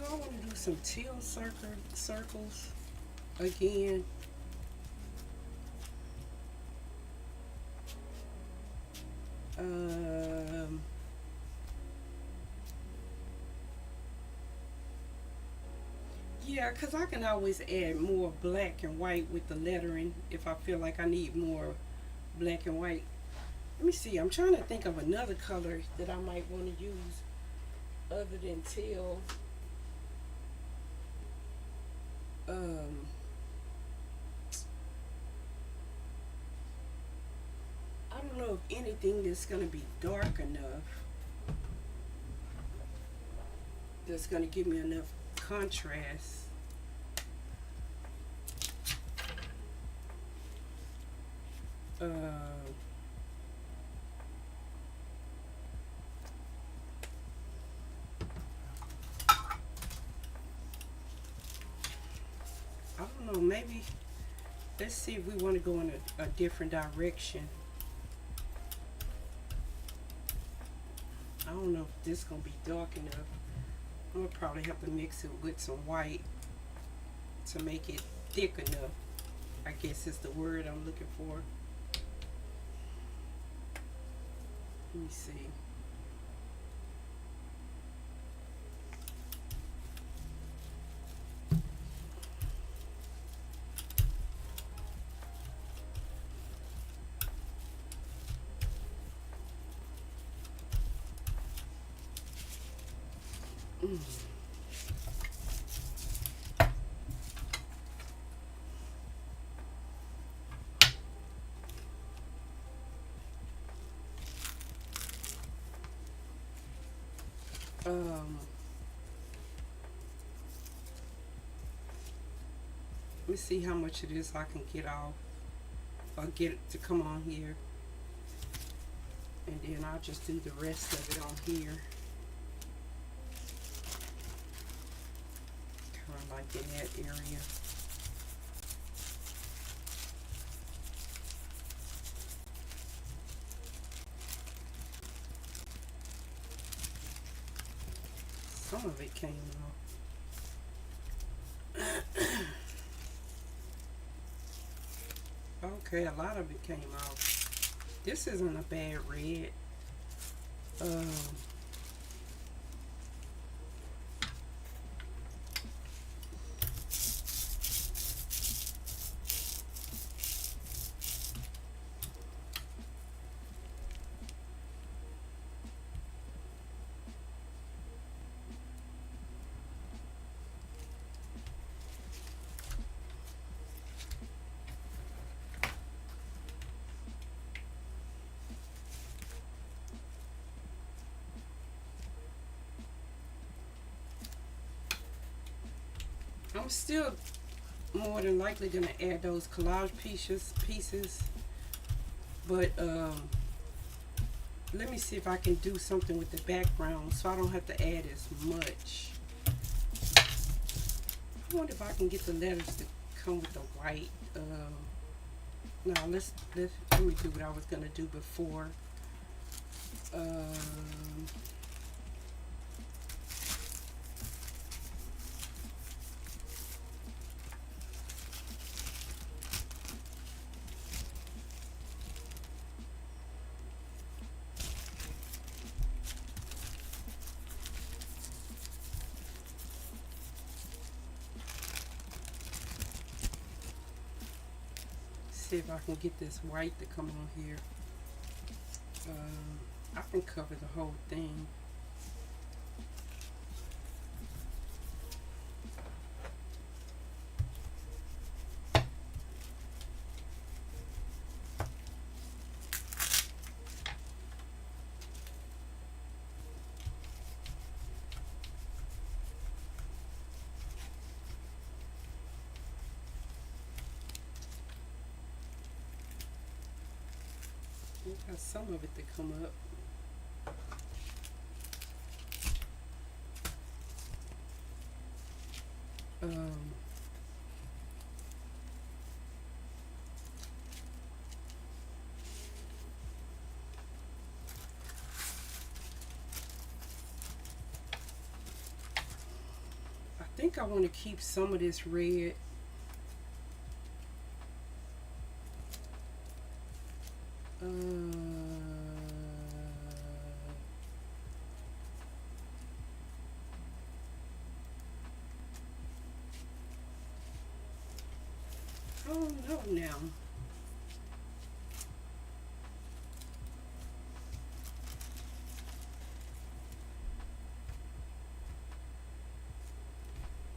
I want to do some teal circles again? Um, yeah, because I can always add more black and white with the lettering if I feel like I need more black and white. Let me see. I'm trying to think of another color that I might want to use other than teal. Um, I don't know if anything is going to be dark enough that's going to give me enough contrast. Uh, I don't know, maybe Let's see if we want to go in a different direction. I don't know if this is going to be dark enough. I'm going to probably have to mix it with some white to make it thick enough. I guess is the word I'm looking for. Let me see. Let me see how much of this I can get off, or get it to come on here, and then I'll just do the rest of it on here, kind of like in that area. Some of it came off. Okay, a lot of it came off. This isn't a bad red. I'm still more than likely gonna add those collage pieces, but let me see if I can do something with the background so I don't have to add as much. I wonder if I can get the letters to come with the white. Now let me do what I was gonna do before. See if I can get this white to come on here. I can cover the whole thing. Got some of it to come up. I think I want to keep some of this red. I don't know now.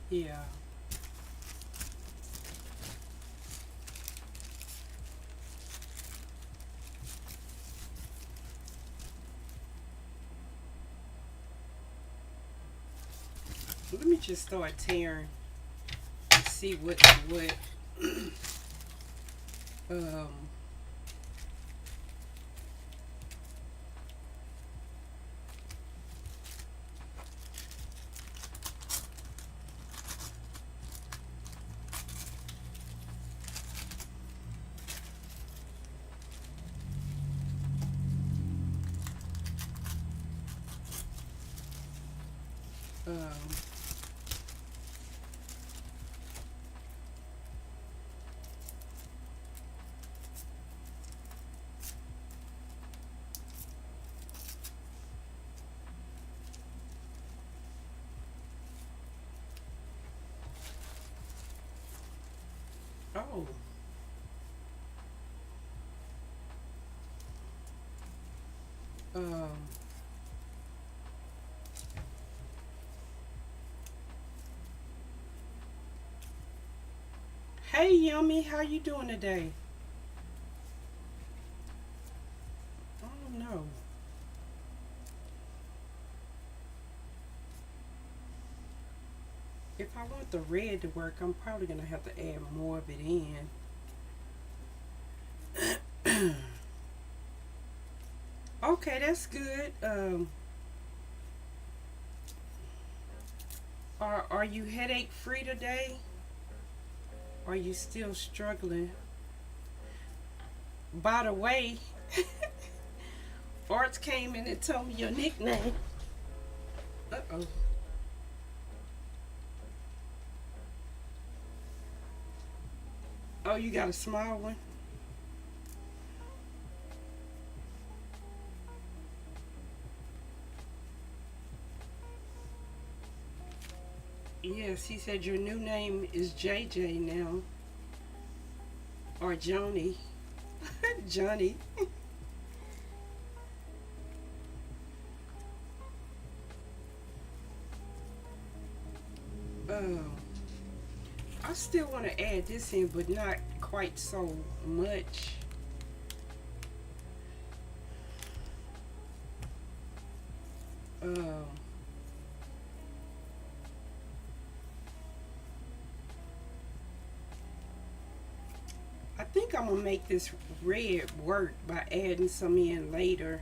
Yeah. Let me just start tearing and see what's what. Um, oh, um, hey, Yummy, how you doing today? Oh no. If I want the red to work, I'm probably gonna have to add more of it in. Okay, that's good. Are you headache free today? Are you still struggling? By the way, Arts came in and told me your nickname. Uh oh. Oh, you got a small one? Yes, he said your new name is JJ now. Or Joni. Johnny. Um, I still want to add this in, but not quite so much. Um, I think I'm gonna make this red work by adding some in later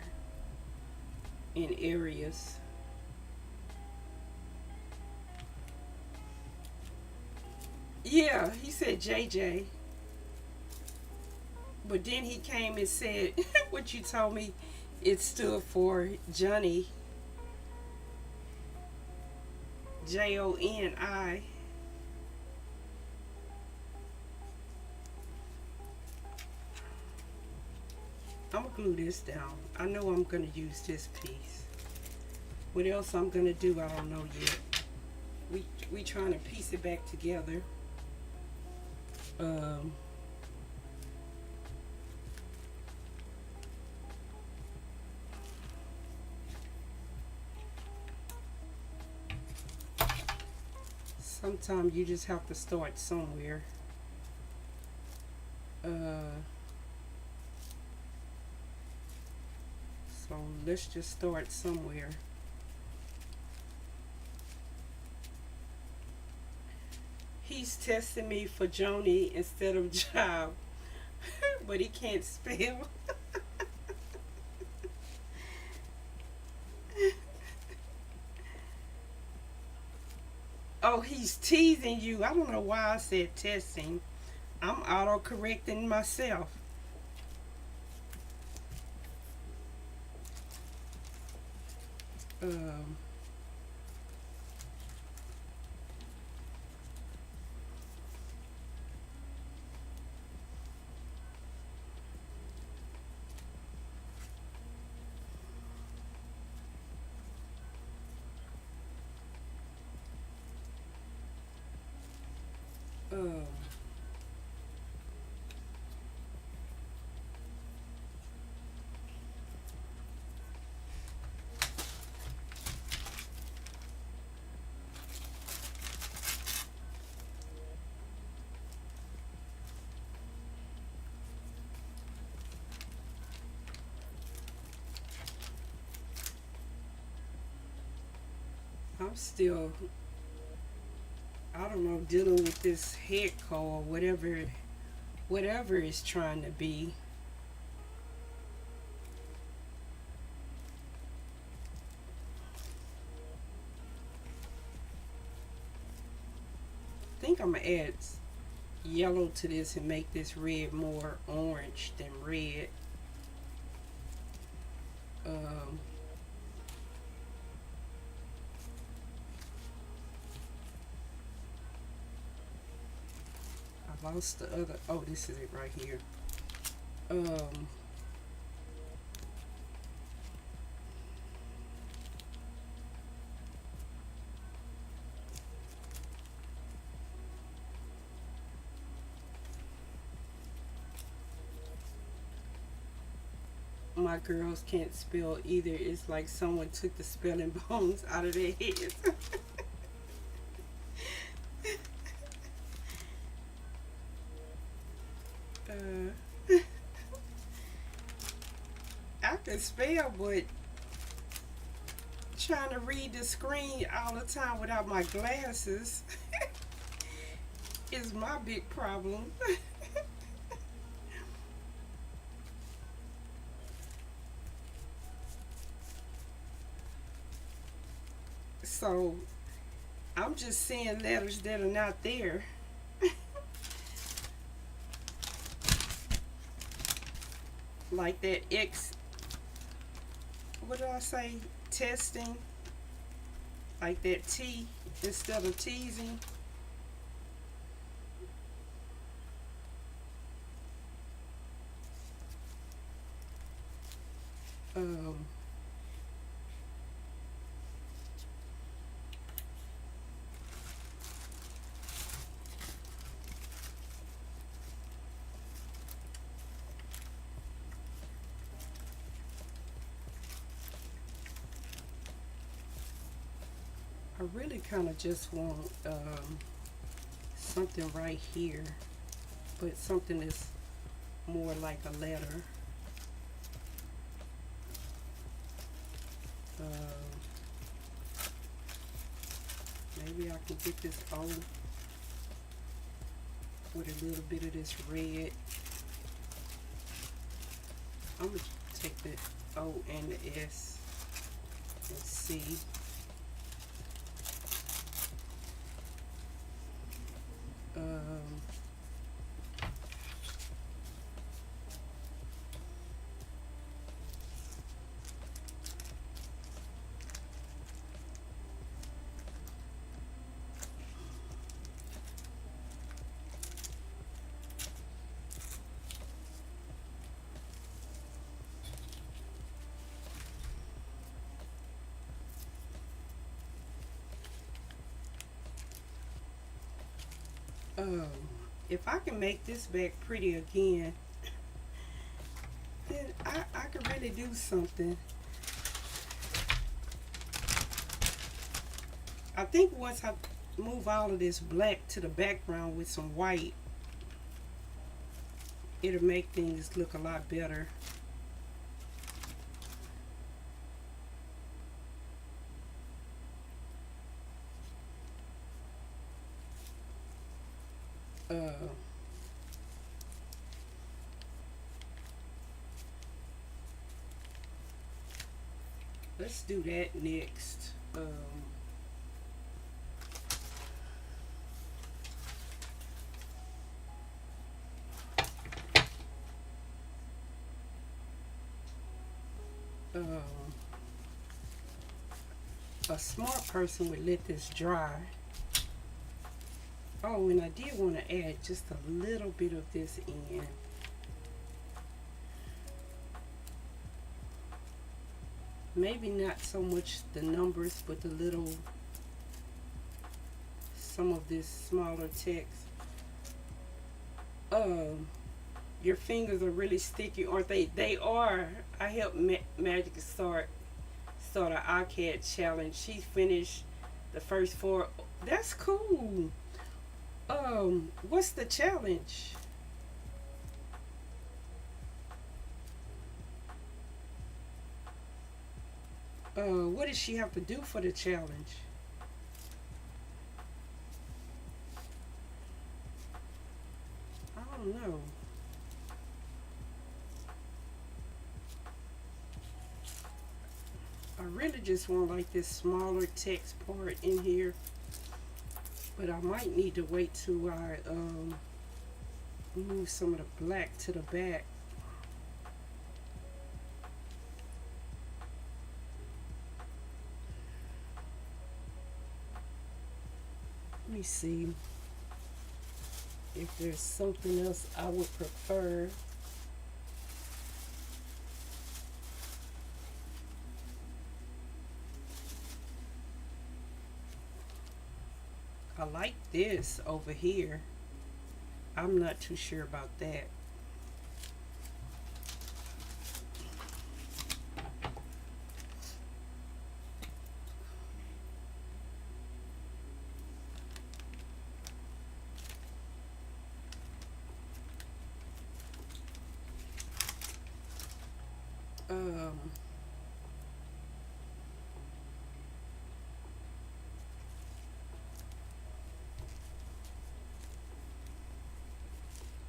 in areas. Yeah, he said JJ, but then he came and said what you told me it stood for Johnny, Joni. I'm gonna glue this down. I know I'm gonna use this piece. What else I'm gonna do, I don't know yet. We trying to piece it back together. Um, Sometimes you just have to start somewhere. Uh, so let's just start somewhere. He's testing me for Joni instead of job, but he can't spell. Oh, he's teasing you. I don't know why I said testing. I'm auto correcting myself. Um, um, I'm still, I don't know, dealing with this head cold, whatever it's trying to be. I think I'm gonna add yellow to this and make this red more orange than red. Um, lost the other. Oh, this is it right here. Um, my girls can't spell either. It's like someone took the spelling bones out of their heads. uh, I can spell, but trying to read the screen all the time without my glasses is my big problem. So I'm just seeing letters that are not there. Like that X, what did I say? Testing. Like that T instead of teasing. Um, I really kind of just want something right here, but something that's more like a letter. Um, Maybe I can get this O with a little bit of this red. I'm going to take the O and the S and C. Um, um, if I can make this back pretty again, then I could really do something. I think once I move all of this black to the background with some white, it'll make things look a lot better. Uh, let's do that next. Um, a smart person would let this dry. Oh, and I did want to add just a little bit of this in. Maybe not so much the numbers, but the little, some of this smaller text. Your fingers are really sticky, aren't they? They are. I helped Magic start an iCAD challenge. She finished the first 4. That's cool. What's the challenge? What does she have to do for the challenge? I don't know. I really just want like this smaller text part in here, but I might need to wait till I move some of the black to the back. Let me see if there's something else I would prefer. I like this over here. I'm not too sure about that. Um,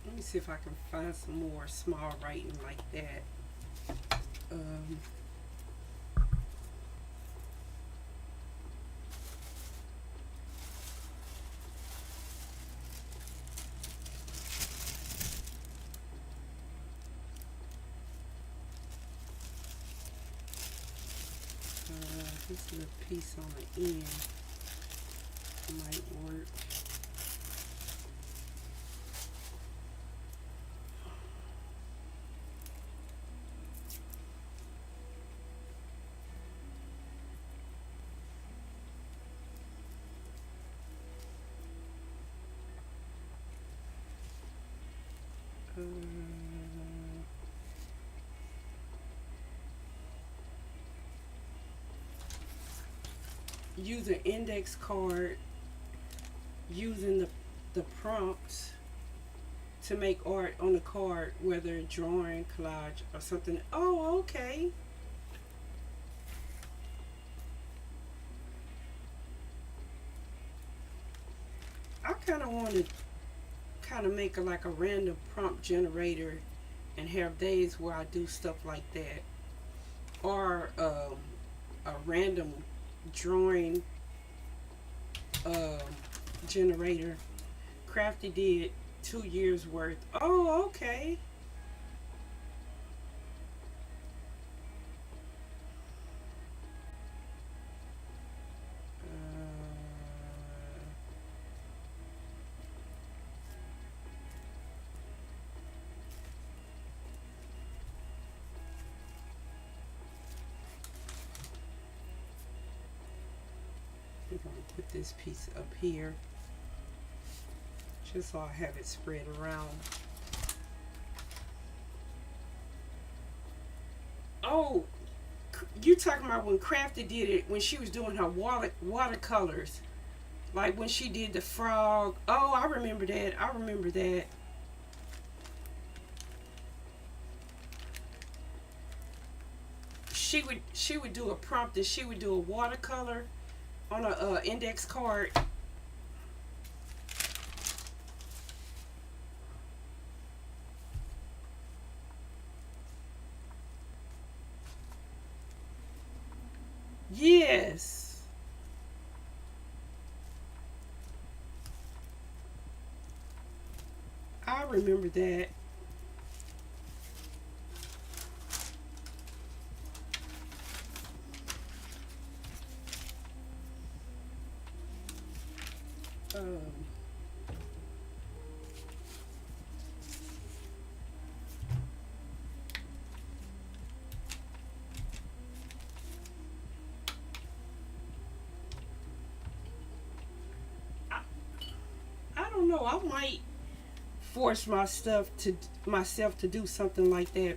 Let me see if I can find some more small writing like that. Um, this little piece on the end might work. Uh, Use an index card using the prompts to make art on the card, whether drawing, collage, or something. Oh, okay. I kind of want to kind of make like a random prompt generator and have days where I do stuff like that, or a random drawing um, generator. Crafty did 2 years worth. Oh, okay. I'm going to put this piece up here just so I have it spread around. Oh, you talking about when Crafty did it, when she was doing her watercolors, like when she did the frog. Oh, I remember that. I remember that. She would do a prompt and she would do a watercolor on a index card. Yes. I remember that. Um, I, I don't know. I might force myself to do something like that.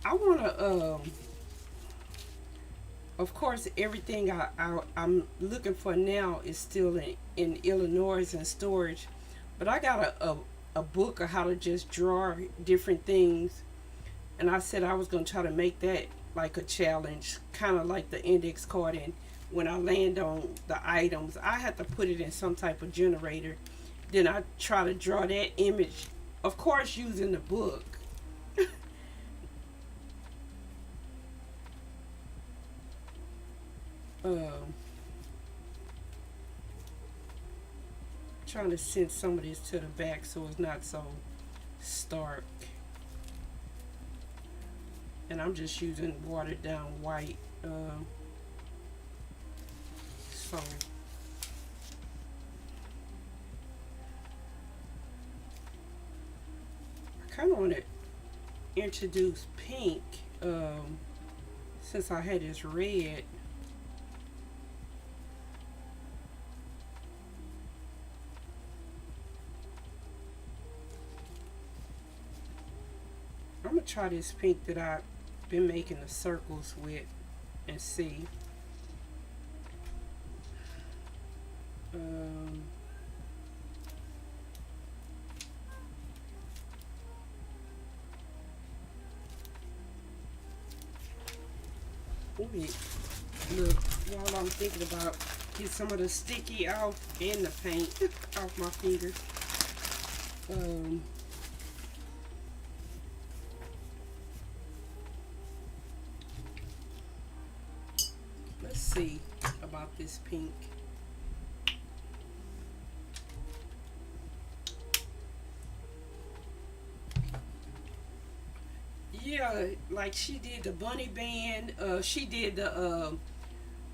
I want to of course, everything I'm looking for now is still in Illinois and storage. But I got a book of how to just draw different things. And I said I was going to try to make that like a challenge, kind of like the index card. And when I land on the items, I have to put it in some type of generator. Then I try to draw that image, of course, using the book. Um, Trying to send some of this to the back so it's not so stark. And I'm just using watered down white. So kind of want to introduce pink since I had this red. I'm gonna try this pink that I've been making the circles with and see. Um, Wait, look, while I'm thinking about get some of the sticky off and the paint off my fingers. Um, let's see about this pink. Yeah, like she did the bunny band. She did the.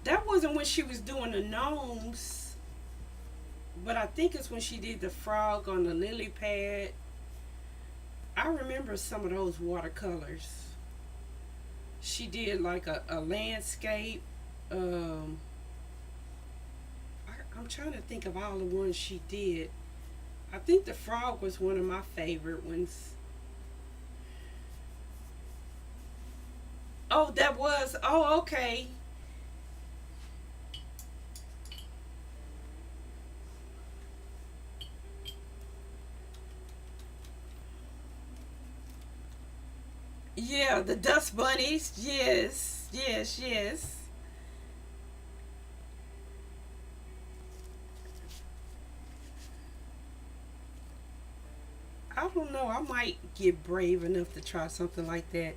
That wasn't when she was doing the gnomes, but I think it's when she did the frog on the lily pad. I remember some of those watercolors. She did like a landscape. Um, I'm trying to think of all the ones she did. I think the frog was one of my favorite ones. Oh, that was. Oh, okay. Yeah, the dust bunnies. Yes, yes, yes. I don't know. I might get brave enough to try something like that.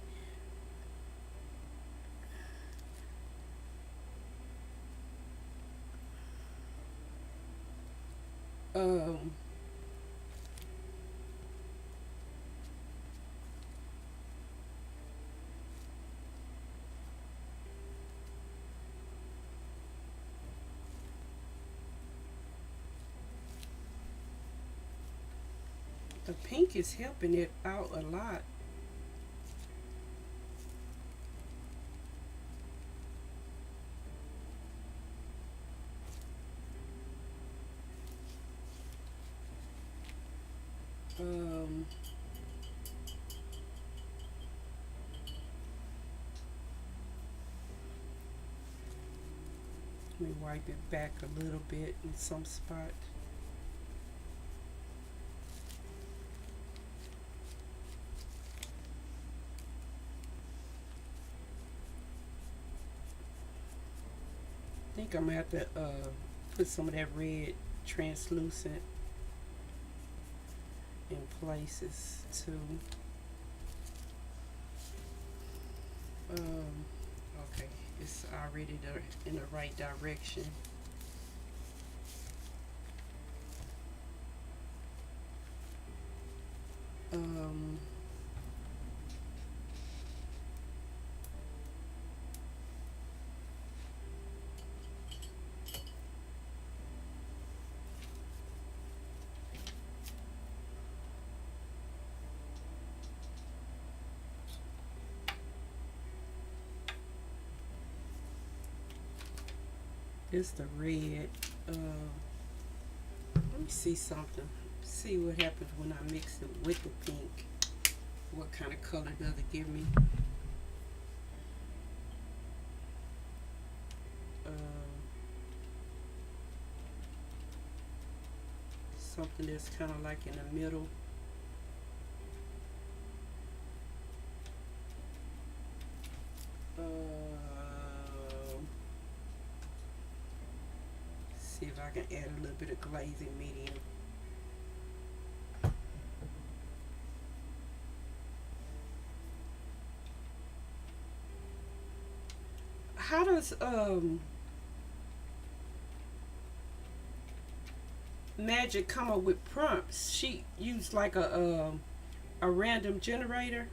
Um, the pink is helping it out a lot. Um, Let me wipe it back a little bit in some spot. I think I'm gonna have to put some of that red translucent in places too. Um, okay, it's already in the right direction. Um, it's the red. Let me see something. See what happens when I mix it with the pink. What kind of color does it give me? Um, Something that's kind of like in the middle. See if I can add a little bit of glazing medium. How does Magic come up with prompts? She used like a random generator.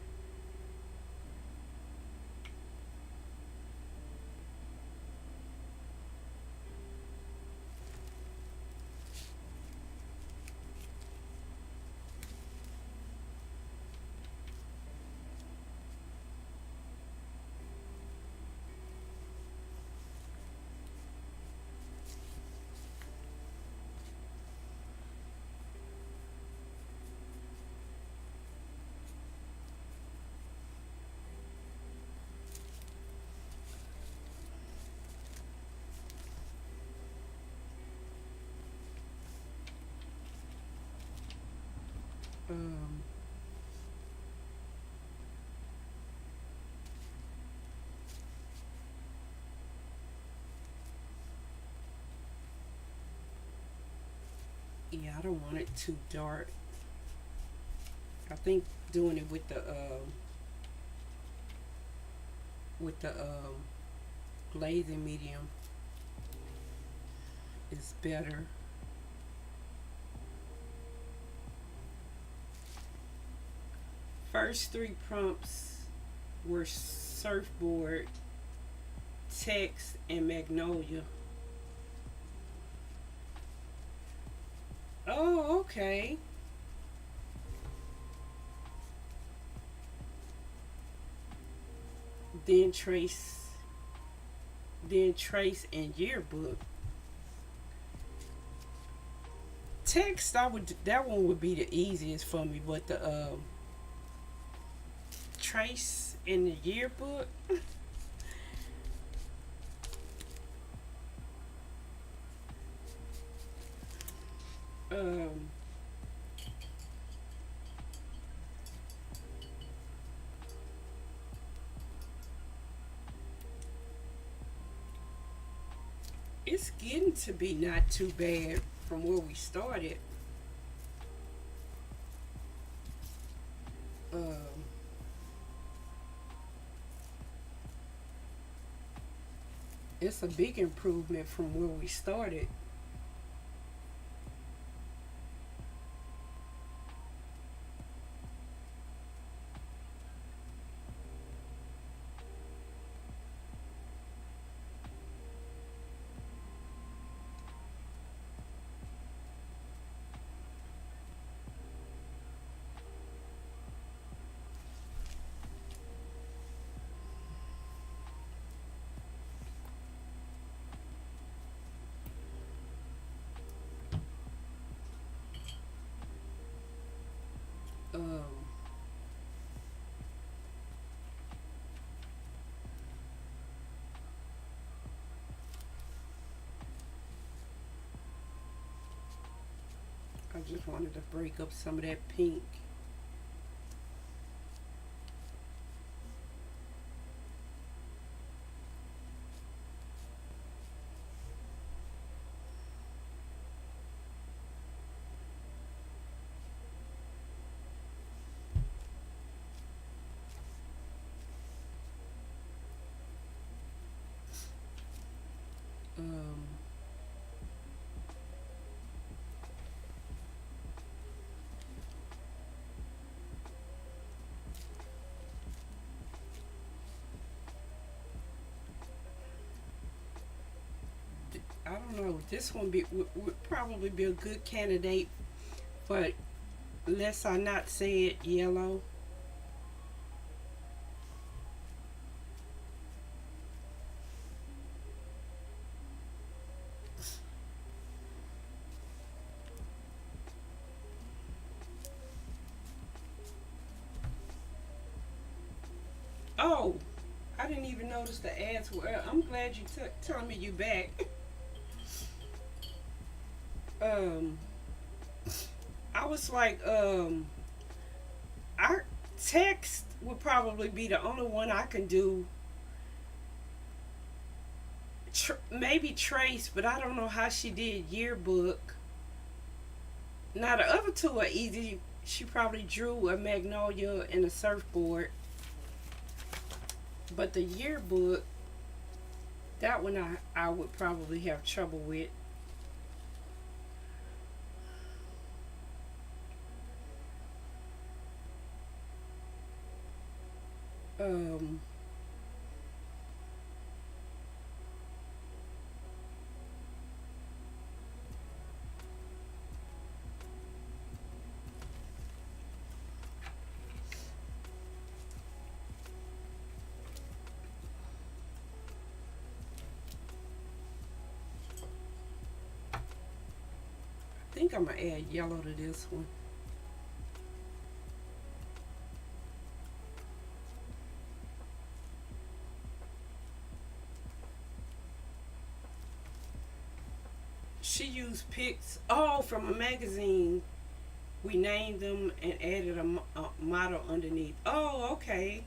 Um, yeah, I don't want it too dark. I think doing it with the glazing medium is better. First three prompts were surfboard, text, and magnolia. Oh, okay. Then trace and yearbook. Text, I would that one would be the easiest for me, but the trace and the yearbook. Um, it's getting to be not too bad from where we started. Um, it's a big improvement from where we started. Um, I just wanted to break up some of that pink. Um, I don't know. This one would probably be a good candidate, but unless I not say it yellow. Oh, I didn't even notice the ads were. I'm glad you telling me you back. um, I was like, our text would probably be the only one I can do. Maybe Trace, but I don't know how she did yearbook. Now the other two are easy. She probably drew a magnolia and a surfboard, but the yearbook, that one I would probably have trouble with. Um, I think I'm gonna add yellow to this one. She used pics, oh, from a magazine. We named them and added a motto underneath. Oh, okay.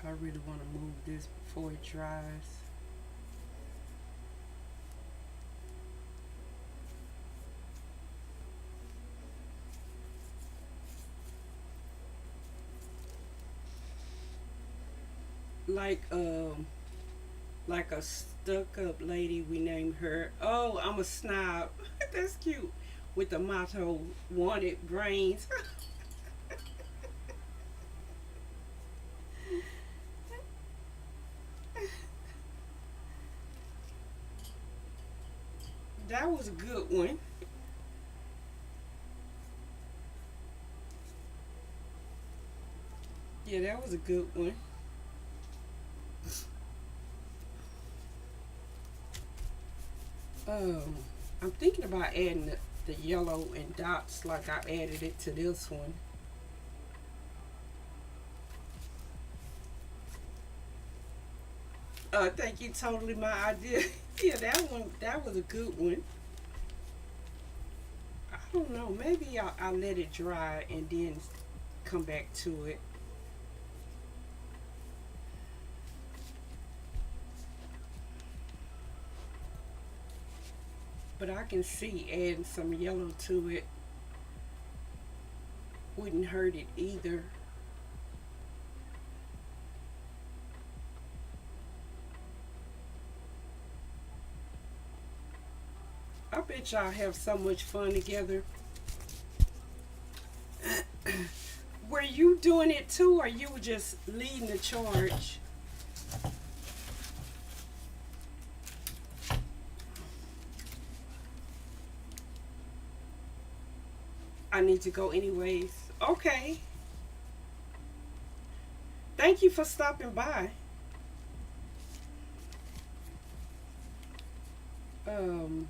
I really want to move this before it dries. Like like a stuck up lady, we named her. Oh, I'm a snob. That's cute. With the motto, wanted brains. That was a good one. Yeah, that was a good one. Um, I'm thinking about adding the yellow and dots like I added it to this one. Thank you. Totally my idea. Yeah, that one. That was a good one. I don't know. Maybe I'll let it dry and then come back to it. But I can see adding some yellow to it wouldn't hurt it either. I bet y'all have so much fun together. Were you doing it too, or you were just leading the charge? I need to go anyways. Okay. Thank you for stopping by. Um,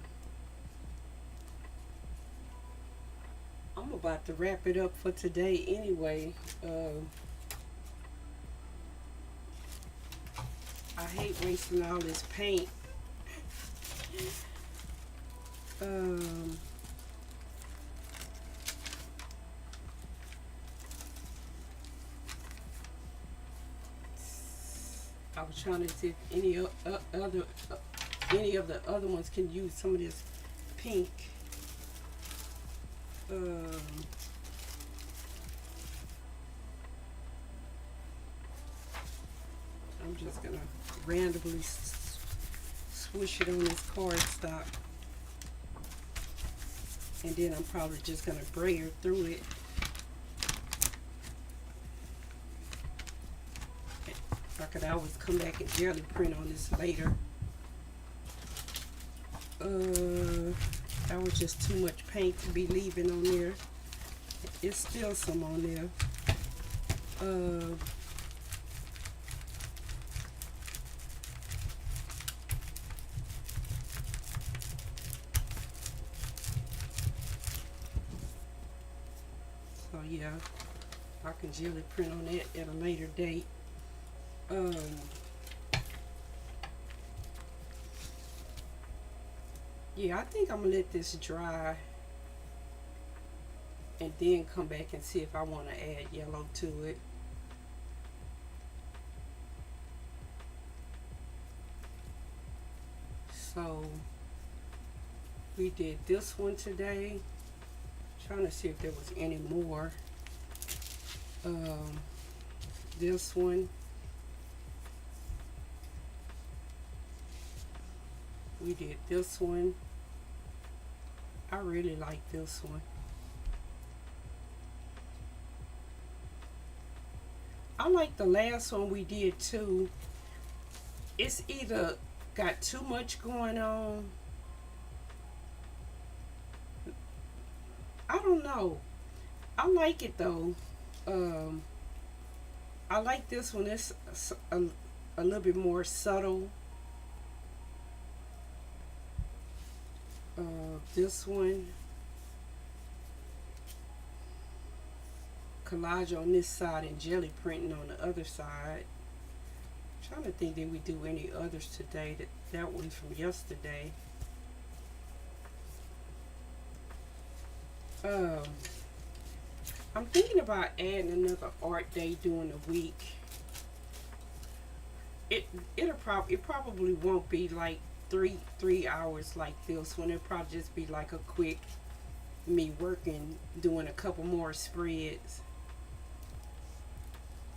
I'm about to wrap it up for today anyway. I hate wasting all this paint. Um, I was trying to see if any of the other ones can use some of this pink. Um, I'm just gonna randomly swish it on this cardstock, and then I'm probably just gonna brayer through it. I could always come back and jelly print on this later. That was just too much paint to be leaving on there. It's still some on there. Uh, so yeah, I can jelly print on it at a later date. Um, yeah, I think I'm gonna let this dry and then come back and see if I want to add yellow to it. So we did this one today. Trying to see if there was any more. Um, this one. We did this one. I really like this one. I like the last one we did too. It's either got too much going on I don't know. I like it though. Um, I like this one. It's a little bit more subtle. This one, collage on this side and jelly printing on the other side. I'm trying to think, did we do any others today? That one's from yesterday. Um, I'm thinking about adding another art day during the week. It it probably won't be like three hours like this one. It'll probably just be like a quick me working, doing a couple more spreads,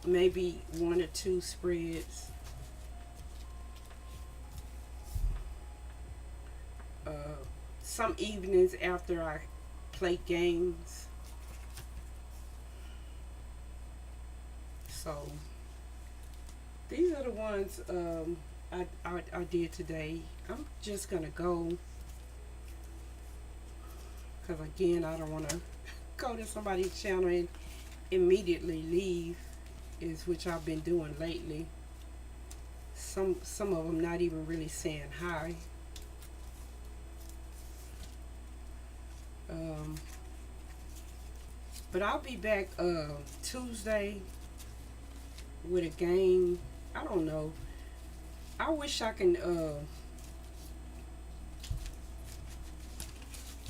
maybe one or two spreads. Uh, some evenings after I play games. So these are the ones I did today. I'm just gonna go because again I don't want to go to somebody's channel and immediately leave, is which I've been doing lately. Some of them not even really saying hi. Um, but I'll be back Tuesday with a game. I don't know. I wish I can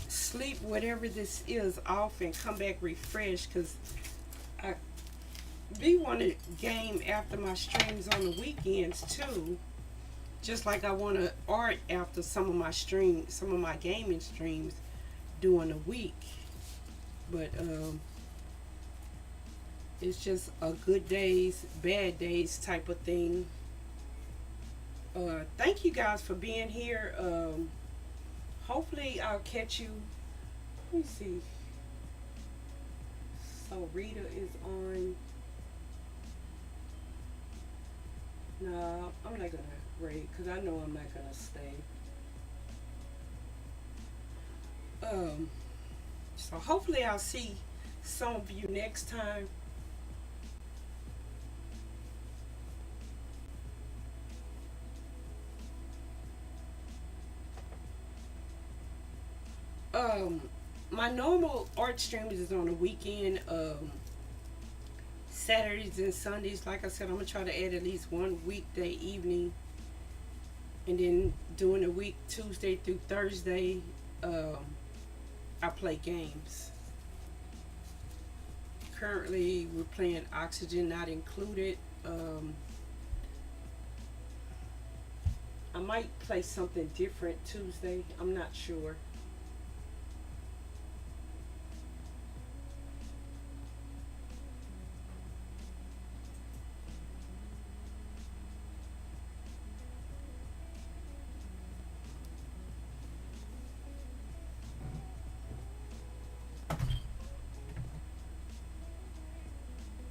sleep whatever this is off and come back refreshed, because I be want to game after my streams on the weekends too. Just like I want to art after some of my streams, some of my gaming streams during the week. But it's just a good days, bad days type of thing. Thank you guys for being here. Hopefully I'll catch you. Let me see. So Rita is on. No, I'm not gonna rate because I know I'm not gonna stay. So hopefully I'll see some of you next time. Um, my normal art streams is on the weekend. Saturdays and Sundays. Like I said, I'm gonna try to add at least one weekday evening, and then during the week, Tuesday through Thursday, um, I play games. Currently, we're playing Oxygen Not Included. I might play something different Tuesday. I'm not sure.